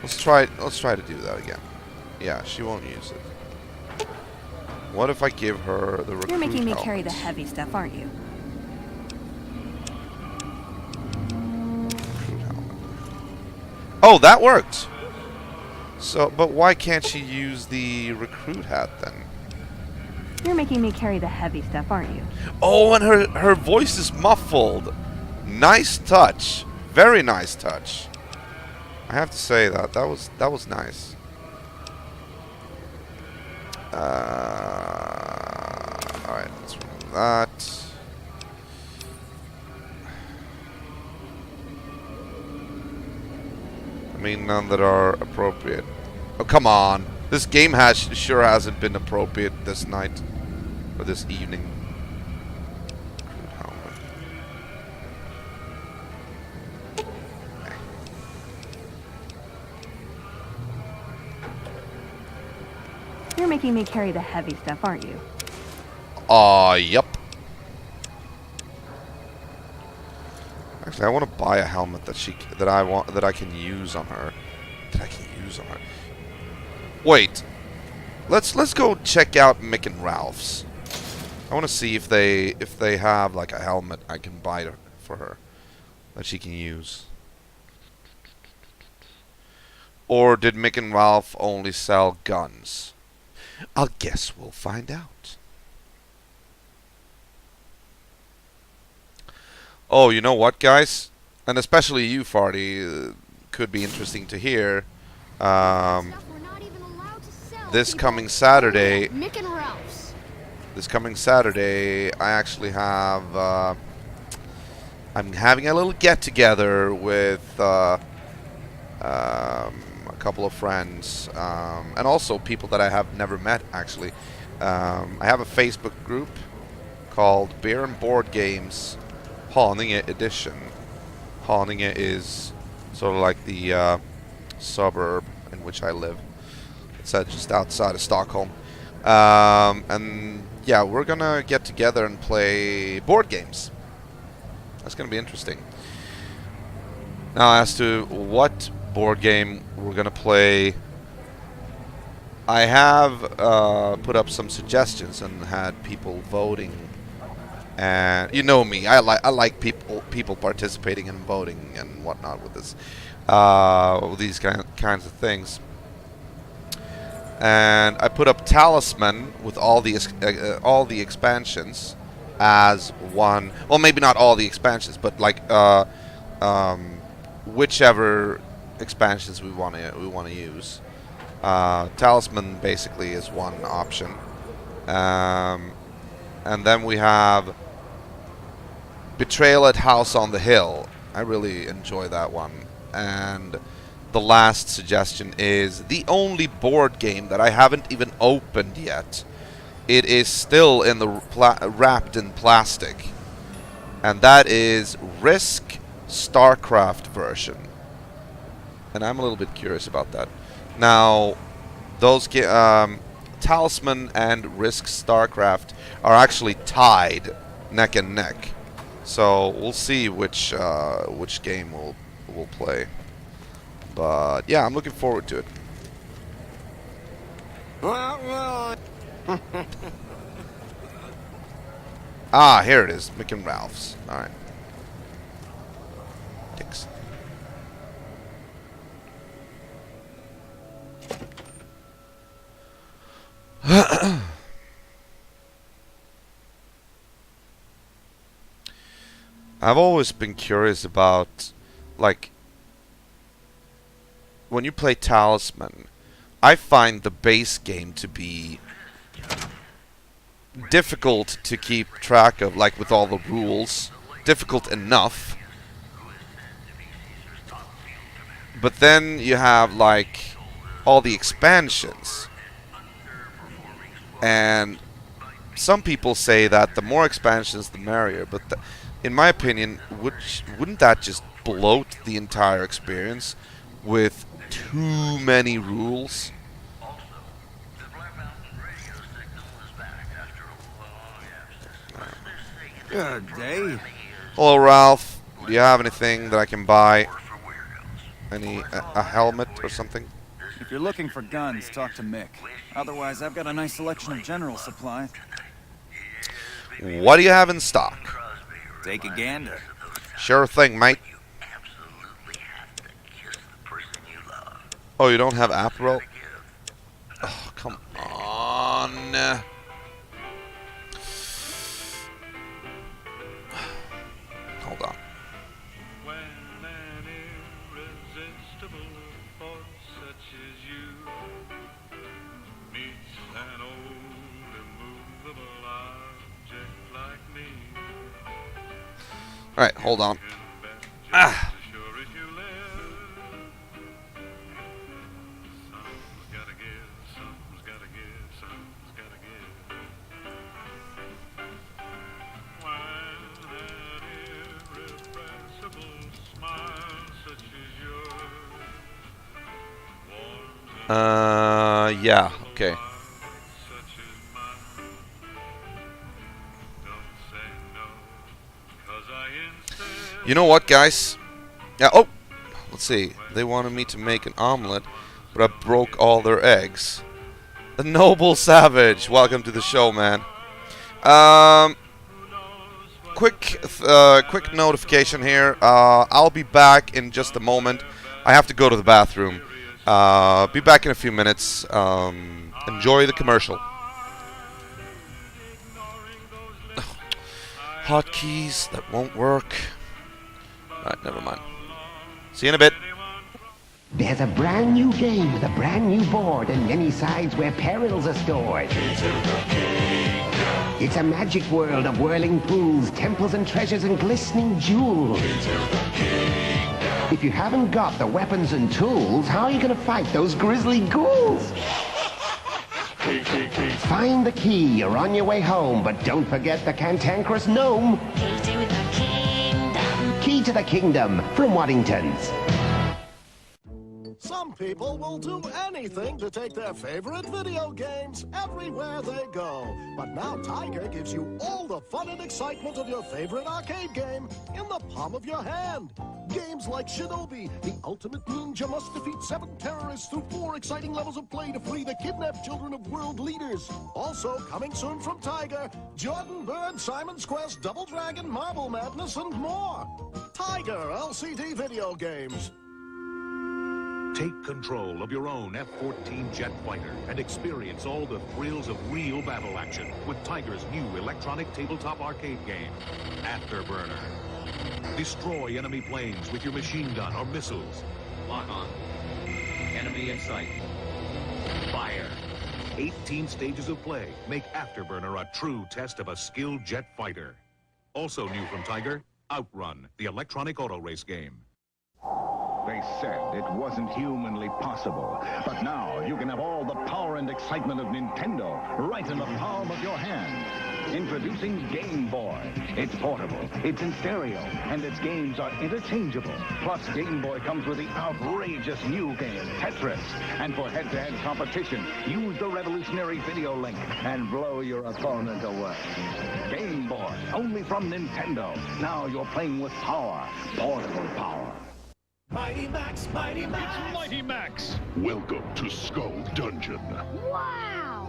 Let's try to do that again. Yeah, she won't use it. What if I give her the recruit You're making me helmet? carry the heavy stuff, aren't you? Oh, that worked. So, but why can't she use the recruit hat then? You're making me carry the heavy stuff, aren't you? Oh, and her voice is muffled. Nice touch. Very nice touch. I have to say that that was nice. All right, let's remove that. I mean, none that are appropriate. Oh, come on. This game sure hasn't been appropriate this night. Or this evening. You're making me carry the heavy stuff, aren't you? Yep. Actually, I want to buy a helmet that I can use on her. Wait. Let's go check out Mick and Ralph's. I want to see if they have like a helmet I can buy for her that she can use. Or did Mick and Ralph only sell guns? I guess we'll find out. Oh, you know what, guys? And especially you, Farty, could be interesting to hear. This coming Saturday, Mick and Ralph's. This coming Saturday, I actually have. I'm having a little get-together with a couple of friends, and also people that I have never met. Actually, I have a Facebook group called Beer and Board Games Haninge Edition. Haninge is sort of like the suburb in which I live. It's just outside of Stockholm. And yeah, we're gonna get together and play board games. That's gonna be interesting. Now, as to what board game we're gonna play, I have put up some suggestions and had people voting. And you know me, I like people participating and voting and whatnot with this, with these kinds of things. And I put up Talisman with all the expansions as one. Well, maybe not all the expansions, but like whichever expansions we want to use. Talisman basically is one option, and then we have Betrayal at House on the Hill. I really enjoy that one. And the last suggestion is the only board game that I haven't even opened yet. It is still in the wrapped in plastic, and that is Risk StarCraft version. And I'm a little bit curious about that. Now, those Talisman and Risk StarCraft are actually tied neck and neck. So we'll see which game we'll play. But yeah, I'm looking forward to it. Ah, here it is, Mick and Ralph's. All right. Thanks. I've always been curious about, like, when you play Talisman, I find the base game to be difficult to keep track of, like with all the rules. Difficult enough. But then you have, like, all the expansions. And some people say that the more expansions, the merrier. But in my opinion, wouldn't that just bloat the entire experience with too many rules? Good day. Hello, Ralph. Do you have anything that I can buy? A helmet or something? If you're looking for guns, talk to Mick. Otherwise, I've got a nice selection of general supplies. What do you have in stock? Take a gander. Sure thing, mate. Oh, you don't have Aperol? Oh, come on. Hold on. Alright, hold on. Ah! Yeah, okay. You know what, guys? Yeah, oh! Let's see. They wanted me to make an omelet, but I broke all their eggs. The Noble Savage! Welcome to the show, man. Quick notification here. I'll be back in just a moment. I have to go to the bathroom. Be back in a few minutes. Enjoy the commercial. Hotkeys, that won't work. Alright, never mind. See you in a bit. There's a brand new game with a brand new board and many sides where perils are stored. It's a magic world of whirling pools, temples and treasures and glistening jewels. If you haven't got the weapons and tools, how are you going to fight those grisly ghouls? Find the key, you're on your way home, but don't forget the cantankerous gnome. Key to the Kingdom from Waddington's. Some people will do anything to take their favorite video games everywhere they go. But now Tiger gives you all the fun and excitement of your favorite arcade game in the palm of your hand. Games like Shinobi, the ultimate ninja must defeat 7 terrorists through 4 exciting levels of play to free the kidnapped children of world leaders. Also, coming soon from Tiger, Jordan Bird, Simon's Quest, Double Dragon, Marble Madness, and more. Tiger LCD Video Games. Take control of your own F-14 jet fighter and experience all the thrills of real battle action with Tiger's new electronic tabletop arcade game, Afterburner. Destroy enemy planes with your machine gun or missiles. Lock on. Enemy in sight. Fire. 18 stages of play make Afterburner a true test of a skilled jet fighter. Also new from Tiger, Outrun, the electronic auto race game. They said it wasn't humanly possible, but now you can have all the power and excitement of Nintendo right in the palm of your hand. Introducing Game Boy. It's portable, it's in stereo, and its games are interchangeable. Plus, Game Boy comes with the outrageous new game, Tetris. And for head-to-head competition, use the revolutionary video link and blow your opponent away. Game Boy, only from Nintendo. Now you're playing with power, portable power. Mighty Max, Mighty Max! It's Mighty Max! Welcome to Skull Dungeon. Wow!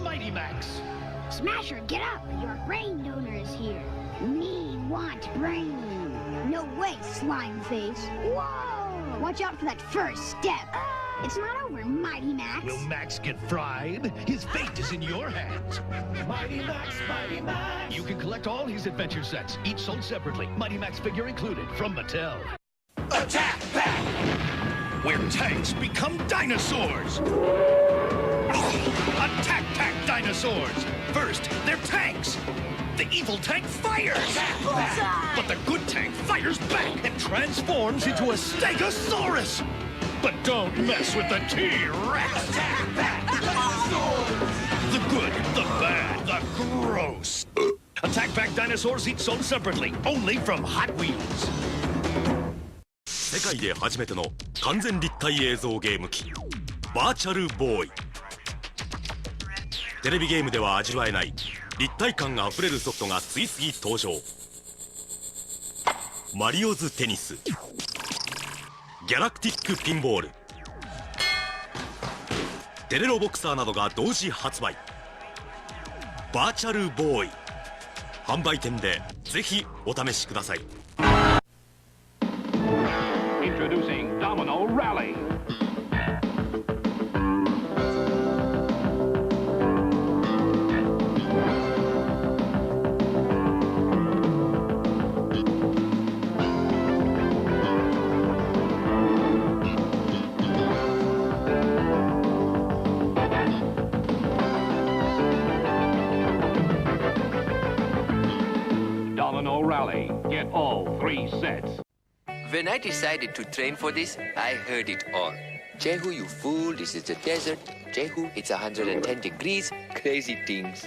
Mighty Max! Smasher, get up! Your brain donor is here. Me want brain. No way, slime face. Whoa! Watch out for that first step. It's not over, Mighty Max. Will Max get fried? His fate is in your hands. Mighty Max, Mighty Max! You can collect all his adventure sets, each sold separately. Mighty Max figure included from Mattel. Attack Pack! Where tanks become dinosaurs! Attack Pack dinosaurs! First, they're tanks! The evil tank fires! But the good tank fires back and transforms into a Stegosaurus! But don't mess with the T-Rex! Attack Pack dinosaurs! The good, the bad, the gross! Attack Pack dinosaurs each sold separately, only from Hot Wheels. 世界で初めての完全立体映像ゲーム機バーチャルボーイ。テレビゲームでは味わえない立体感あふれるソフトが次々登場。マリオズテニス、ギャラクティックピンボール、テレロボクサーなどが同時発売。バーチャルボーイ、販売店でぜひお試しください。Introducing Domino Rally. play. Get all 3 sets. When I decided to train for this, I heard it all. Jehu, you fool, this is the desert. Jehu, it's 110 degrees. Crazy things.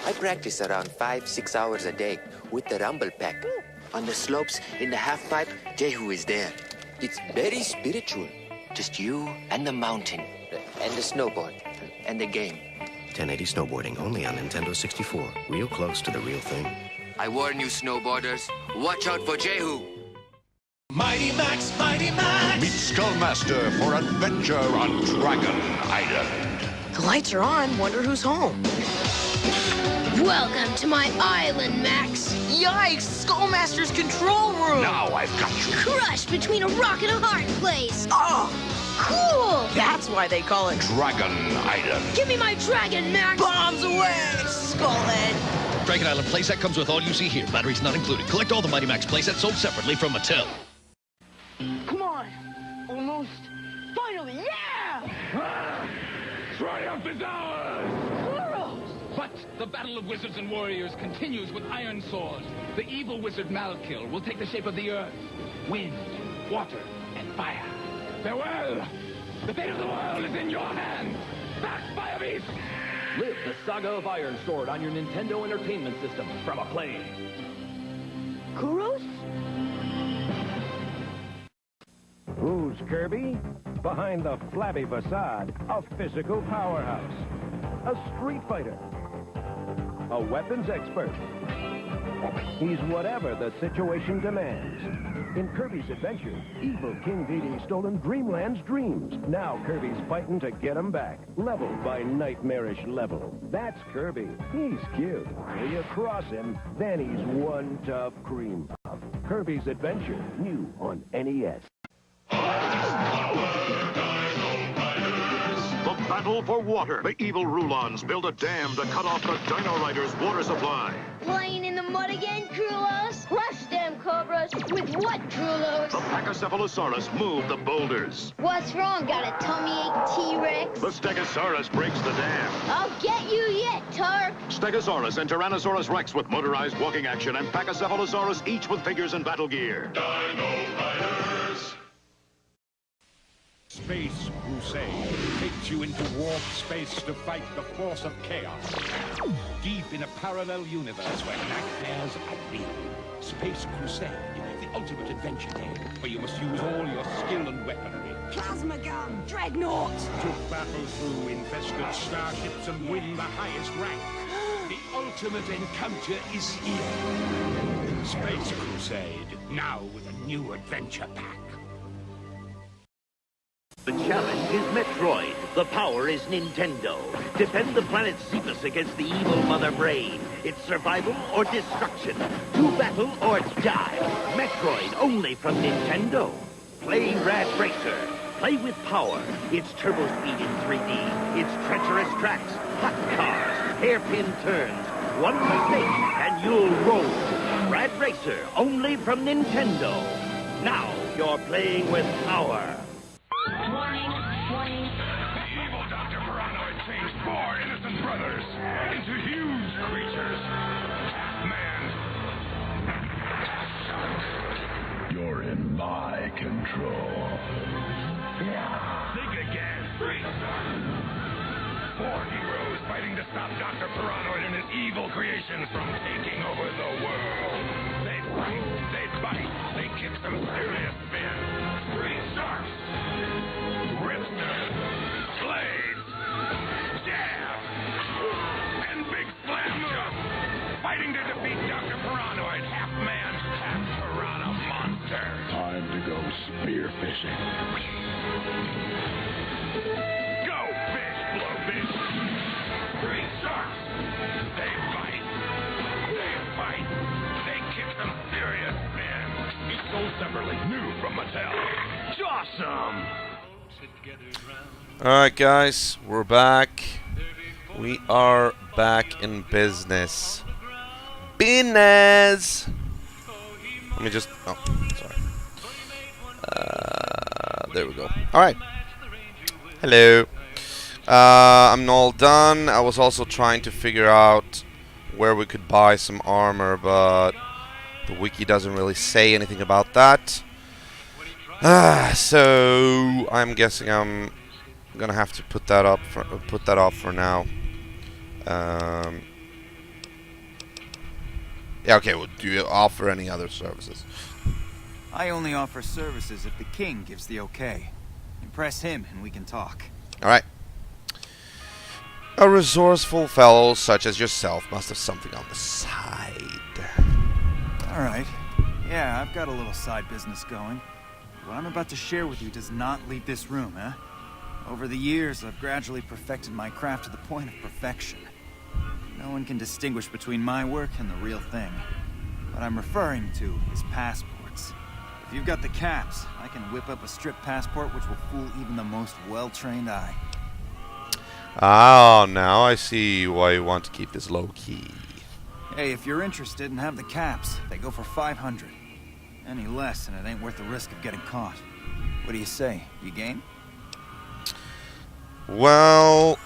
I practice around 5-6 hours a day with the rumble pack. On the slopes, in the half-pipe, Jehu is there. It's very spiritual. Just you and the mountain, and the snowboard, and the game. 1080 snowboarding only on Nintendo 64. Real close to the real thing. I warn you, snowboarders, watch out for Jehu. Mighty Max, Mighty Max! Meet Skullmaster for adventure on Dragon Island. The lights are on. Wonder who's home. Welcome to my island, Max. Yikes! Skullmaster's control room! Now I've got you. Crushed between a rock and a hard place. Oh! Cool! That's why they call it Dragon Island. Give me my dragon, Max! Bombs away, Skullhead! Dragon Island playset comes with all you see here. Batteries not included. Collect all the Mighty Max playsets sold separately from Mattel. Come on! Almost. Finally, yeah! Triumph is ours! But the battle of wizards and warriors continues with iron swords. The evil wizard Malkil will take the shape of the earth, wind, water, and fire. Farewell! The fate of the world is in your hands! Backed by a beast! Live the saga of Iron Sword on your Nintendo Entertainment System from Acclaim. Kuros? Who's Kirby? Behind the flabby facade, a physical powerhouse. A street fighter. A weapons expert. He's whatever the situation demands. In Kirby's Adventure, evil King Dedede's stolen Dreamland's dreams. Now Kirby's fighting to get them back. Level by nightmarish level. That's Kirby. He's cute. Till you cross him, then he's one tough cream puff. Kirby's Adventure, new on NES. The battle for water. The evil Rulons build a dam to cut off the Dino Riders' water supply. Playing in the mud again, Krulos? Crush them cobras. With what, Krulos? The Pachycephalosaurus move the boulders. What's wrong? Got a tummy ache, T-Rex? The Stegosaurus breaks the dam. I'll get you yet, Tark. Stegosaurus and Tyrannosaurus Rex with motorized walking action, and Pachycephalosaurus each with figures and battle gear. Dino Riders! Space Crusade takes you into warp space to fight the force of chaos. Deep in a parallel universe where nightmares are real. Space Crusade, the ultimate adventure game, where you must use all your skill and weaponry. Plasma gun! Dreadnought! To battle through infested starships and win the highest rank. The ultimate encounter is here. Space Crusade, now with a new adventure pack. The challenge is Metroid. The power is Nintendo. Defend the planet Cephas against the evil Mother Brain. It's survival or destruction. To battle or die. Metroid only from Nintendo. Play Rad Racer. Play with power. It's turbo speed in 3D. It's treacherous tracks, hot cars, hairpin turns. One mistake and you'll roll. Rad Racer only from Nintendo. Now you're playing with power. Warning, warning. The evil Dr. Paranoid changed 4 innocent brothers into huge creatures. Man. You're in my control. Think again. Freeside. 4 heroes fighting to stop Dr. Paranoid and his evil creations from taking over the world. They fight, they bite, they kick some serious spin. 3 sharks. Ripsters, blades, jab, and big slam jump, fighting to defeat Dr. Paranoid, half man, half piranha monster. Time to go spearfishing. Go fish, blowfish. 3 sharks. They bite, they kick some serious spin. Each sold separately, new from Mattel. Awesome. Alright guys, we're back. We are back in business. Business! Let me just... oh, sorry. There we go. Alright. Hello. I'm all done. I was also trying to figure out where we could buy some armor, but The wiki doesn't really say anything about that. So I'm guessing I'm gonna have to put that off for now. Yeah, okay, well, do you offer any other services? I only offer services if the king gives the okay. Impress him and we can talk. Alright. A resourceful fellow such as yourself must have something on the side. Alright. Yeah, I've got a little side business going. What I'm about to share with you does not leave this room, eh? Over the years, I've gradually perfected my craft to the point of perfection. No one can distinguish between my work and the real thing. What I'm referring to is passports. If you've got the caps, I can whip up a strip passport which will fool even the most well-trained eye. Ah, now I see why you want to keep this low-key. Hey, if you're interested and have the caps, they go for 500. Any less, and it ain't worth the risk of getting caught. What do you say? You game? Well...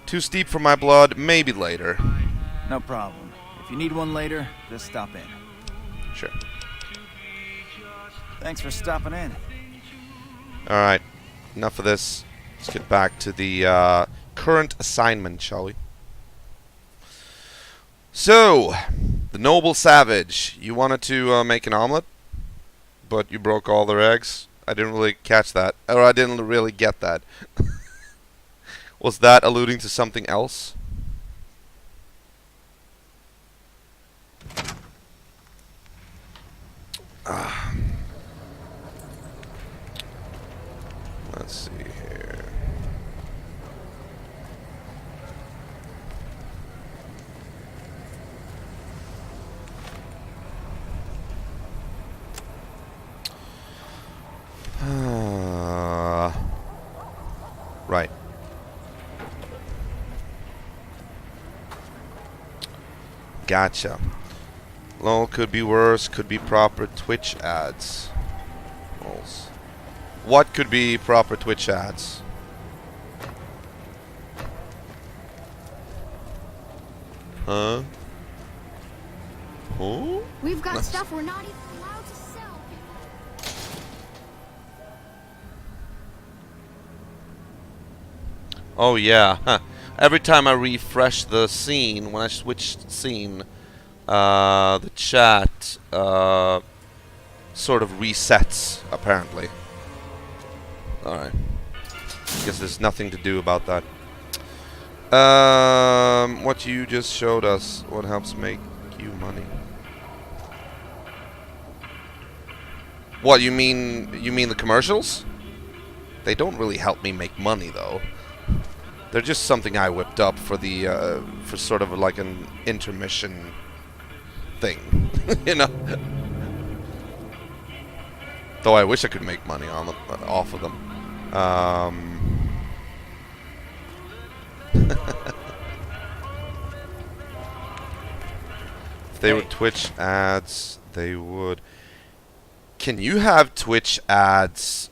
Too steep for my blood, maybe later. No problem. If you need one later, just stop in. Sure. Thanks for stopping in. Alright, enough of this. Let's get back to the current assignment, shall we? So, the noble savage. You wanted to make an omelet, but you broke all their eggs? I didn't really catch that. Or I didn't really get that. Was that alluding to something else? Let's see here. Right. Gotcha. Lol, could be worse, could be proper Twitch ads. Lols. What could be proper Twitch ads? Huh? Huh? We've got stuff we're not even allowed to sell. Oh yeah. Huh. Every time I refresh the scene, when I switch scene, the chat sort of resets, apparently. Alright. I guess there's nothing to do about that. What you just showed us, what helps make you money? What, you mean the commercials? They don't really help me make money, though. They're just something I whipped up for the, for sort of like an intermission thing, you know? Though I wish I could make money on them, off of them. If they were Twitch ads, they would... Can you have Twitch ads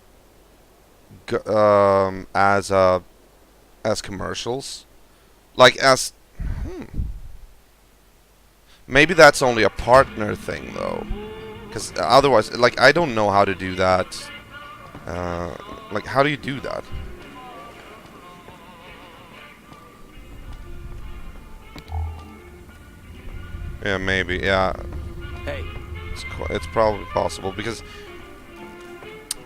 as commercials? Like as... Maybe that's only a partner thing, though. Because otherwise, like, I don't know how to do that. Like, how do you do that? Yeah, maybe, yeah. Hey. It's probably possible, because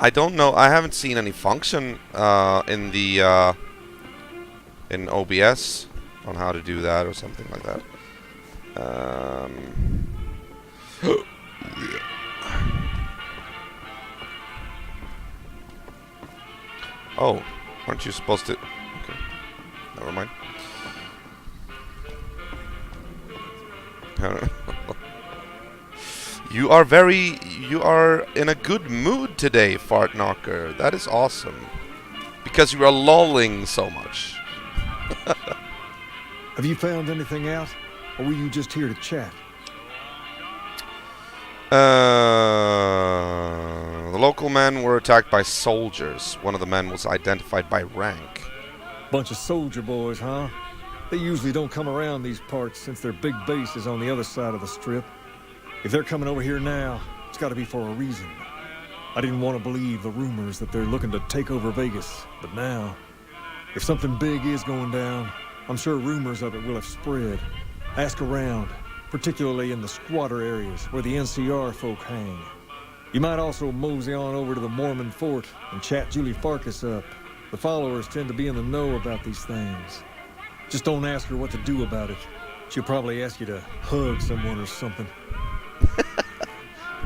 I don't know, I haven't seen any function in the in OBS on how to do that or something like that. Oh, aren't you supposed to... Okay, never mind. You are in a good mood today, Fart Knocker. That is awesome. Because you are lolling so much. Have you found anything out? Or were you just here to chat? The local men were attacked by soldiers. One of the men was identified by rank. Bunch of soldier boys, huh? They usually don't come around these parts since their big base is on the other side of the strip. If they're coming over here now, it's got to be for a reason. I didn't want to believe the rumors that they're looking to take over Vegas, but now, if something big is going down, I'm sure rumors of it will have spread. Ask around, particularly in the squatter areas where the NCR folk hang. You might also mosey on over to the Mormon fort and chat Julie Farkas up. The followers tend to be in the know about these things. Just don't ask her what to do about it. She'll probably ask you to hug someone or something.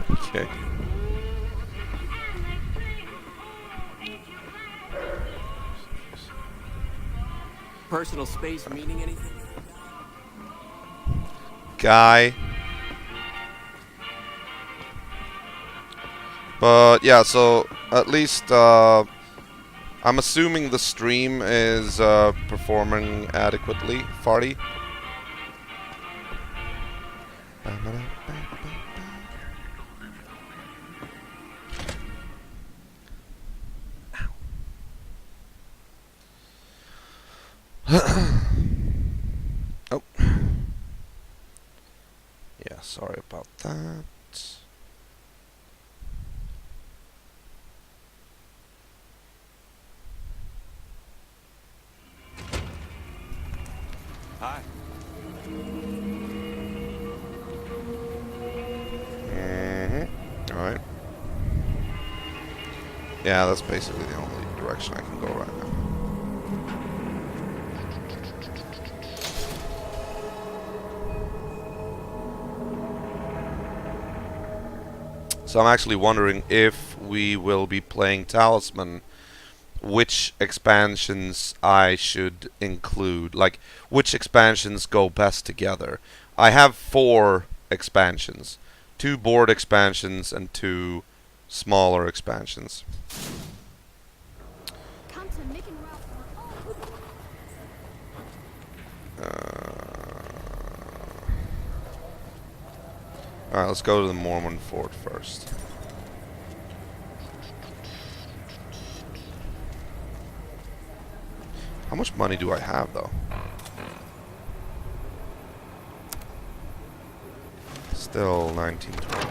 Okay. Personal space meaning anything? Guy. But yeah, so at least I'm assuming the stream is performing adequately. Farty. Oh. Yeah, sorry about that. Hi. Alright. Yeah, that's basically the only direction I can go right now. So I'm actually wondering if we will be playing Talisman, which expansions I should include. Like, which expansions go best together. I have 4 expansions. 2 board expansions and 2 smaller expansions. Alright, let's go to the Mormon fort first. How much money do I have, though? Still 1920.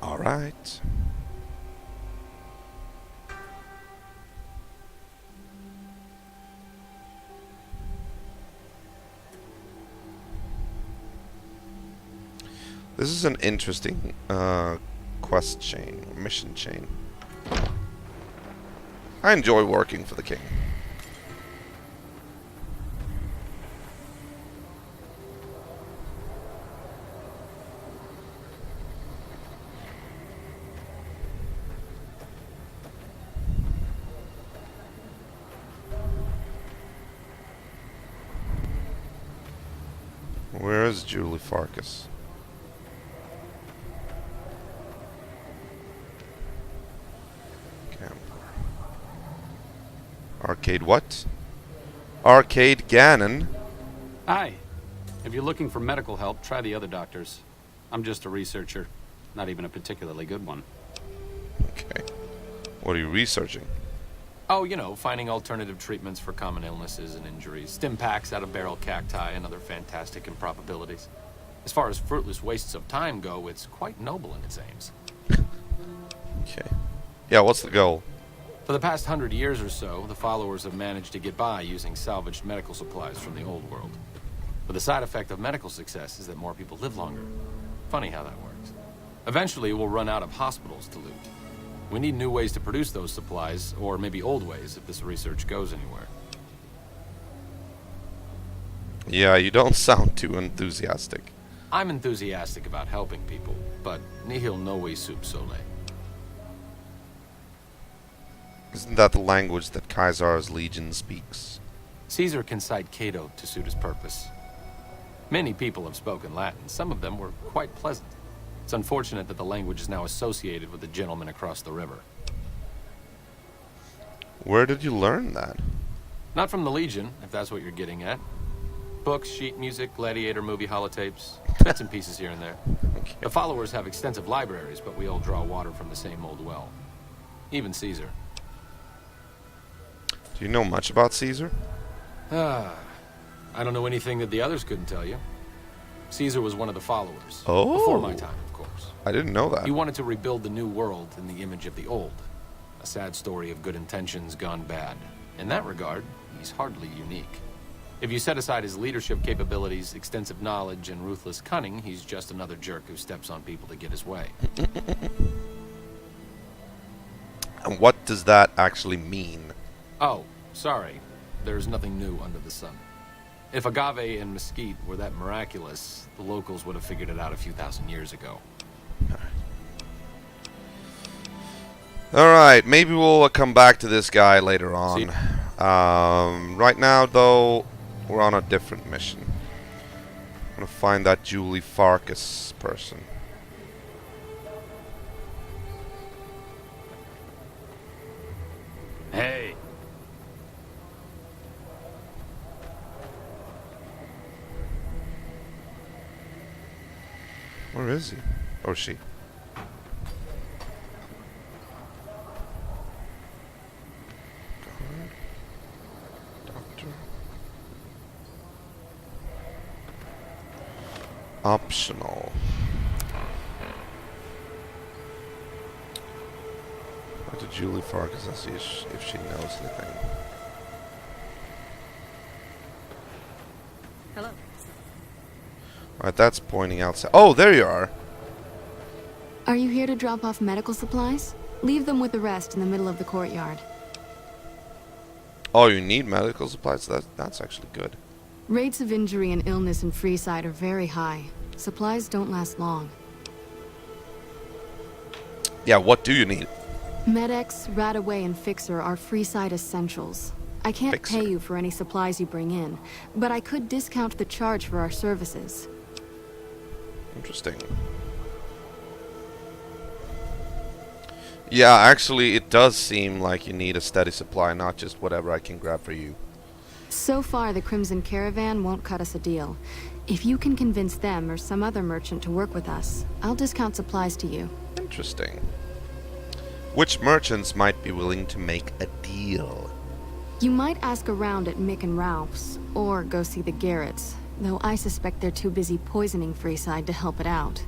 Alright. This is an interesting quest chain, mission chain. I enjoy working for the king. Where is Julie Farkas? Arcade what? Arcade Gannon? Hi. If you're looking for medical help, try the other doctors. I'm just a researcher. Not even a particularly good one. Okay. What are you researching? Oh, you know, finding alternative treatments for common illnesses and injuries. Stim packs out of barrel cacti and other fantastic improbabilities. As far as fruitless wastes of time go, it's quite noble in its aims. Okay. Yeah, what's the goal? For the past 100 years or so, the followers have managed to get by using salvaged medical supplies from the old world. But the side effect of medical success is that more people live longer. Funny how that works. Eventually, we'll run out of hospitals to loot. We need new ways to produce those supplies, or maybe old ways if this research goes anywhere. Yeah, you don't sound too enthusiastic. I'm enthusiastic about helping people, but nihil novi sub sole. Isn't that the language that Caesar's legion speaks? Caesar can cite Cato to suit his purpose. Many people have spoken Latin. Some of them were quite pleasant. It's unfortunate that the language is now associated with the gentleman across the river. Where did you learn that? Not from the Legion, if that's what you're getting at. Books, sheet music, gladiator movie holotapes, bits and pieces here and there. Okay. The followers have extensive libraries, but we all draw water from the same old well. Even Caesar. Do you know much about Caesar? I don't know anything that the others couldn't tell you. Caesar was one of the followers. Oh. Before my time, of course. I didn't know that. He wanted to rebuild the new world in the image of the old. A sad story of good intentions gone bad. In that regard, he's hardly unique. If you set aside his leadership capabilities, extensive knowledge, and ruthless cunning, he's just another jerk who steps on people to get his way. And what does that actually mean? Oh, sorry. There's nothing new under the sun. If agave and mesquite were that miraculous, the locals would have figured it out a few thousand years ago. Alright, maybe we'll come back to this guy later on. Right now, though, we're on a different mission. I'm gonna find that Julie Farkas person. Hey. Where is he? Or she? Doctor. Optional. Go to Julie Farkas and see if she knows anything. Hello. Alright, that's pointing outside. Oh, there you are. Are you here to drop off medical supplies? Leave them with the rest in the middle of the courtyard. Oh, you need medical supplies? That's actually good. Rates of injury and illness in Freeside are very high. Supplies don't last long. Yeah, what do you need? Med-X, Radaway, and Fixer are Freeside essentials. I can't pay you for any supplies you bring in, but I could discount the charge for our services. Interesting. Yeah, actually, it does seem like you need a steady supply, not just whatever I can grab for you. So far, the Crimson Caravan won't cut us a deal. If you can convince them or some other merchant to work with us, I'll discount supplies to you. Interesting. Which merchants might be willing to make a deal? You might ask around at Mick and Ralph's, or go see the Garretts, though I suspect they're too busy poisoning Freeside to help it out.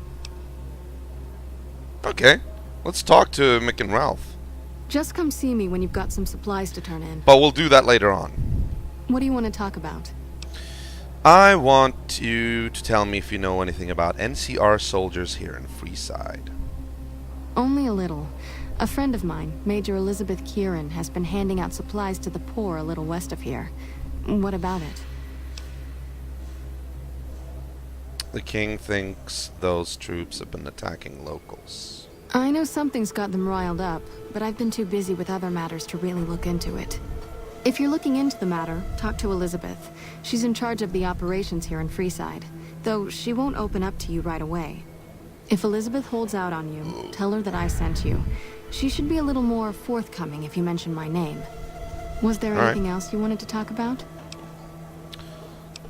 Okay, let's talk to Mick and Ralph. Just come see me when you've got some supplies to turn in. But we'll do that later on. What do you want to talk about? I want you to tell me if you know anything about NCR soldiers here in Freeside. Only a little. A friend of mine, Major Elizabeth Kieran, has been handing out supplies to the poor a little west of here. What about it? The king thinks those troops have been attacking locals. I know something's got them riled up, but I've been too busy with other matters to really look into it. If you're looking into the matter, talk to Elizabeth. She's in charge of the operations here in Freeside, though she won't open up to you right away. If Elizabeth holds out on you, tell her that I sent you. She should be a little more forthcoming if you mention my name. Was there anything else you wanted to talk about?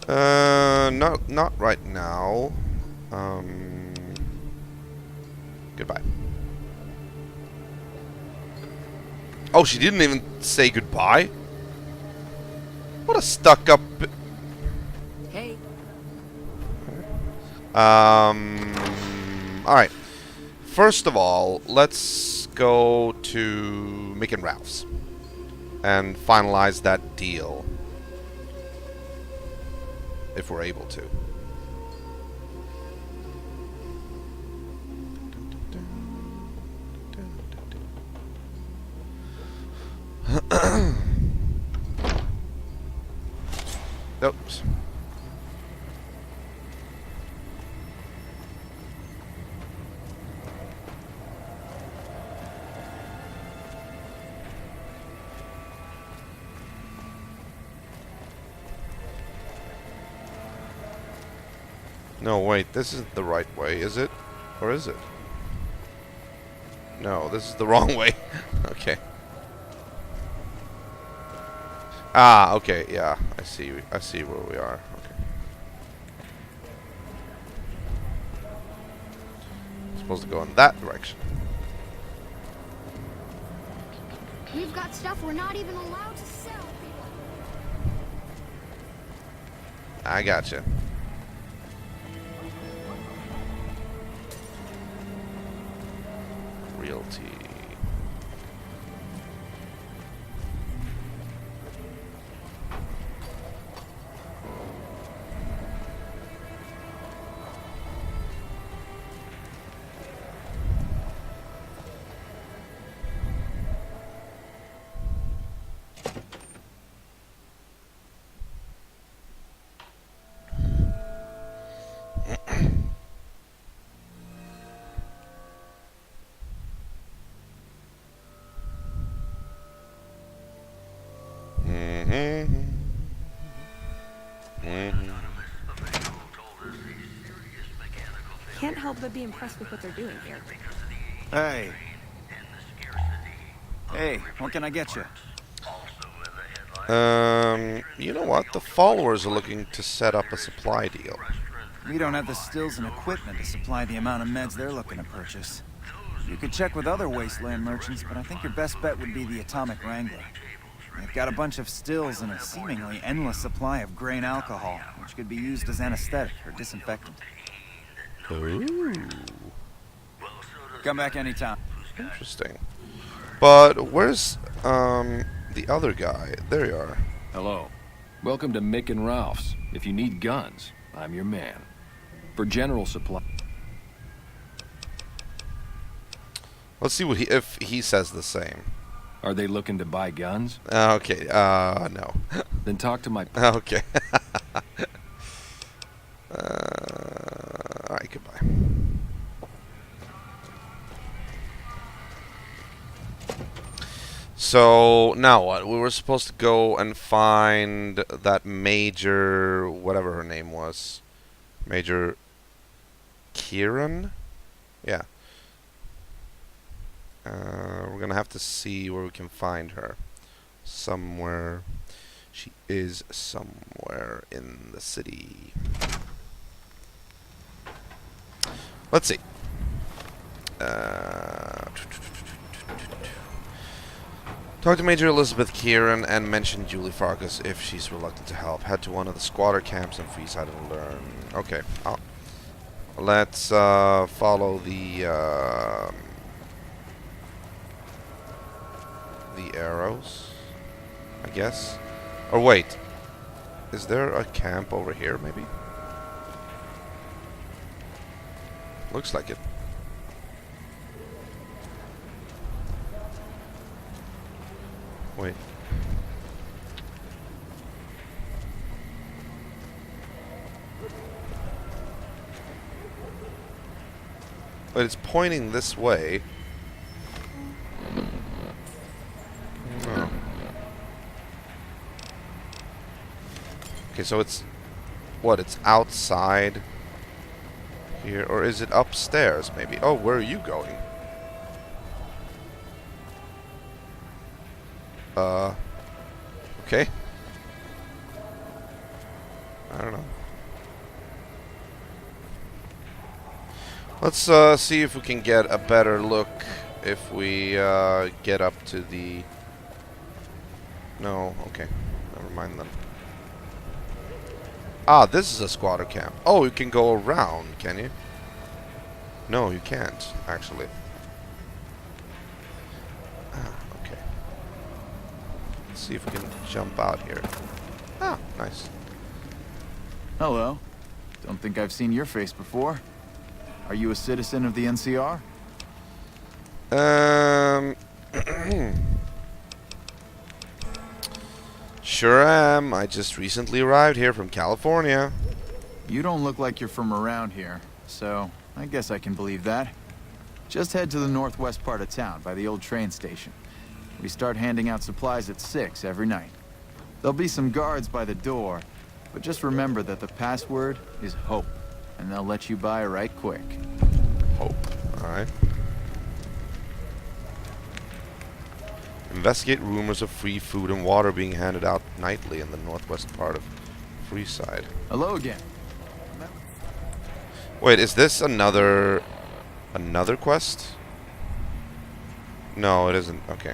Not right now. Goodbye. Oh, she didn't even say goodbye? What a stuck-up... Hey. Alright. First of all, let's go to Mick and Ralph's and finalize that deal. If we're able to. Oops. No, wait, this isn't the right way, is it? Or is it? No, this is the wrong way. Okay. Ah, okay, yeah, I see where we are. Okay. Supposed to go in that direction. We've got stuff we're not even allowed to sell. I gotcha. Realty. Can't help but be impressed with what they're doing here. Hey. Hey, what can I get you? You know what? The followers are looking to set up a supply deal. We don't have the stills and equipment to supply the amount of meds they're looking to purchase. You could check with other wasteland merchants, but I think your best bet would be the Atomic Wrangler. They've got a bunch of stills and a seemingly endless supply of grain alcohol, which could be used as anesthetic or disinfectant. Ooh. Come back anytime. Interesting. But where's the other guy? There you are. Hello. Welcome to Mick and Ralph's. If you need guns, I'm your man. For general supply. Let's see what if he says the same. Are they looking to buy guns? Okay. No. Then talk to my. Okay. All right. Goodbye. So now what? We were supposed to go and find that Major, whatever her name was, Major Kieran. Yeah. We're gonna have to see where we can find her. Somewhere. She is somewhere in the city. Let's see. Talk to Major Elizabeth Kieran and mention Julie Farkas if she's reluctant to help. Head to one of the squatter camps in Freeside and learn. Okay. Let's follow the arrows, I guess. Or wait, is there a camp over here? Maybe. Looks like it. Wait. But it's pointing this way. Oh. Okay, so it's what? It's outside here, or is it upstairs? Maybe. Oh, where are you going? Okay. I don't know. Let's see if we can get a better look if we get up to the... No, okay. Never mind then. Ah, this is a squatter camp. Oh, you can go around, can you? No, you can't, actually. Okay. Let's see if we can jump out here. Ah, nice. Hello. Don't think I've seen your face before. Are you a citizen of the NCR? Sure am. I just recently arrived here from California. You don't look like you're from around here, so I guess I can believe that. Just head to the northwest part of town, by the old train station. We start handing out supplies at 6 every night. There'll be some guards by the door, but just remember that the password is HOPE, and they'll let you by right quick. HOPE, alright. Investigate rumors of free food and water being handed out nightly in the northwest part of Freeside. Hello again. Wait, is this another quest? No, it isn't. Okay.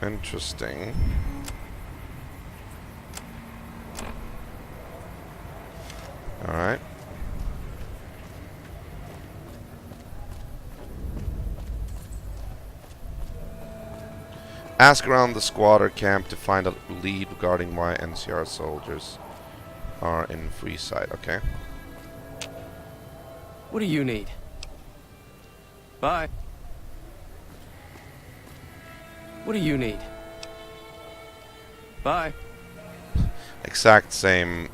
Interesting. Alright. Ask around the squatter camp to find a lead regarding why NCR soldiers are in Freeside. Okay. What do you need? Bye. What do you need? Bye. Exact same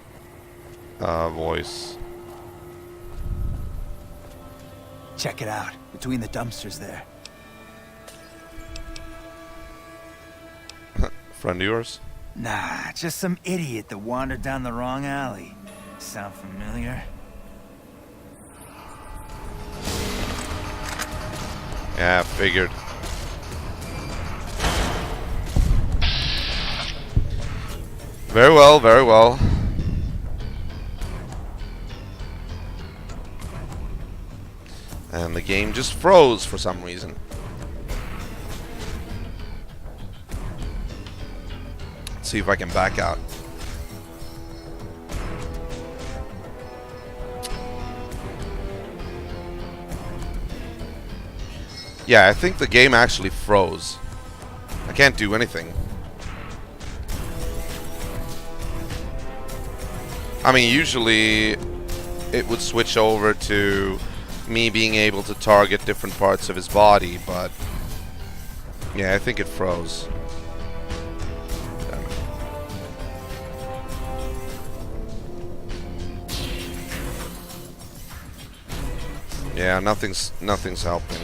voice. Check it out. Between the dumpsters there. Friend of yours? Nah, just some idiot that wandered down the wrong alley. Sound familiar? Yeah, figured. Very well, very well. And the game just froze for some reason. Let's see if I can back out. Yeah, I think the game actually froze. I can't do anything. I mean, usually it would switch over to me being able to target different parts of his body, but yeah, I think it froze. Damn it. Yeah, nothing's helping.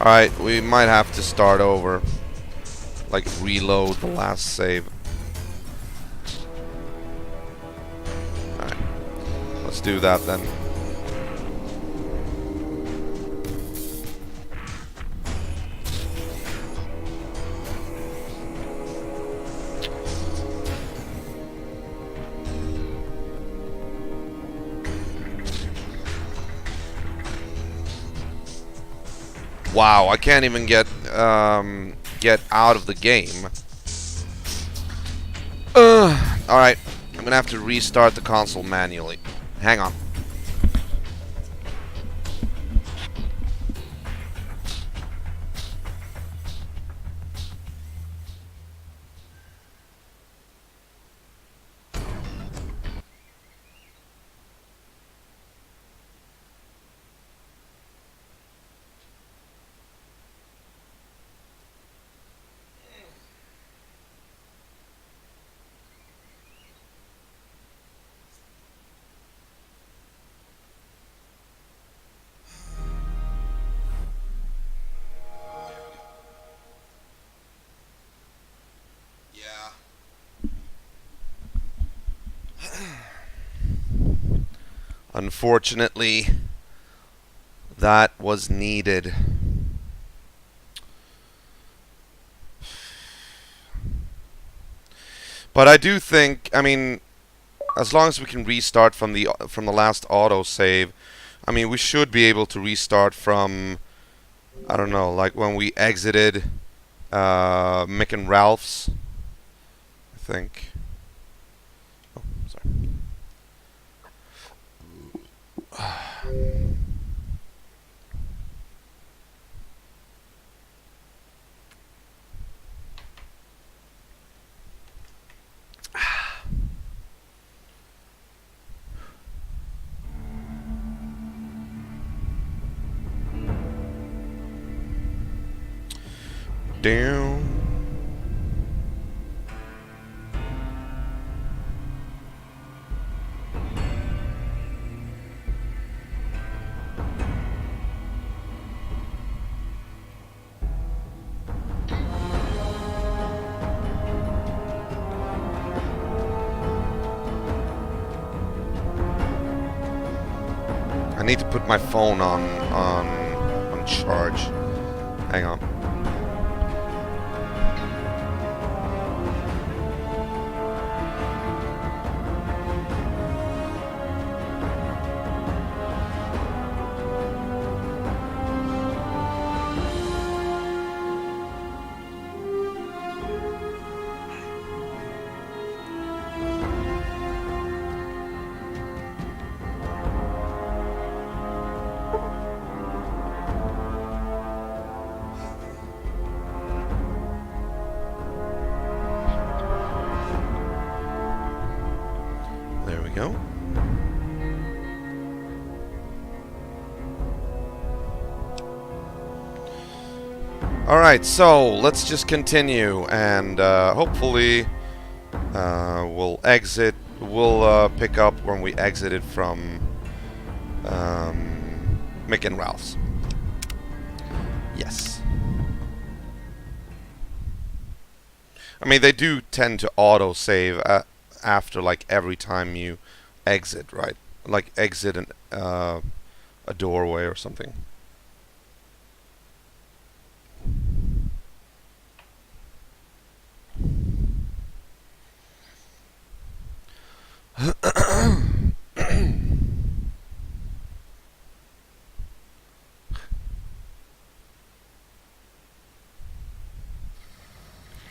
Alright, we might have to start over. Like, reload the last save. Alright. Let's do that then. Wow, I can't even get out of the game. Alright, I'm gonna have to restart the console manually. Hang on. Unfortunately, that was needed. But I do think, I mean, as long as we can restart from the last auto save, I mean, we should be able to restart from, I don't know, like when we exited Mick and Ralph's, I think. Oh, sorry. Down. I need to put my phone on charge. Hang on. go. Alright, so let's just continue, and hopefully we'll exit. We'll pick up when we exited from Mick and Ralph's. Yes. I mean, they do tend to auto-save after, like, every time you exit, right? Like, exit a doorway or something.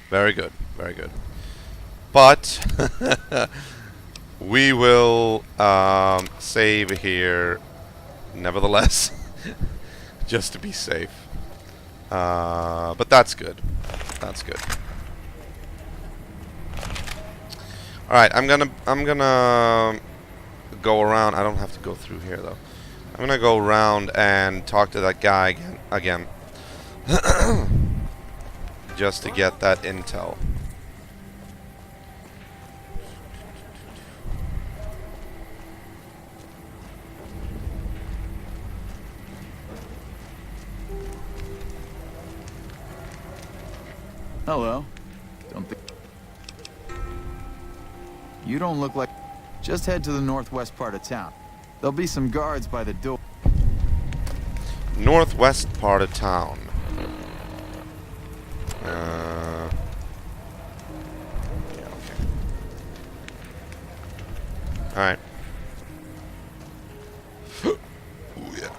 Very good, very good. But we will save here, nevertheless, just to be safe. But that's good. That's good. All right, I'm gonna go around. I don't have to go through here though. I'm gonna go around and talk to that guy again. Just to get that intel. Hello. Don't think... You don't look like... Just head to the northwest part of town. There'll be some guards by the door. Northwest part of town. Yeah, okay. Alright. Ooh, yeah.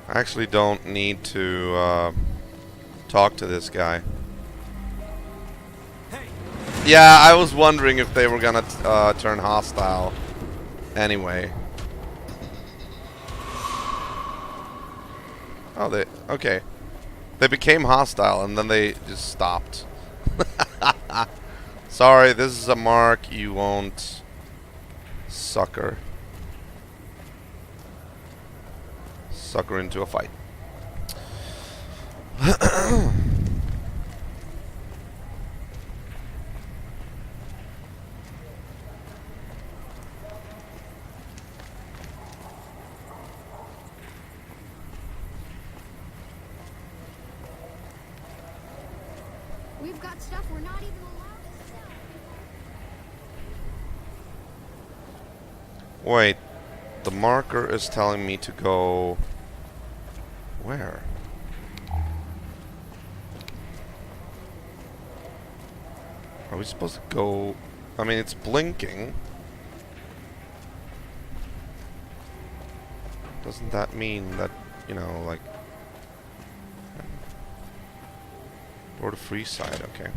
I actually don't need to talk to this guy. Yeah, I was wondering if they were gonna turn hostile. Anyway. Oh, okay. They became hostile and then they just stopped. Sorry, this is a mark you won't, sucker. Sucker into a fight. We've got stuff we're not even allowed to sell. Wait, the marker is telling me to go... Where? Are we supposed to go... I mean, it's blinking. Doesn't that mean that, you know, like... Or the Freeside, okay.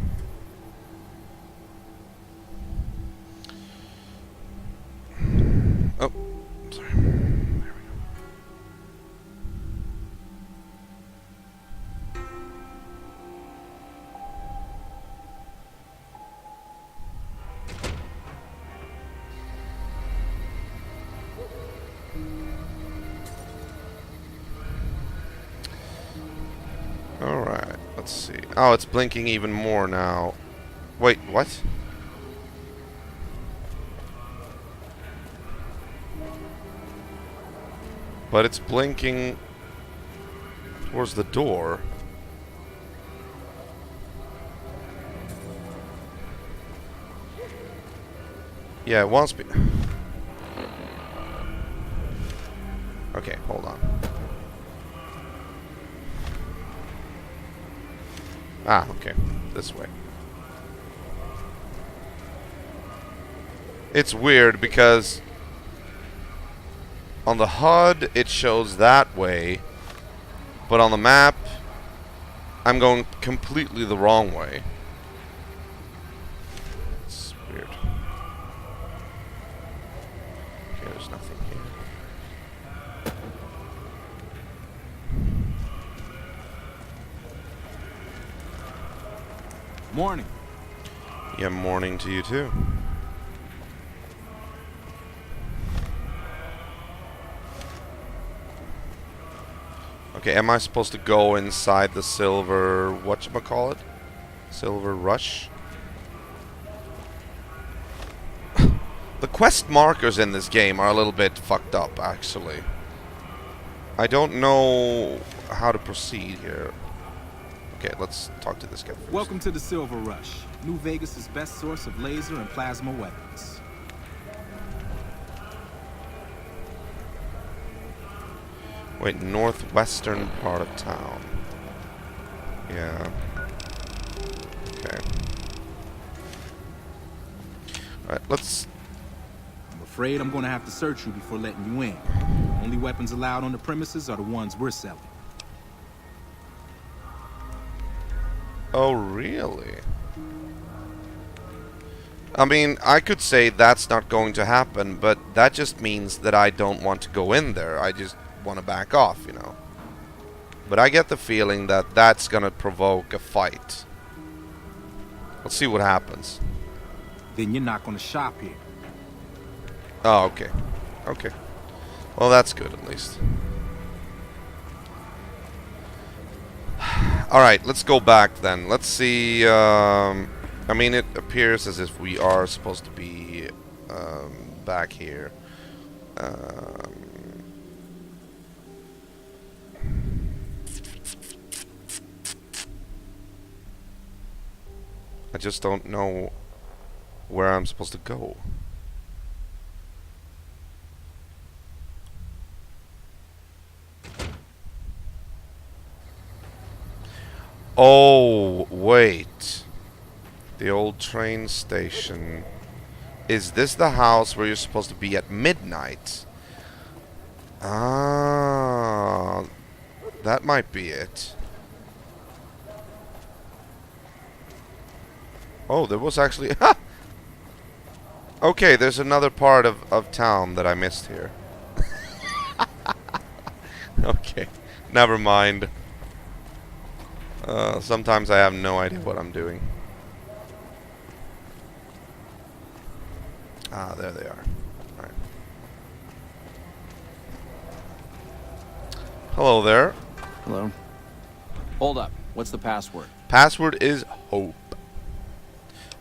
Oh, sorry. There we go. Alright, let's see. Oh, it's blinking even more now. Wait, what? But it's blinking towards the door. Yeah, it wants me. Okay, hold on. Ah, okay. This way. It's weird because on the HUD it shows that way, but on the map I'm going completely the wrong way. It's weird. Okay, there's nothing here. Morning. Yeah, morning to you too. Okay, am I supposed to go inside the silver... whatchamacallit? Silver Rush? The quest markers in this game are a little bit fucked up, actually. I don't know how to proceed here. Okay, let's talk to this guy first. Welcome to the Silver Rush, New Vegas' best source of laser and plasma weapons. Wait, northwestern part of town. Yeah. Okay. Alright, let's... I'm afraid I'm gonna have to search you before letting you in. Only weapons allowed on the premises are the ones we're selling. Oh, really? I mean, I could say that's not going to happen, but that just means that I don't want to go in there. I just want to back off, you know. But I get the feeling that that's going to provoke a fight. Let's see what happens. Then you're not gonna shop here. Oh, okay. Okay. Well, that's good, at least. Alright, let's go back then. Let's see, I mean, it appears as if we are supposed to be back here. I just don't know where I'm supposed to go. Oh, wait. The old train station. Is this the house where you're supposed to be at midnight? Ah, that might be it. Oh, there was actually... Okay, there's another part of town that I missed here. Okay, never mind. Sometimes I have no idea what I'm doing. Ah, there they are. Alright. Hello there. Hello. Hold up. What's the password? Password is hope.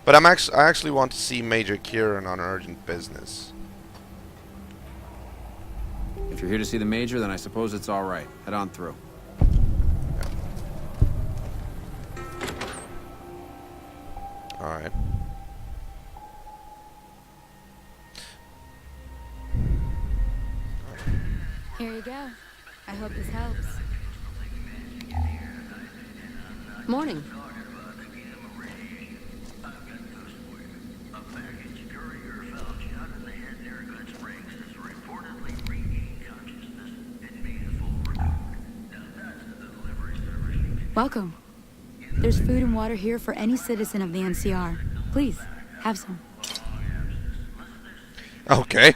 But I actually want to see Major Kieran on urgent business. If you're here to see the Major, then I suppose it's all right. Head on through. Alright. Here you go. I hope this helps. Morning. Welcome. There's food and water here for any citizen of the NCR. Please, have some. Okay.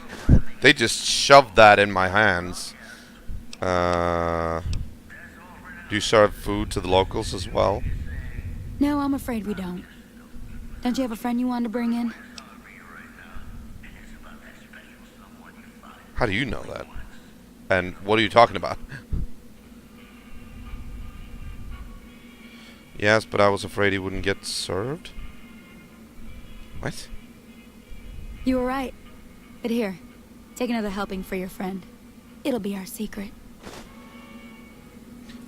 They just shoved that in my hands. Do you serve food to the locals as well? No, I'm afraid we don't. Don't you have a friend you wanted to bring in? How do you know that? And what are you talking about? Yes, but I was afraid he wouldn't get served. What? You were right. But here, take another helping for your friend. It'll be our secret.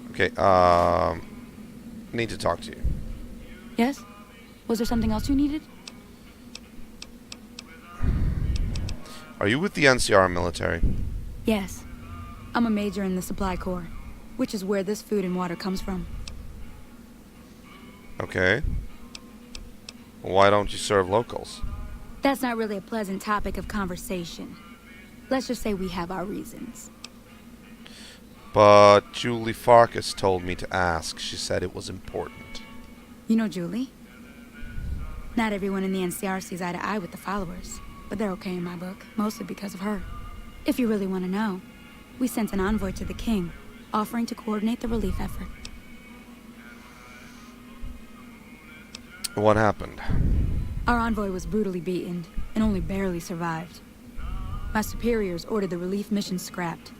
Okay, need to talk to you. Yes? Was there something else you needed? Are you with the NCR military? Yes. I'm a major in the Supply Corps, which is where this food and water comes from. Okay. Why don't you serve locals? That's not really a pleasant topic of conversation. Let's just say we have our reasons. But Julie Farkas told me to ask. She said it was important. You know Julie? Not everyone in the NCR sees eye to eye with the followers, but they're okay in my book, mostly because of her. If you really want to know, we sent an envoy to the king, offering to coordinate the relief effort. What happened? Our envoy was brutally beaten and only barely survived. My superiors ordered the relief mission scrapped.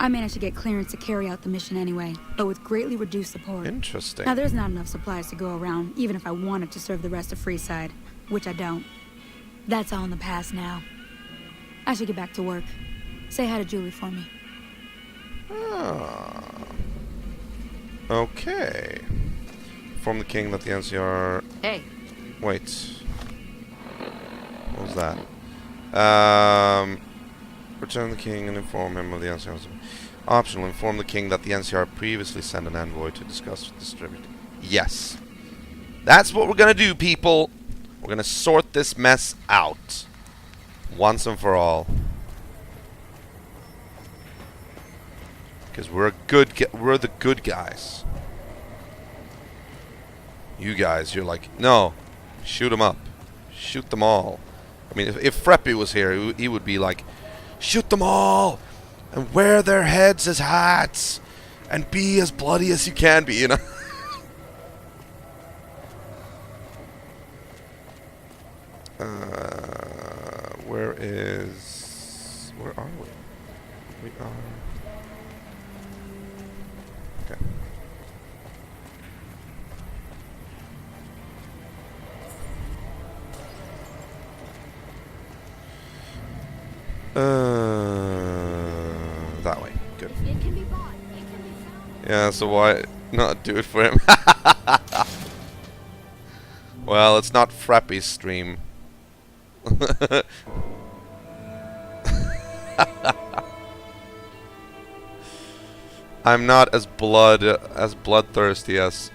I managed to get clearance to carry out the mission anyway, but with greatly reduced support. Interesting. Now, there's not enough supplies to go around, even if I wanted to serve the rest of Freeside, which I don't. That's all in the past now. I should get back to work. Say hi to Julie for me. Ah. Okay. Inform the king that the NCR... Hey. Wait. What was that? Return the king and inform him of the NCR. Optional, inform the king that the NCR previously sent an envoy to discuss with the distributor. Yes. That's what we're gonna do, people. We're gonna sort this mess out. Once and for all. Because we're the good guys. You guys, you're like, no, shoot them up. Shoot them all. I mean, if Freppy was here, he would be like, shoot them all! And wear their heads as hats! And be as bloody as you can be, you know? Where are we? We are... Okay. That way. Good. Yeah, so why not do it for him? Well, it's not Frappy's stream. I'm not as bloodthirsty as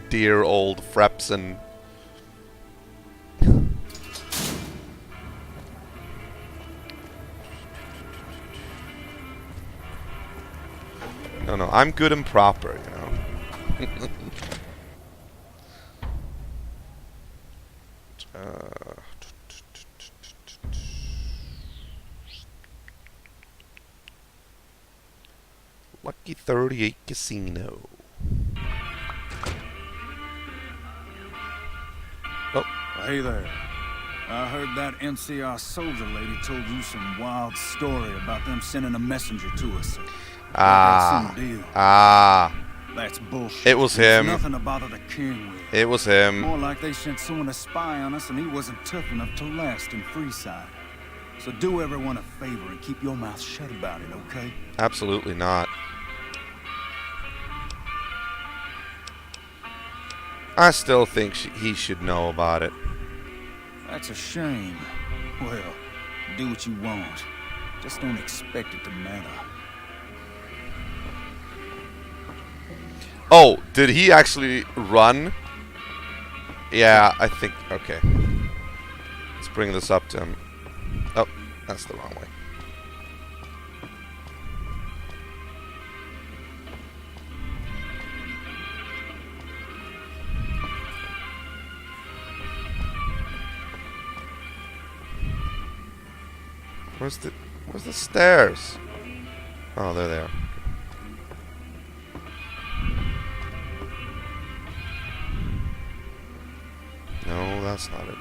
dear old Frepson. No, I'm good and proper, you know. Lucky 38 Casino. Oh. Hey there. I heard that NCR soldier lady told you some wild story about them sending a messenger to us. That's bullshit. It was him. There's nothing to bother the king with. It was him. More like they sent someone to spy on us and he wasn't tough enough to last in Freeside. So do everyone a favor and keep your mouth shut about it, okay? Absolutely not. I still think he should know about it. That's a shame. Well, do what you want. Just don't expect it to matter. Oh, did he actually run? Yeah, I think... Okay. Let's bring this up to him. Oh, that's the wrong way. Where's the stairs? Oh, there they are. No, that's not it.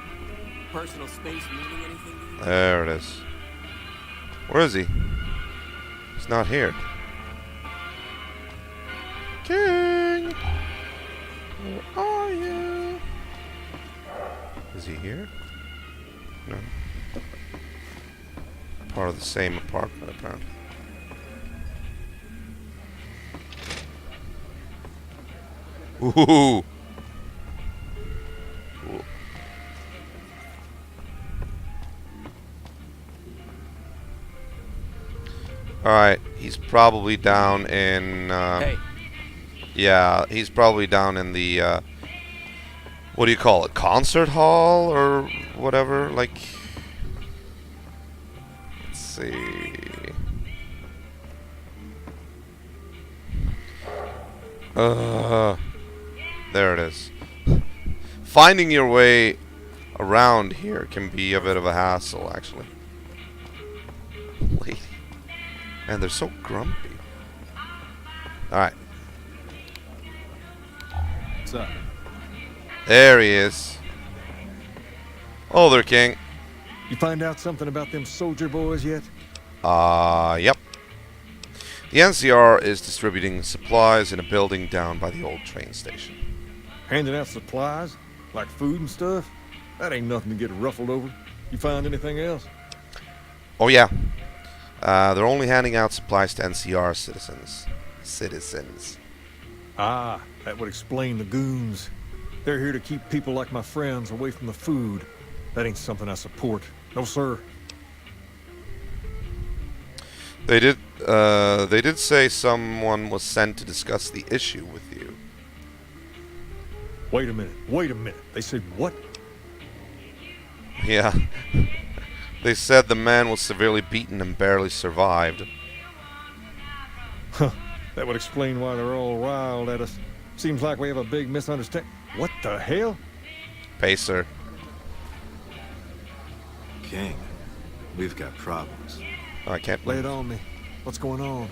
Personal space meaning anything to you? There it is. Where is he? He's not here. King! Where are you? Is he here? No. Part of the same apartment, apparently. Ooh! Cool. Alright, he's probably down in... Hey. Yeah, he's probably down in the... what do you call it? Concert hall? Or whatever? Like... Let's see... There it is. Finding your way around here can be a bit of a hassle, actually. Lady. And they're so grumpy. Alright. What's up? There he is. Oh, there, King. You find out something about them soldier boys yet? Yep. The NCR is distributing supplies in a building down by the old train station. Handing out supplies? Like food and stuff? That ain't nothing to get ruffled over. You find anything else? Oh, yeah. They're only handing out supplies to NCR citizens. Ah, that would explain the goons. They're here to keep people like my friends away from the food. That ain't something I support. No, sir. They did say someone was sent to discuss the issue with you. Wait a minute. They said what? Yeah. They said the man was severely beaten and barely survived. Huh. That would explain why they're all riled at us. Seems like we have a big misunderstanding. What the hell? Pacer. King, we've got problems. Oh, I can't lay it on me. What's going on?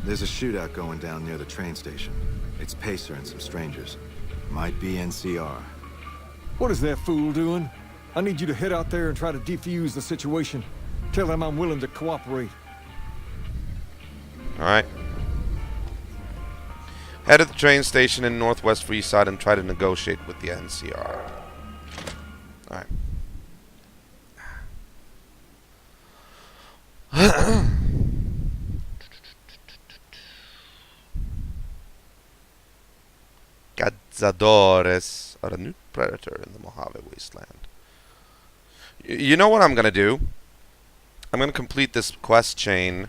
There's a shootout going down near the train station. It's Pacer and some strangers. Might be NCR. What is that fool doing? I need you to head out there and try to defuse the situation. Tell them I'm willing to cooperate. Alright. Head to the train station in northwest Freeside and try to negotiate with the NCR. Alright. Cazadores are a new predator in the Mojave Wasteland. You know what I'm gonna do? I'm gonna complete this quest chain,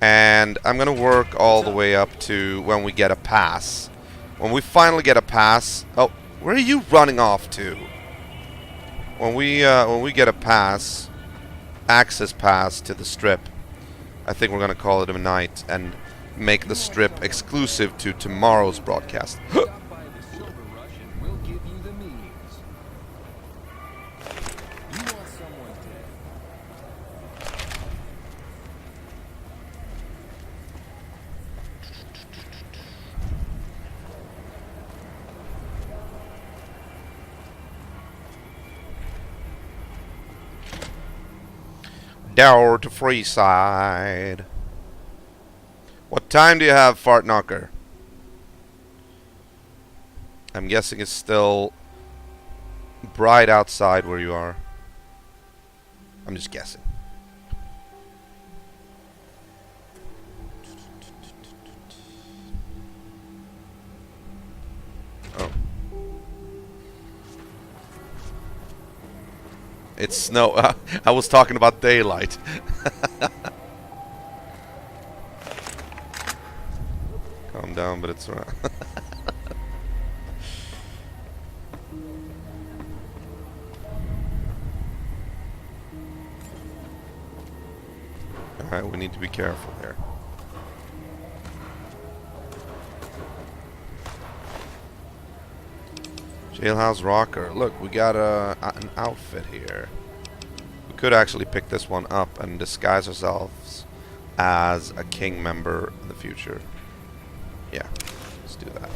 and I'm gonna work all the way up to when we get a pass. When we finally get a pass. Oh, where are you running off to? When we get a pass, access pass to the strip, I think we're gonna call it a night and make the strip exclusive to tomorrow's broadcast. Down to Freeside. What time do you have, Fart Knocker? I'm guessing it's still bright outside where you are. I'm just guessing. Oh. It's snow. I was talking about daylight. Calm down, but it's right. Alright, we need to be careful here. Jailhouse Rocker. Look, we got an outfit here. We could actually pick this one up and disguise ourselves as a king member in the future. Yeah, let's do that.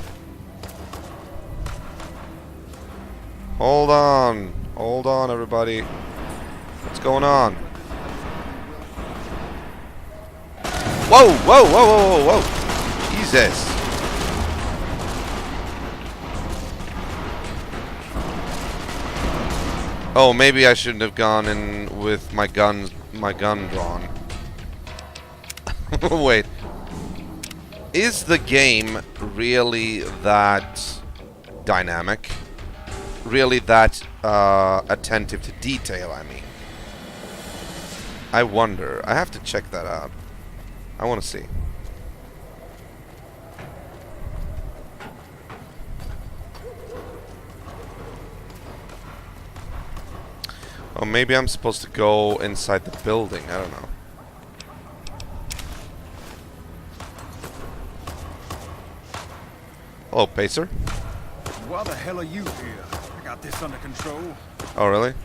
Hold on, everybody. What's going on? Whoa, whoa, whoa, whoa, whoa, whoa! Jesus. Oh, maybe I shouldn't have gone in with my gun drawn. Wait. Is the game really that dynamic? Really that attentive to detail, I mean? I wonder. I have to check that out. I want to see. Oh, maybe I'm supposed to go inside the building. I don't know. Hello, Pacer. Why the hell are you here? I got this under control. Oh, really?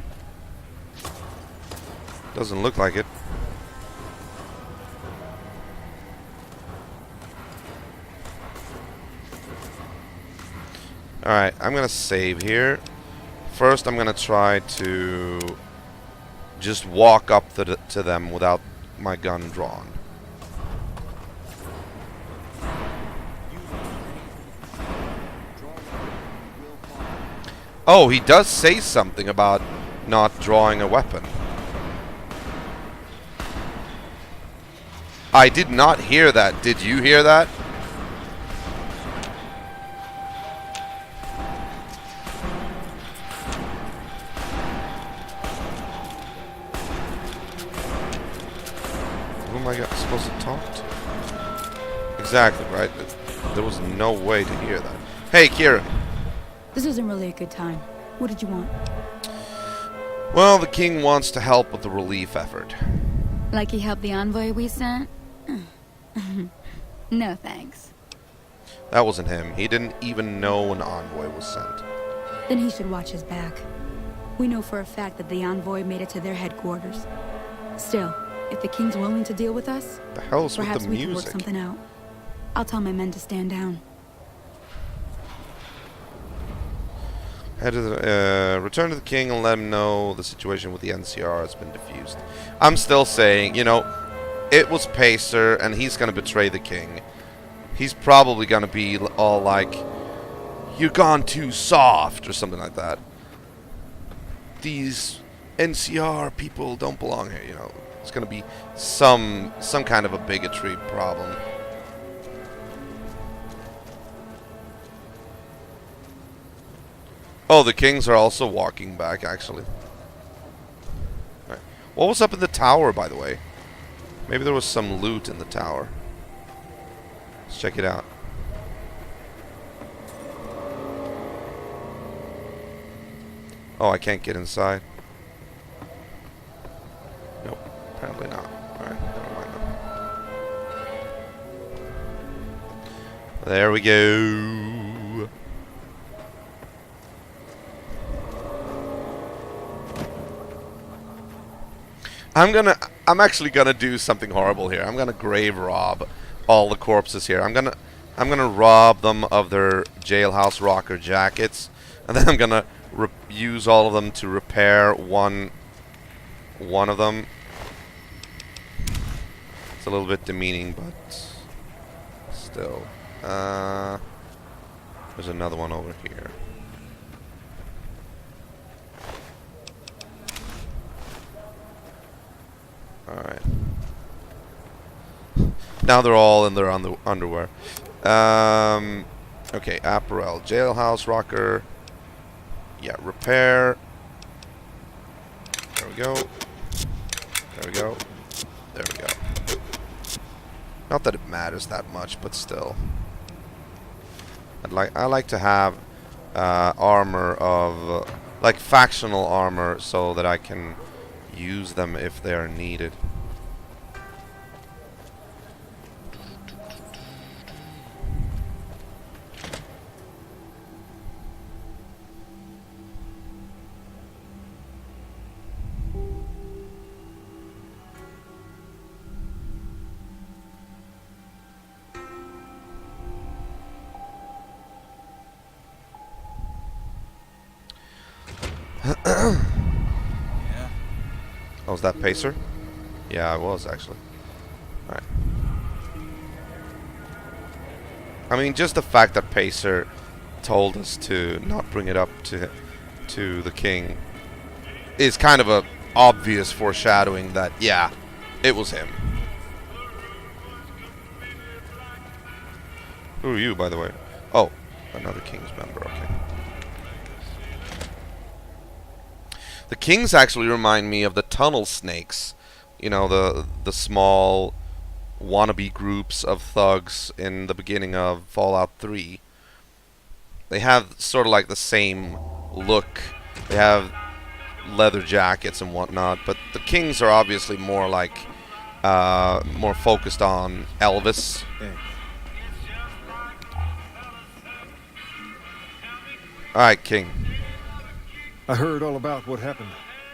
Doesn't look like it. Alright, I'm gonna save here. First, I'm gonna try to just walk up to them without my gun drawn. Oh, he does say something about not drawing a weapon. I did not hear that. Did you hear that? Who am I supposed to talk to? Exactly, right? There was no way to hear that. Hey, Kieran. This isn't really a good time. What did you want? Well, the king wants to help with the relief effort. Like he helped the envoy we sent? No thanks. That wasn't him. He didn't even know an envoy was sent. Then he should watch his back. We know for a fact that the envoy made it to their headquarters. Still, if the king's willing to deal with us, the hell's with the perhaps we can work music? something out. I'll tell my men to stand down. Head to the, return to the king and let him know the situation with the NCR has been diffused. I'm still saying, you know, it was Pacer, and he's going to betray the king. He's probably going to be all like, "You've gone too soft," or something like that. These NCR people don't belong here, you know. It's going to be some kind of a bigotry problem. Oh, the kings are also walking back, actually. Right. What was up in the tower, by the way? Maybe there was some loot in the tower. Let's check it out. Oh, I can't get inside. Nope, apparently not. Alright, never mind then. There we go. I'm actually gonna do something horrible here. I'm gonna grave rob all the corpses here. I'm gonna rob them of their jailhouse rocker jackets, and then I'm gonna use all of them to repair one of them. It's a little bit demeaning, but still. There's another one over here. Alright. Now they're all in their underwear. Okay, apparel. Jailhouse rocker. Yeah, repair. There we go. There we go. There we go. Not that it matters that much, but still. I like to have armor of like factional armor so that I can use them if they are needed. Oh, was that Pacer? Yeah, I was actually. Alright. I mean, just the fact that Pacer told us to not bring it up to the king is kind of a obvious foreshadowing that, yeah, it was him. Who are you, by the way? Oh, another king's member, okay. The kings actually remind me of the tunnel snakes. You know, the small wannabe groups of thugs in the beginning of Fallout 3. They have sort of like the same look. They have leather jackets and whatnot, but the kings are obviously more like more focused on Elvis. Alright, king. I heard all about what happened.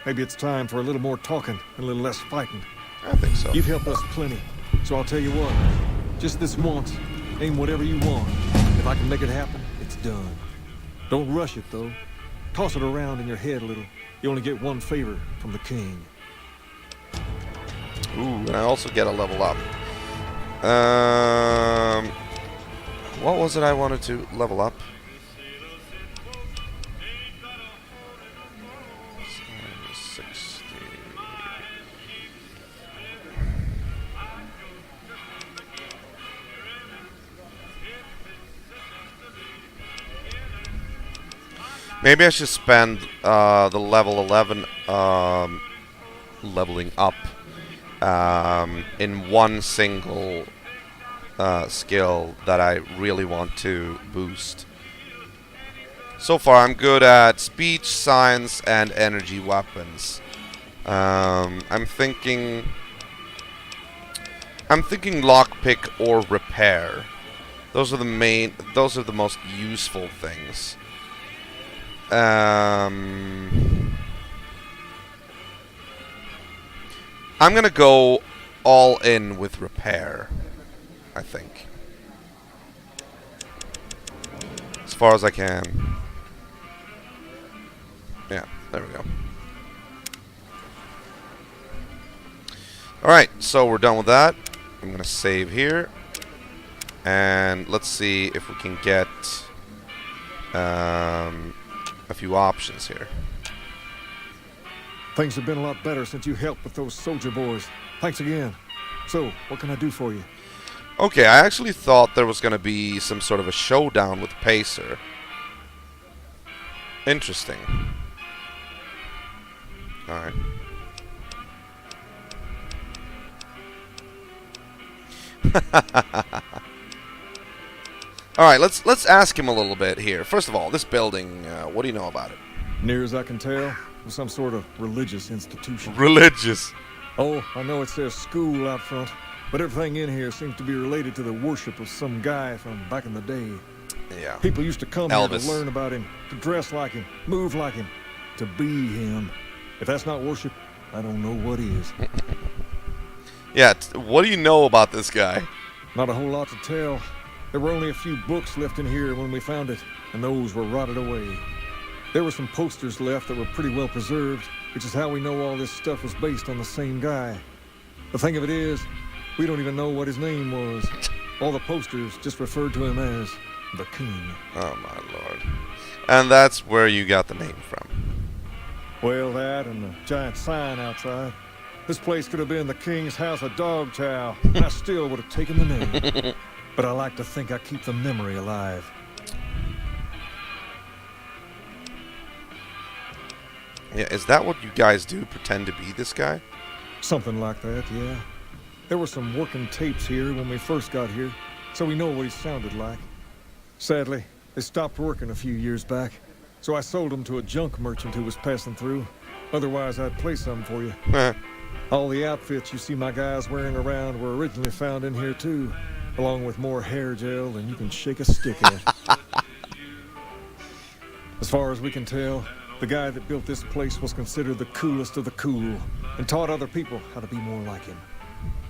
Maybe it's time for a little more talking and a little less fighting. I think so. You've helped us plenty, so I'll tell you what. Just this once, aim whatever you want. If I can make it happen, it's done. Don't rush it, though. Toss it around in your head a little. You only get one favor from the king. Ooh, and I also get a level up. What was it I wanted to level up? Maybe I should spend the level 11 leveling up in one single skill that I really want to boost. So far I'm good at speech, science, and energy weapons. I'm thinking lockpick or repair. Those are the most useful things. I'm gonna go all in with repair, I think. As far as I can. Yeah, there we go. Alright, so we're done with that. I'm gonna save here. And let's see if we can get a few options here. Things have been a lot better since you helped with those soldier boys. Thanks again. So, what can I do for you? Okay, I actually thought there was going to be some sort of a showdown with Pacer. Interesting. Alright. Alright, let's ask him a little bit here. First of all, this building, what do you know about it? Near as I can tell, it's some sort of religious institution. Religious? Oh, I know it says school out front, but everything in here seems to be related to the worship of some guy from back in the day. Yeah. People used to come here to learn about him, to dress like him, move like him, to be him. If that's not worship, I don't know what is. Yeah, what do you know about this guy? Not a whole lot to tell. There were only a few books left in here when we found it, and those were rotted away. There were some posters left that were pretty well preserved, which is how we know all this stuff was based on the same guy. The thing of it is, we don't even know what his name was. All the posters just referred to him as the King. Oh my lord. And that's where you got the name from. Well, that and the giant sign outside. This place could have been the King's House of Dog Chow, and I still would have taken the name. But I like to think I keep the memory alive. Yeah, is that what you guys do? Pretend to be this guy? Something like that, yeah. There were some working tapes here when we first got here, so we know what he sounded like. Sadly, they stopped working a few years back, so I sold them to a junk merchant who was passing through. Otherwise, I'd play some for you. All the outfits you see my guys wearing around were originally found in here, too, along with more hair gel than you can shake a stick at. As far as we can tell, the guy that built this place was considered the coolest of the cool and taught other people how to be more like him.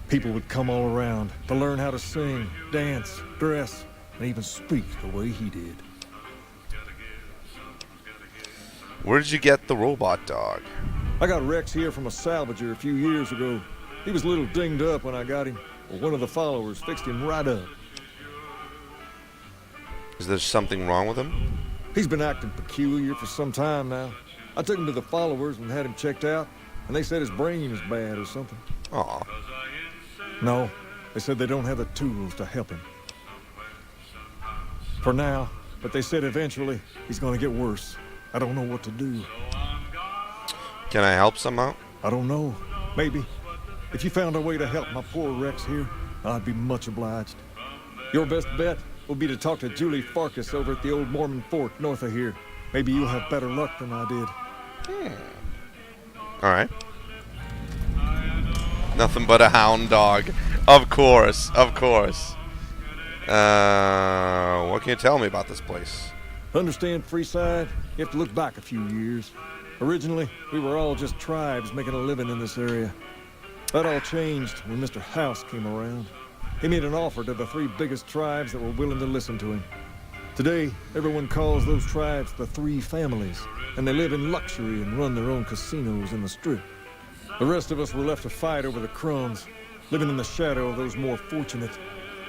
People would come all around to learn how to sing, dance, dress, and even speak the way he did. Where did you get the robot dog? I got Rex here from a salvager a few years ago. He was a little dinged up when I got him. Well, one of the followers fixed him right up. Is there something wrong with him? He's been acting peculiar for some time now. I took him to the followers and had him checked out, and they said his brain is bad or something. Aw. No, they said they don't have the tools to help him. For now, but they said eventually he's gonna get worse. I don't know what to do. Can I help somehow? I don't know. Maybe. If you found a way to help my poor Rex here, I'd be much obliged. Your best bet will be to talk to Julie Farkas over at the old Mormon fort north of here. Maybe you'll have better luck than I did. Alright. Nothing but a hound dog. Of course, of course. What can you tell me about this place? Understand Freeside? You have to look back a few years. Originally, we were all just tribes making a living in this area. That all changed when Mr. House came around. He made an offer to the 3 biggest tribes that were willing to listen to him. Today, everyone calls those tribes the Three Families, and they live in luxury and run their own casinos in the Strip. The rest of us were left to fight over the crumbs, living in the shadow of those more fortunate.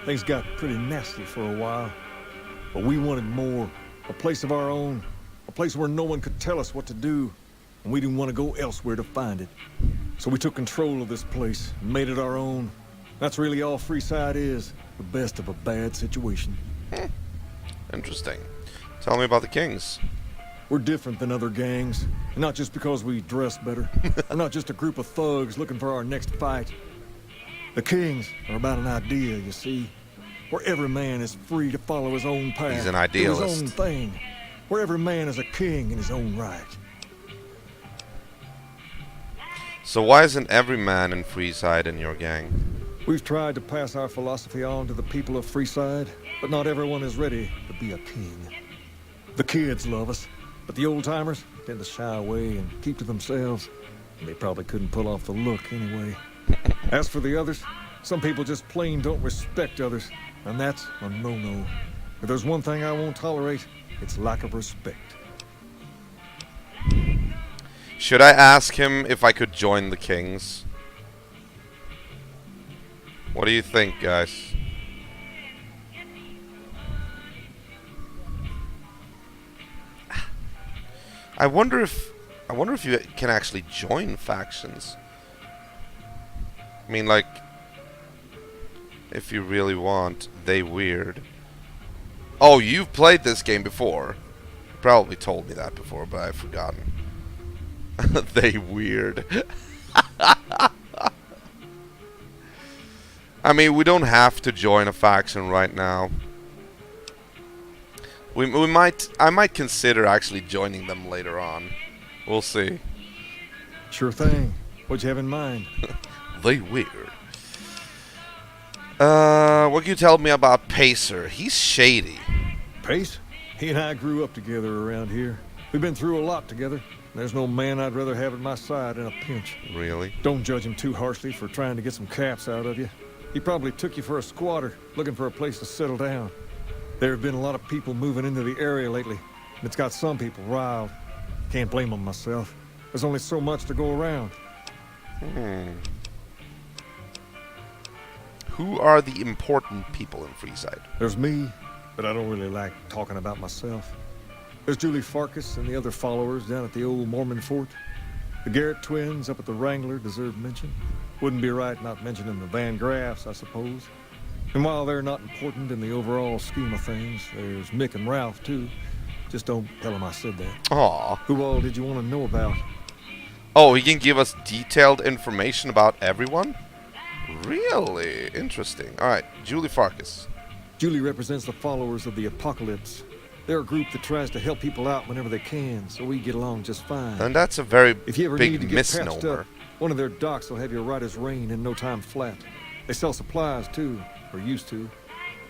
Things got pretty nasty for a while, but we wanted more, a place of our own, a place where no one could tell us what to do, and we didn't want to go elsewhere to find it. So we took control of this place and made it our own. That's really all Freeside is, the best of a bad situation. Interesting. Tell me about the Kings. We're different than other gangs, not just because we dress better. We're not just a group of thugs looking for our next fight. The Kings are about an idea, you see, where every man is free to follow his own path. He's an do idealist. his own thing, where every man is a king in his own right. So why isn't every man in Freeside in your gang? We've tried to pass our philosophy on to the people of Freeside, but not everyone is ready to be a king. The kids love us, but the old-timers tend to shy away and keep to themselves, and they probably couldn't pull off the look anyway. As for the others, some people just plain don't respect others, and that's a no-no. If there's one thing I won't tolerate, it's lack of respect. Should I ask him if I could join the Kings? What do you think, guys? I wonder if you can actually join factions. I mean, like, if you really want, they weird. Oh, you've played this game before. You probably told me that before, but I've forgotten. They weird. I mean, we don't have to join a faction right now. I might consider actually joining them later on. We'll see. Sure thing. What'd you have in mind? They weird. What can you tell me about Pacer? He's shady. Pace? He and I grew up together around here. We've been through a lot together. There's no man I'd rather have at my side in a pinch. Really? Don't judge him too harshly for trying to get some caps out of you. He probably took you for a squatter, looking for a place to settle down. There have been a lot of people moving into the area lately, and it's got some people riled. Can't blame them myself. There's only so much to go around. Who are the important people in Freeside? There's me, but I don't really like talking about myself. There's Julie Farkas and the other followers down at the old Mormon fort. The Garrett twins up at the Wrangler deserve mention. Wouldn't be right not mentioning the Van Graffs, I suppose. And while they're not important in the overall scheme of things, there's Mick and Ralph, too. Just don't tell them I said that. Aw. Who all did you want to know about? Oh, he can give us detailed information about everyone? Really? Interesting. Alright, Julie Farkas. Julie represents the followers of the Apocalypse. They're a group that tries to help people out whenever they can, so we get along just fine. And that's a very if you ever big need to get patched misnomer. up, one of their docks will have you right as rain in no time flat. They sell supplies, too, or used to.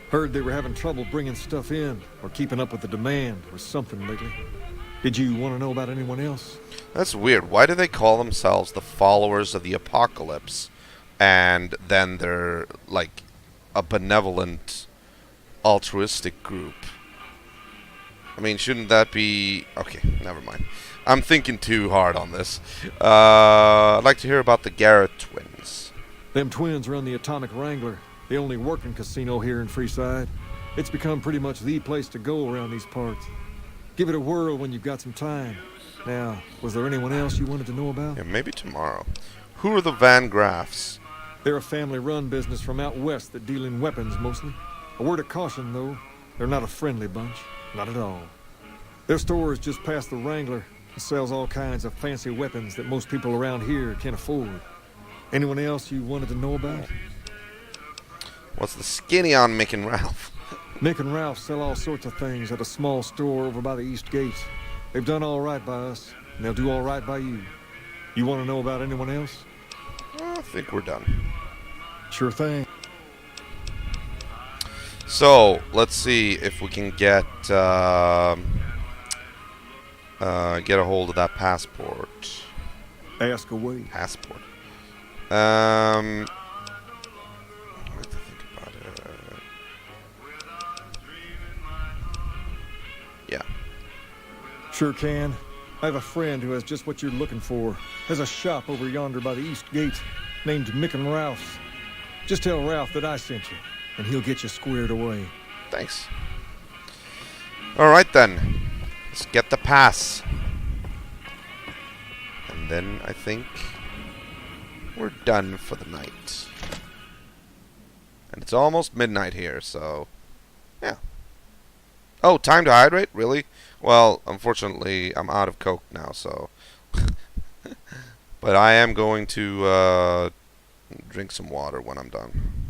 Heard they were having trouble bringing stuff in, or keeping up with the demand, or something lately. Did you want to know about anyone else? That's weird. Why do they call themselves the followers of the Apocalypse, and then they're, like, a benevolent, altruistic group? I mean, shouldn't that be... Okay, never mind. I'm thinking too hard on this. I'd like to hear about the Garrett twins. Them twins run the Atomic Wrangler, the only working casino here in Freeside. It's become pretty much the place to go around these parts. Give it a whirl when you've got some time. Now, was there anyone else you wanted to know about? Yeah, maybe tomorrow. Who are the Van Graffs? They're a family-run business from out west that deal in weapons mostly. A word of caution, though. They're not a friendly bunch. Not at all. Their store is just past the Wrangler. It sells all kinds of fancy weapons that most people around here can't afford. Anyone else you wanted to know about? What's the skinny on Mick and Ralph? Mick and Ralph sell all sorts of things at a small store over by the East Gate. They've done all right by us, and they'll do all right by you. You want to know about anyone else? I think we're done. Sure thing. So, let's see if we can get a hold of that passport. Ask away. Passport. I have to think about it. Sure can. I have a friend who has just what you're looking for. Has a shop over yonder by the East Gate, named Mick and Ralph's. Just tell Ralph that I sent you, and he'll get you squared away. Thanks. Alright then. Let's get the pass. And then I think we're done for the night. And it's almost midnight here, so yeah. Oh, time to hydrate? Really? Well, unfortunately, I'm out of Coke now, so. But I am going to drink some water when I'm done.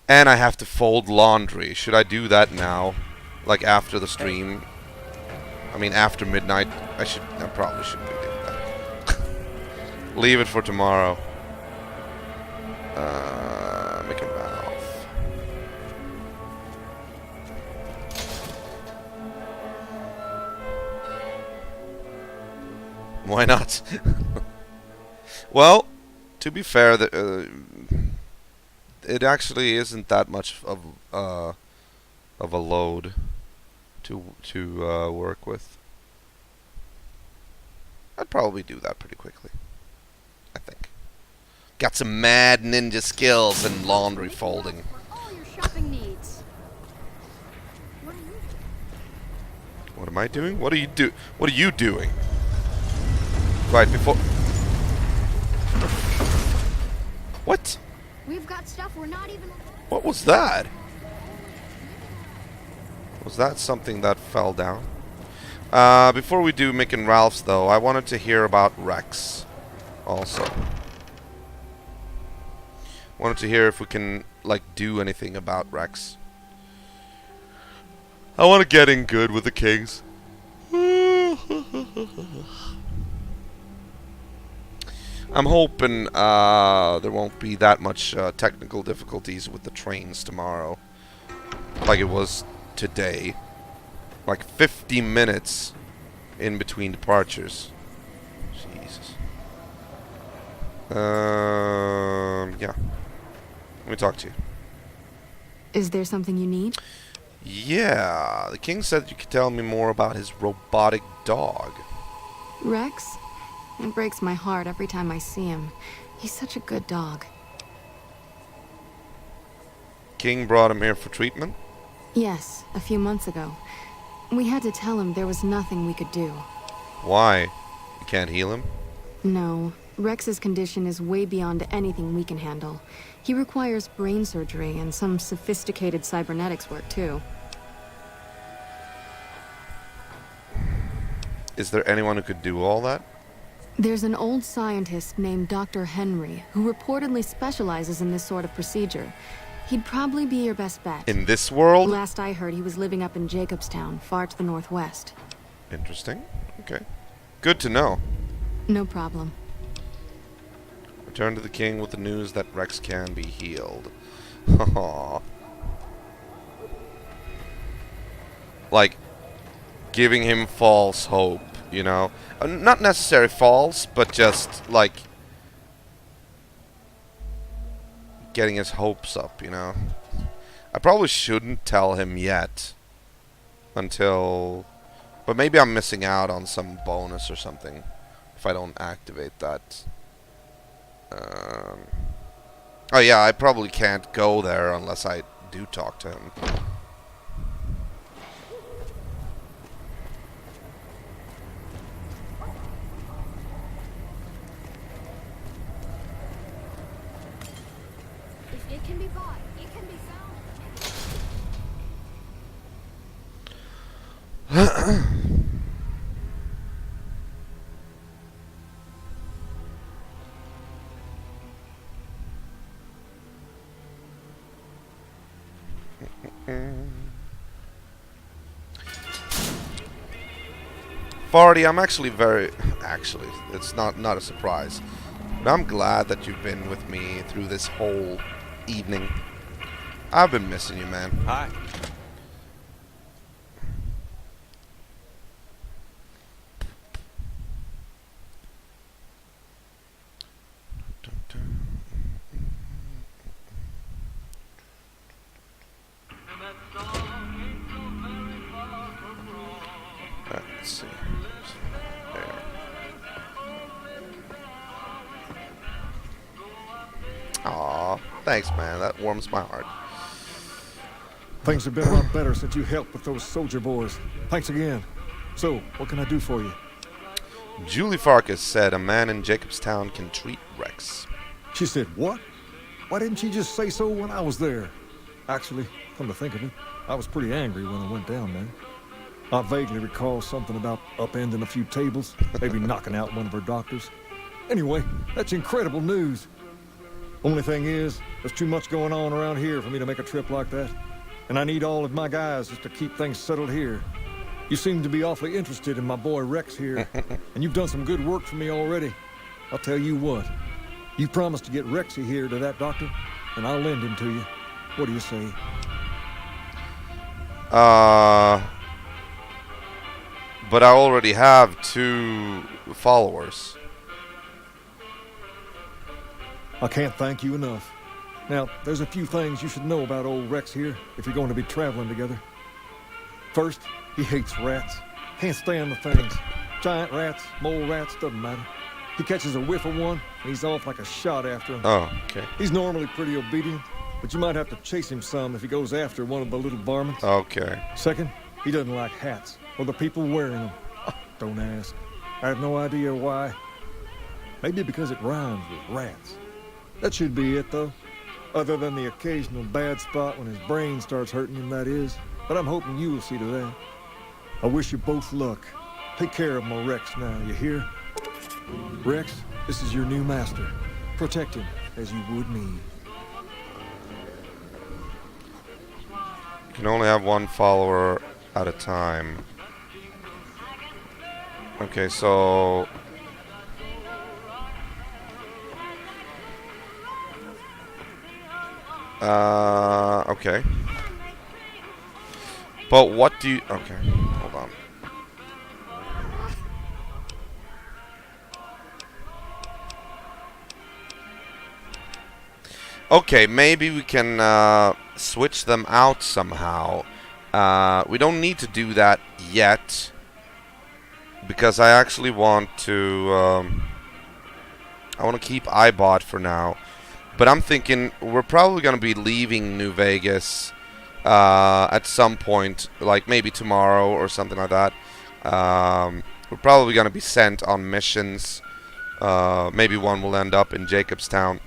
And I have to fold laundry. Should I do that now? Like after the stream? I mean, after midnight? I probably shouldn't be doing that. Leave it for tomorrow. Make a Ralph. Why not? Well, to be fair, it actually isn't that much of a load to work with. I'd probably do that pretty quickly, I think. Got some mad ninja skills in laundry folding. What am I doing? What are you doing? Right before. What? We've got stuff we're not even. What was that? Was that something that fell down? Before we do Mick and Ralph's, though, I wanted to hear about Rex. Also, wanted to hear if we can like do anything about Rex. I want to get in good with the Kings. I'm hoping there won't be that much technical difficulties with the trains tomorrow, like it was today. Like 50 minutes in between departures. Jesus. Yeah. Let me talk to you. Is there something you need? Yeah, the king said you could tell me more about his robotic dog. Rex? It breaks my heart every time I see him. He's such a good dog. King brought him here for treatment? Yes, a few months ago. We had to tell him there was nothing we could do. Why? You can't heal him? No. Rex's condition is way beyond anything we can handle. He requires brain surgery and some sophisticated cybernetics work, too. Is there anyone who could do all that? There's an old scientist named Dr. Henry who reportedly specializes in this sort of procedure. He'd probably be your best bet. In this world? Last I heard, he was living up in Jacobstown, far to the northwest. Interesting. Okay. Good to know. No problem. Return to the king with the news that Rex can be healed. Aww. Like, giving him false hope, you know? Not necessarily false, but just, like, getting his hopes up, you know? I probably shouldn't tell him yet. Until... But maybe I'm missing out on some bonus or something if I don't activate that. Oh yeah, I probably can't go there unless I do talk to him. If it can be bought, it can be found. Farty, I'm actually it's not a surprise. But I'm glad that you've been with me through this whole evening. I've been missing you, man. Hi. Aw, thanks, man. That warms my heart. Things have been a lot better since you helped with those soldier boys. Thanks again. So, what can I do for you? Julie Farkas said a man in Jacobstown can treat Rex. She said what? Why didn't she just say so when I was there? Actually, come to think of it, I was pretty angry when I went down there. I vaguely recall something about upending a few tables, maybe knocking out one of her doctors. Anyway, that's incredible news. Only thing is, there's too much going on around here for me to make a trip like that. And I need all of my guys just to keep things settled here. You seem to be awfully interested in my boy Rex here, and you've done some good work for me already. I'll tell you what, you promised to get Rexy here to that doctor, and I'll lend him to you. What do you say? But I already have 2 followers. I can't thank you enough. Now, there's a few things you should know about old Rex here if you're going to be traveling together. First, he hates rats. Can't stand the things. Giant rats, mole rats, doesn't matter. He catches a whiff of one, and he's off like a shot after him. Oh, okay. He's normally pretty obedient, but you might have to chase him some if he goes after one of the little varmints. Okay. Second, he doesn't like hats, or the people wearing them. Don't ask. I have no idea why. Maybe because it rhymes with rats. That should be it, though. Other than the occasional bad spot when his brain starts hurting him, that is. But I'm hoping you will see to that. I wish you both luck. Take care of my Rex now, you hear? Rex, this is your new master. Protect him as you would me. You can only have 1 follower at a time. Okay, so... okay. But what do you... Okay, hold on. Okay, maybe we can switch them out somehow. We don't need to do that yet, because I actually want to... I want to keep iBot for now. But I'm thinking we're probably going to be leaving New Vegas at some point, like maybe tomorrow or something like that. We're probably going to be sent on missions. Maybe one will end up in Jacobstown.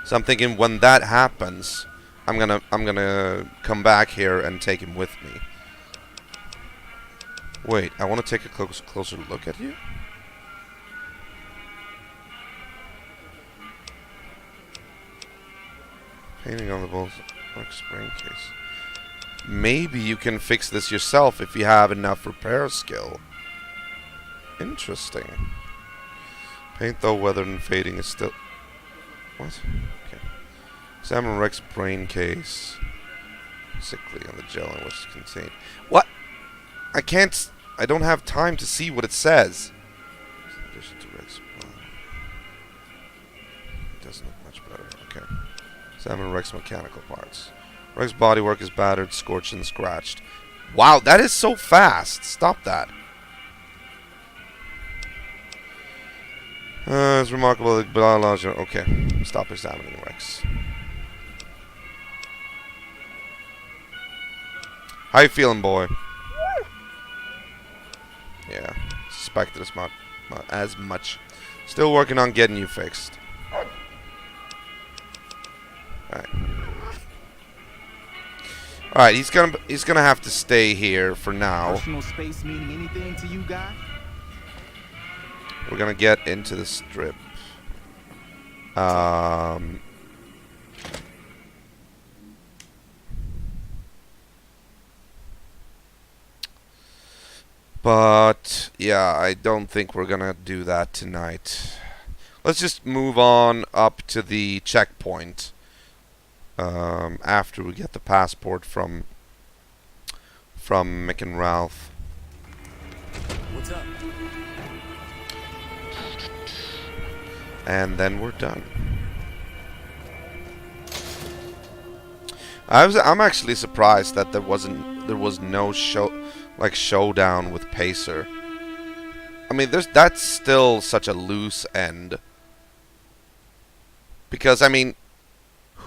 So I'm thinking when that happens, I'm gonna come back here and take him with me. Wait, I want to take a closer look at you. Painting on the balls, like spring case. Maybe you can fix this yourself if you have enough repair skill. Interesting. Paint though weathered and fading is still... What? Okay. Examine Rex brain case. Sickly on the gel in which it's contained. What? I can't... I don't have time to see what it says. In addition to Rex... It doesn't look much better. Okay. Examine Rex mechanical parts. Rex bodywork is battered, scorched, and scratched. Wow, that is so fast. Stop that. It's remarkable that biology... Okay, stop examining Rex. How you feeling, boy? Yeah, suspected as much. Still working on getting you fixed. Alright. Alright, he's gonna have to stay here for now. Personal space meaning anything to you, guy? We're gonna get into the strip. But yeah, I don't think we're gonna do that tonight. Let's just move on up to the checkpoint after we get the passport from Mick and Ralph. What's up? And then we're done. I'm actually surprised that there was no showdown with Pacer. I mean, that's still such a loose end. Because, I mean,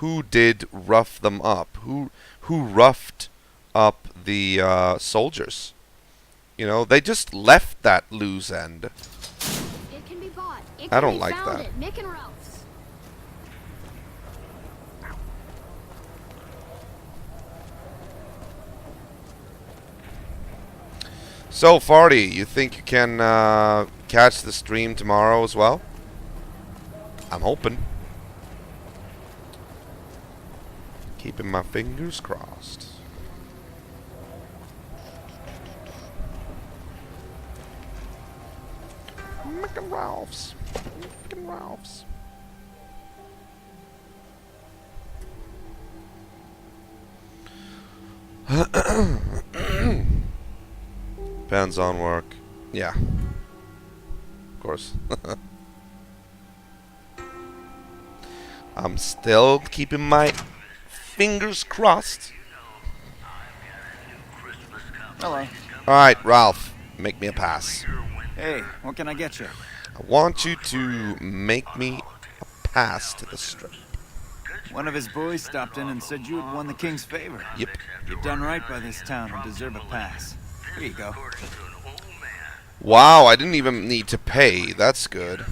who did rough them up? Who roughed up the soldiers? You know, they just left that loose end. It can be bought. It I can don't be like found that. at Mick and Ralph's. So, Farty, you think you can catch the stream tomorrow as well? I'm hoping. Keeping my fingers crossed. Mick and Ralph's. Mick and Ralph's. Depends on work. Yeah. Of course. I'm still keeping my fingers crossed. Hello. Alright, Ralph. Make me a pass. Hey, what can I get you? I want you to make me a pass to the strip. One of his boys stopped in and said you had won the king's favor. Yep. You've done right by this town and deserve a pass. Here you go. Wow, I didn't even need to pay. That's good.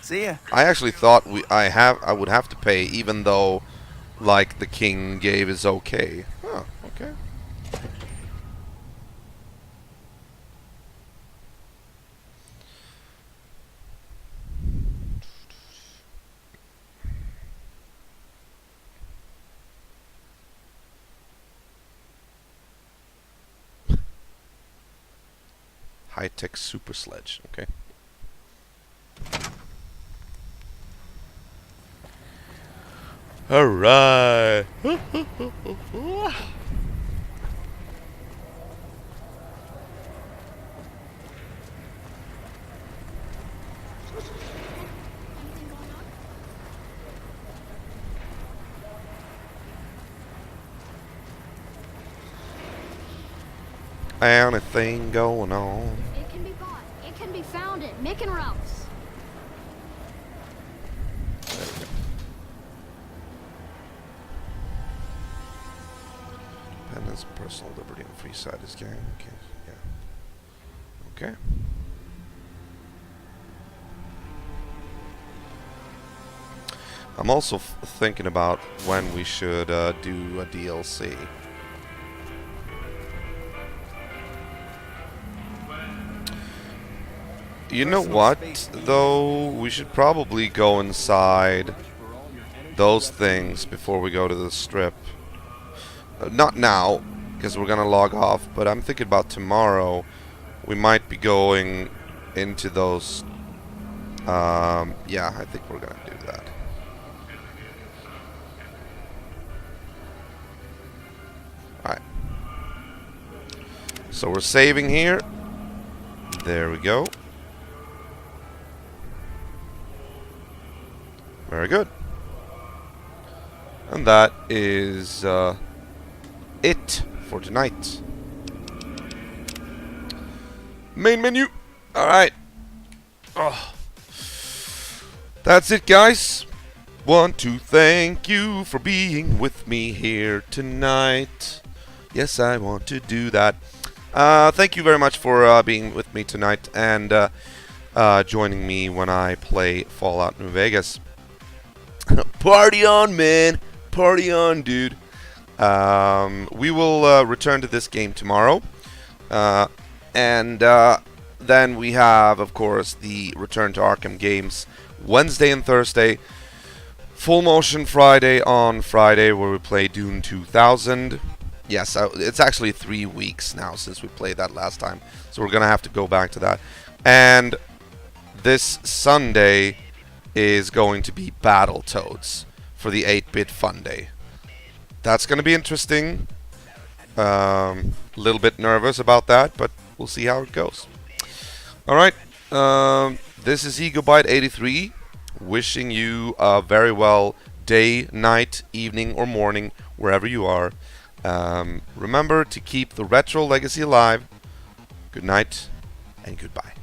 See ya. I actually thought I would have to pay, even though, like, the king gave his okay. Oh, okay. High-tech super sledge. Okay. All right. Anything going on? It can be bought. It can be found at Mick and Ralph's. Independence, personal liberty, and Freeside is game. Okay, yeah. Okay. I'm also thinking about when we should do a DLC. You know what, though? We should probably go inside those things before we go to the strip. Not now, because we're gonna log off, but I'm thinking about tomorrow. We might be going into those. Yeah, I think we're gonna do that. Alright. So we're saving here. There we go. Very good. And that is it for tonight. Main menu. Alright. Oh. That's it, guys. Want to thank you for being with me here tonight. Yes, I want to do that. Thank you very much for being with me tonight and joining me when I play Fallout New Vegas. Party on, man. Party on, dude. We will return to this game tomorrow. And then we have, of course, the Return to Arkham games Wednesday and Thursday. Full Motion Friday on Friday, where we play Dune 2000. Yes, it's actually 3 weeks now since we played that last time. So we're going to have to go back to that. And this Sunday is going to be Battletoads for the 8-bit Fun Day. That's going to be interesting. A little bit nervous about that, but we'll see how it goes. Alright, this is EgoByte83, wishing you a very well day, night, evening, or morning, wherever you are. Remember to keep the retro legacy alive. Good night, and goodbye.